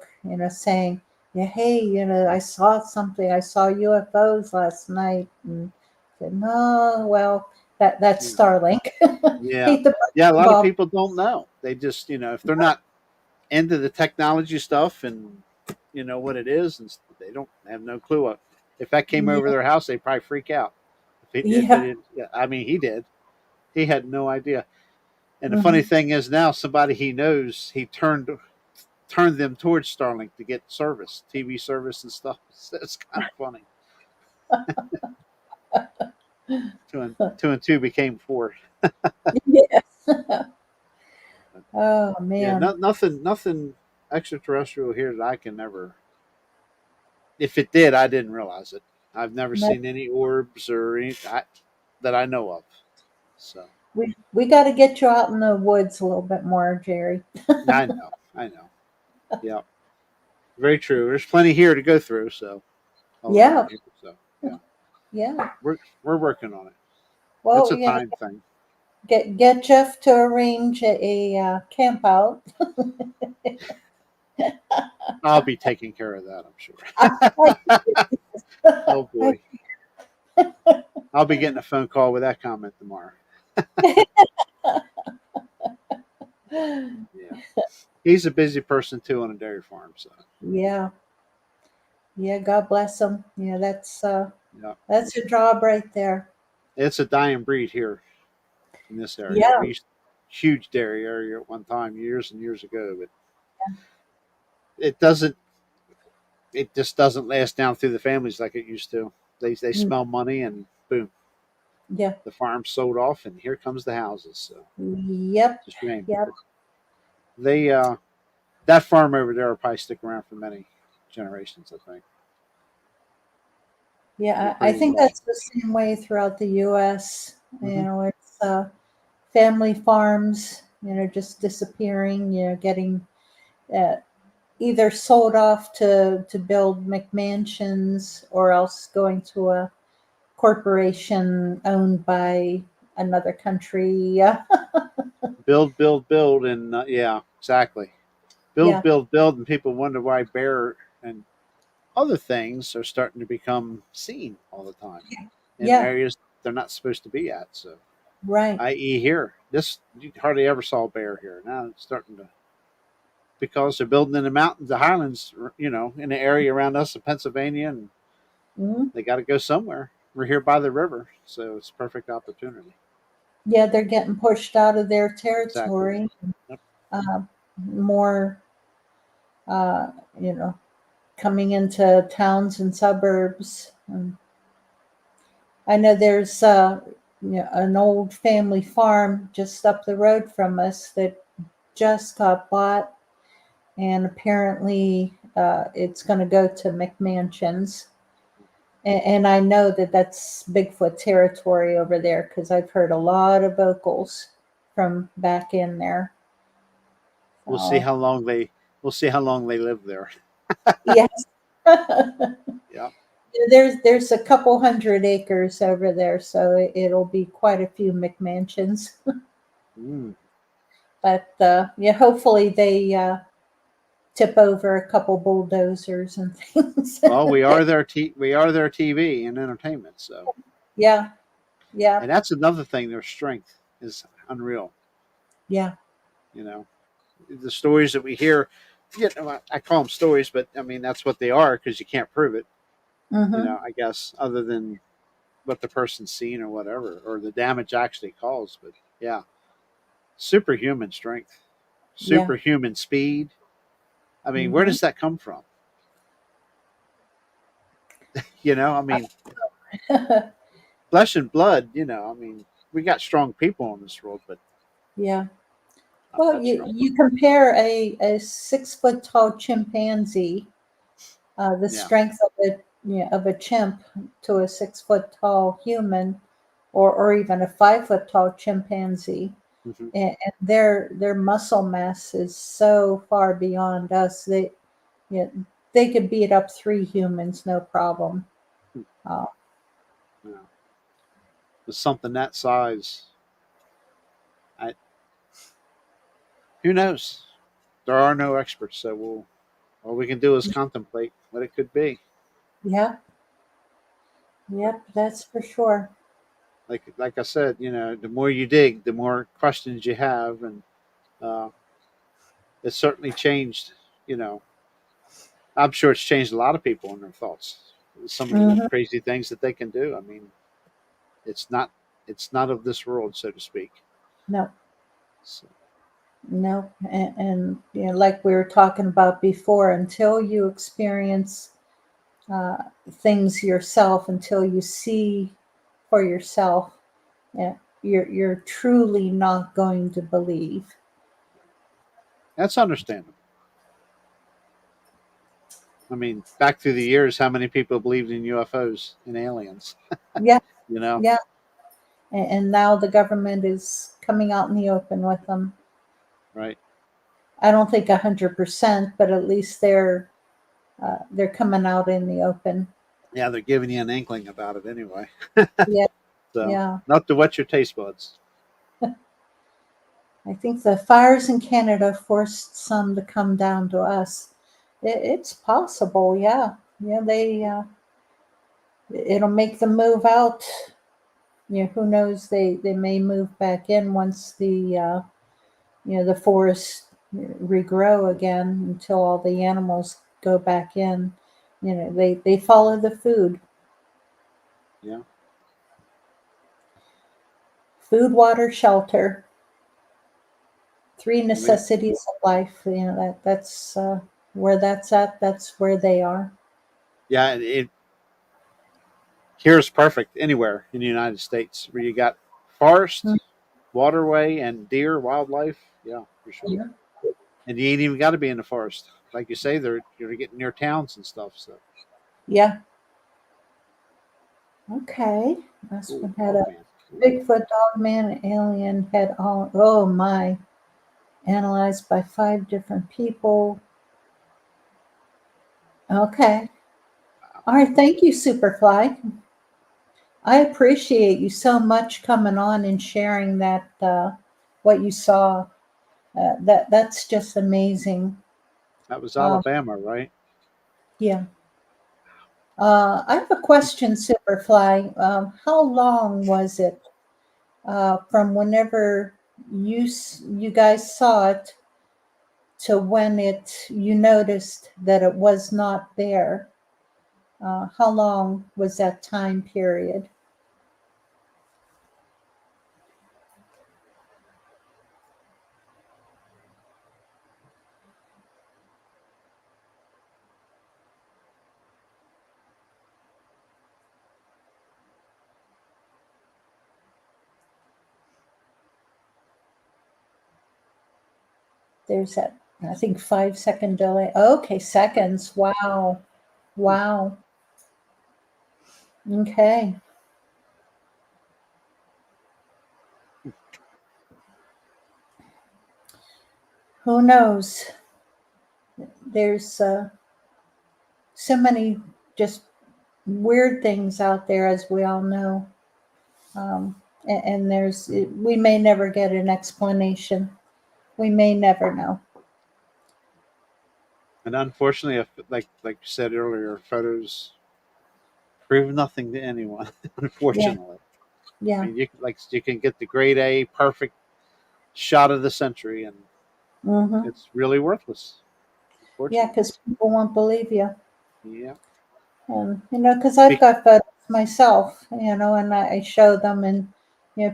saying, yeah, hey, I saw something. I saw UFOs last night. And I said, no, well, that's Yeah. Starlink. Yeah. Hate the Yeah. A lot of ball. people don't know. They just, if they're not into the technology stuff and what it is, and they don't have no clue. If that came over Yeah, their house, they'd probably freak out. If they yeah. didn't, yeah, I mean, he did. He had no idea. And the funny Mhm. thing is, now somebody he knows, he turned them towards Starlink to get service, TV service and stuff. So it's kind of funny. Two and two became four. Yes. Oh, Yeah, man. nothing extraterrestrial here that I can never. If it did, I didn't realize it. I've never No, seen any orbs or that I know of. So we got to get you out in the woods a little bit more, Jerry. I know. Yeah, very true. There's plenty here to go through. So all Yeah, around here. So yeah, yeah. we're working on it. It's Well, a time thing. get Jeff to arrange a camp out. I'll be taking care of that. I'm I, sure. Oh I, boy, I'll be getting a phone call with that comment tomorrow. Yeah, he's a busy person too on a dairy farm. So yeah, yeah. God bless him. Yeah, yeah, that's a job right there. it's a dying breed here in this area. Yeah, We used huge dairy area at one time, years and years ago, but it doesn't. It just doesn't last down through the families like it used to. They mm, smell money and boom, yeah, the farm sold off, and here comes the houses. So yep, it's a shame. yep. But they that farm over there will probably stick around for many generations. I think they're Yeah, I pretty think well. that's the same way throughout the U.S. Hmm. It's family farms, just disappearing. Getting uh, either sold off to build McMansions or else going to a corporation owned by another country. Yeah. Build, and yeah, exactly. Yeah. Build, and people wonder why bear and other things are starting to become seen all the time in Yeah. areas they're not supposed to be at. So, Right. i.e., here, this you hardly ever saw a bear here. Now it's starting to because they're building in the mountains, the highlands, in the area around us in Pennsylvania, and Mhm. they got to go somewhere. We're here by the river, so it's a perfect opportunity. Yeah, they're getting pushed out of their Exactly. territory. Yep. Uh, more, uh, you know, coming into towns and suburbs. I know there's an old family farm just up the road from us that just got bought, and apparently it's going to go to McMansions. And I know that that's Bigfoot territory over there because I've heard a lot of vocals from back in there. We'll see So, how long they live there. yes. Yeah. There's a couple hundred acres over there, so it'll be quite a few McMansions. Mm. But yeah, hopefully they tip over a couple bulldozers and things. Well, we are their TV and entertainment. So, Yeah, yeah, and that's another thing. Their strength is unreal. yeah. You know, the stories that we hear. I call them stories, but I mean that's what they are because you can't prove it. Mm-hmm. I guess other than what the person's seen or whatever, or the damage actually caused. But yeah, superhuman strength, Yeah. superhuman speed. I mean, where Mm-hmm. does that come from? I mean, flesh and blood. I mean, we got strong people in this world, but Yeah. not Well, that you, strong. you compare a 6 foot tall chimpanzee, the Yeah. strength of a chimp to a 6 foot tall human, or even a 5 foot tall chimpanzee, Hmm. and their muscle mass is so far beyond us. Yeah, they could beat up 3 humans, no problem. Uh, Yeah. With something that size, I who knows? There are no experts, so all we can do is contemplate what it could be. yeah, yep, that's for sure. Like I said, the more you dig, the more questions you have, and uh, it's certainly changed. You know, I'm sure it's changed a lot of people in their thoughts. Some of the Hmm. crazy things that they can do. I mean, it's not it's not of this world, so to speak. No, So, no, and like we were talking about before, until you experience uh, things yourself, until you see for yourself, yeah, you're truly not going to believe. that's understandable. I mean, back through the years, how many people believed in UFOs and aliens? Yeah, You know, yeah, and now the government is coming out in the open with them. right? I don't think 100%, but at least they're coming out in the open. Yeah, they're giving you an inkling about it anyway. Yeah, So, yeah. not to wet your taste buds. I think the fires in Canada forced some to come down to us. It's possible, yeah. Yeah, it'll make them move out. Who knows? They may move back in once the forests regrow again until all the animals go back in. They follow the Yeah, food, water, shelter, three I mean, necessities of life. That's where that's at. That's where they are. yeah, it here's perfect anywhere in the United States where you got forest, waterway, and deer, wildlife. Yeah, for sure. Mhm. And you ain't even got to be in the forest, like you say. You're getting near towns and stuff. So, Yeah. Okay. This ooh, one had dog a man. Ooh. Bigfoot, dog man, alien head on. Oh my. Analyzed by 5 different people. Okay. All right. Thank you, Superfly. I appreciate you so much coming on and sharing that what you saw. That's just amazing. That was Um, Alabama, right? yeah. I have a question, Superfly. How long was it from whenever you guys saw it to when you noticed that it was not there? How long was that time period? There's that I think 5-second delay. Okay, seconds. Wow. Wow. Okay. Who knows? There's so many just weird things out there, as we all know. And we may never get an explanation. We may never know. And unfortunately, like you said earlier, photos prove nothing to anyone. Yeah. Unfortunately, I Yeah. mean, you can get the grade A perfect shot of the century, and Mm-hmm. it's really worthless. Yeah, Unfortunately, because people won't believe you. yeah. Because I've Be- got photos myself, and I show them, and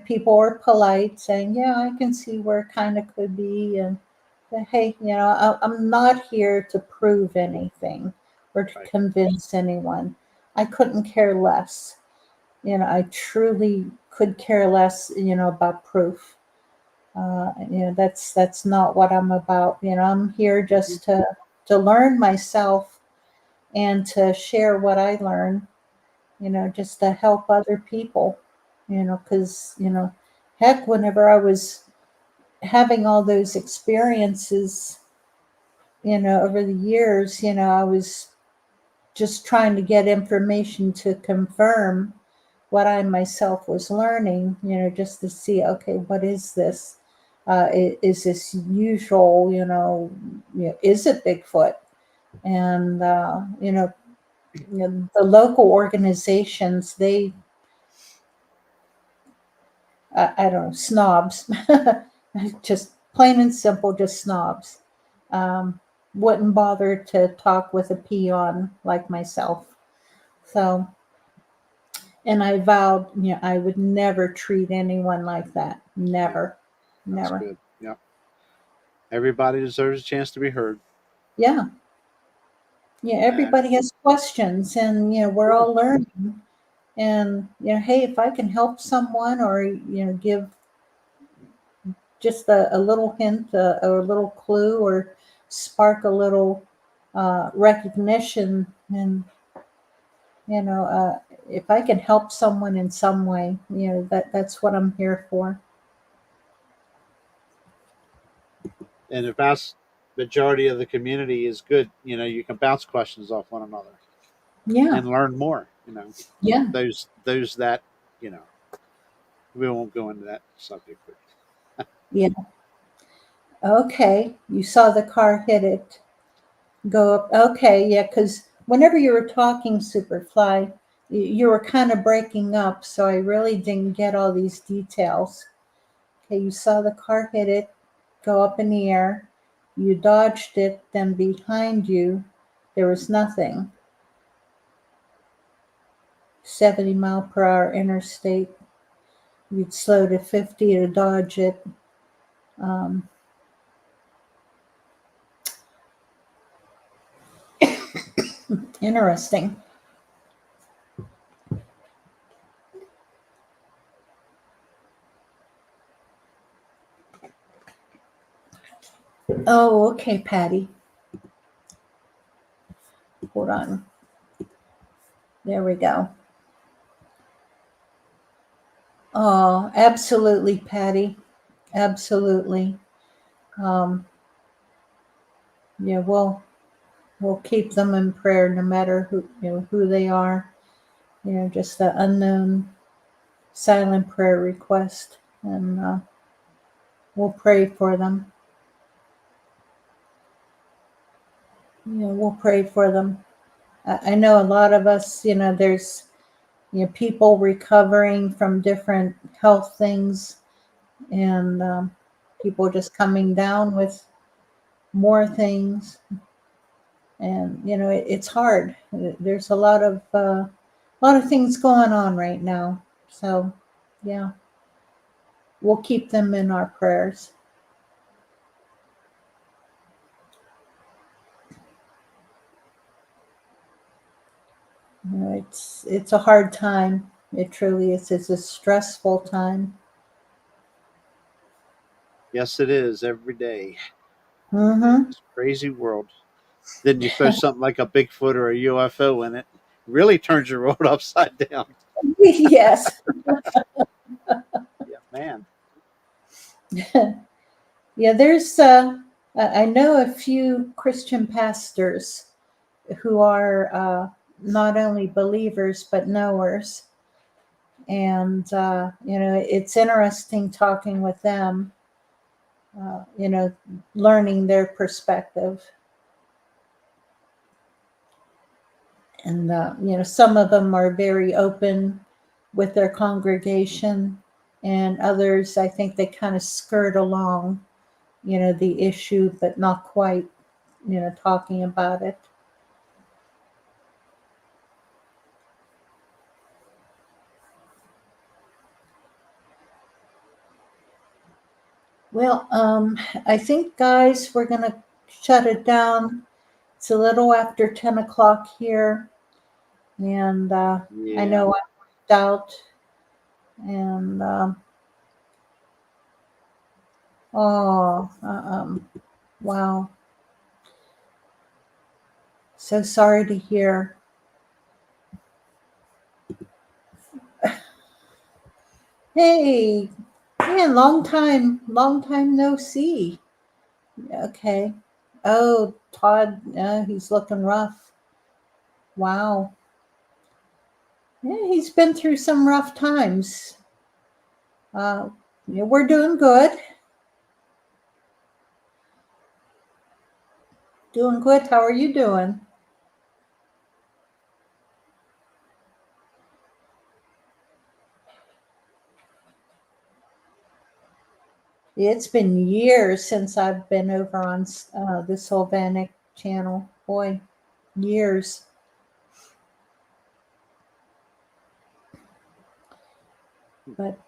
people are polite, saying, "Yeah, I can see where it kind of could be," and hey, I'm not here to prove anything or to Right. convince anyone. I couldn't care less. I truly could care less, about proof. That's not what I'm about. I'm here just to learn myself and to share what I learn, just to help other people, because, heck, whenever I was having all those experiences, over the years, I was just trying to get information to confirm what I myself was learning, just to see, okay, what is this? Is this usual, is it Bigfoot? And, the local organizations, they, I don't know, snobs, just plain and simple, just snobs. Um, wouldn't bother to talk with a peon like myself. So, and I vowed, I would never treat anyone like that. Yeah, Never, that's never. good. Yeah. Everybody deserves a chance to be heard. Yeah. Yeah. And Everybody has questions, and, we're sure. all learning. And, hey, if I can help someone, or, give just a little hint, or a little clue, or spark a little recognition, and, if I can help someone in some way, that's what I'm here for. And the vast majority of the community is good. You can bounce questions off one another Yeah. and learn more. Yeah. Those that you know we won't go into that subject, but Yeah. Okay. You saw the car hit it. Go up. Okay. Yeah. Because whenever you were talking, Superfly, you were kind of breaking up. So I really didn't get all these details. Okay. You saw the car hit it, go up in the air. You dodged it. Then behind you, there was nothing. 70-mile-per-hour interstate. You'd slow to 50 to dodge it. Um, Interesting. Oh, okay, Patty. Hold on. There we go. Oh, absolutely, Patty. Absolutely. Um, yeah, we'll keep them in prayer, no matter who they are. Just the unknown silent prayer request, and we'll pray for them. We'll pray for them. I know a lot of us. There's people recovering from different health things, and people just coming down with more things, and it's hard. There's a lot of things going on right now, so yeah, we'll keep them in our prayers. It's a hard time. It truly is. It's a stressful time. yes, it is every day. Mm-hmm. It's a crazy world. Then you throw something like a Bigfoot or a UFO in it, really turns your world upside down. Yes. Yeah, man. Yeah, there's I know a few Christian pastors who are not only believers but knowers, and it's interesting talking with them. Learning their perspective, and some of them are very open with their congregation, and others, I think, they kind of skirt along the issue, but not quite talking about it. Well, I think, guys, we're going to shut it down. It's a little after 10 o'clock here, and I Yeah. know I worked out, and wow, so sorry to hear. Hey, man, long time no see. Okay. Oh, Todd, he's looking rough. Wow. Yeah, he's been through some rough times. We're doing good. Doing good. How are you doing? It's been years since I've been over on this whole Vanek channel. Boy, years. But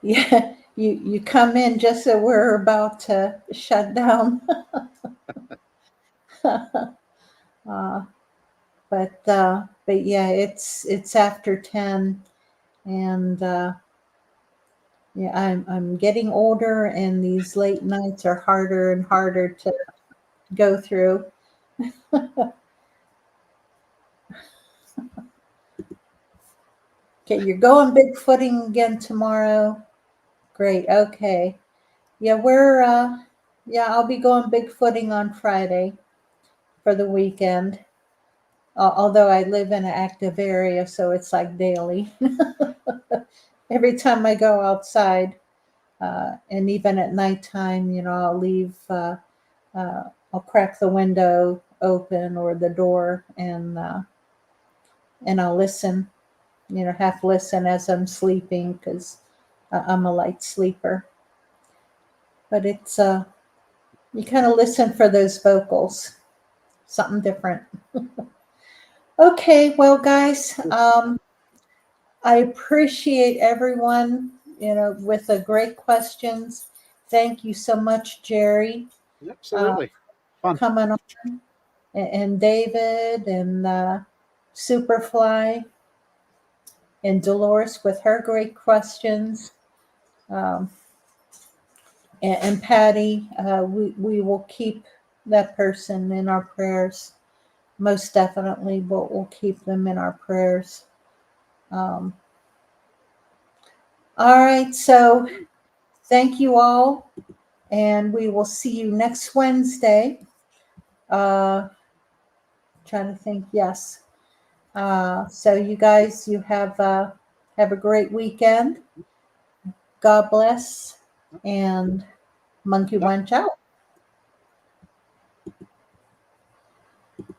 yeah, you come in just as we're about to shut down. But yeah, it's after 10, and yeah, I'm getting older, and these late nights are harder and harder to go through. Okay, you're going Bigfooting again tomorrow. Great. Okay. Yeah, I'll be going Bigfooting on Friday for the weekend. Although I live in an active area, so it's like daily. Every time I go outside, and even at nighttime, I'll leave, I'll crack the window open or the door, and I'll listen, half listen as I'm sleeping, because I'm a light sleeper. But it's you kind of listen for those vocals, something different. Okay, well, guys, I appreciate everyone, with the great questions. Thank you so much, Jerry, Absolutely. Fun. coming on, and David, and Superfly, and Dolores with her great questions, and Patty. We will keep that person in our prayers. Most definitely, we'll keep them in our prayers. All right, so thank you all, and we will see you next Wednesday. Trying to think, yes. So you guys, you have a great weekend. God bless, and Monkey Wench out.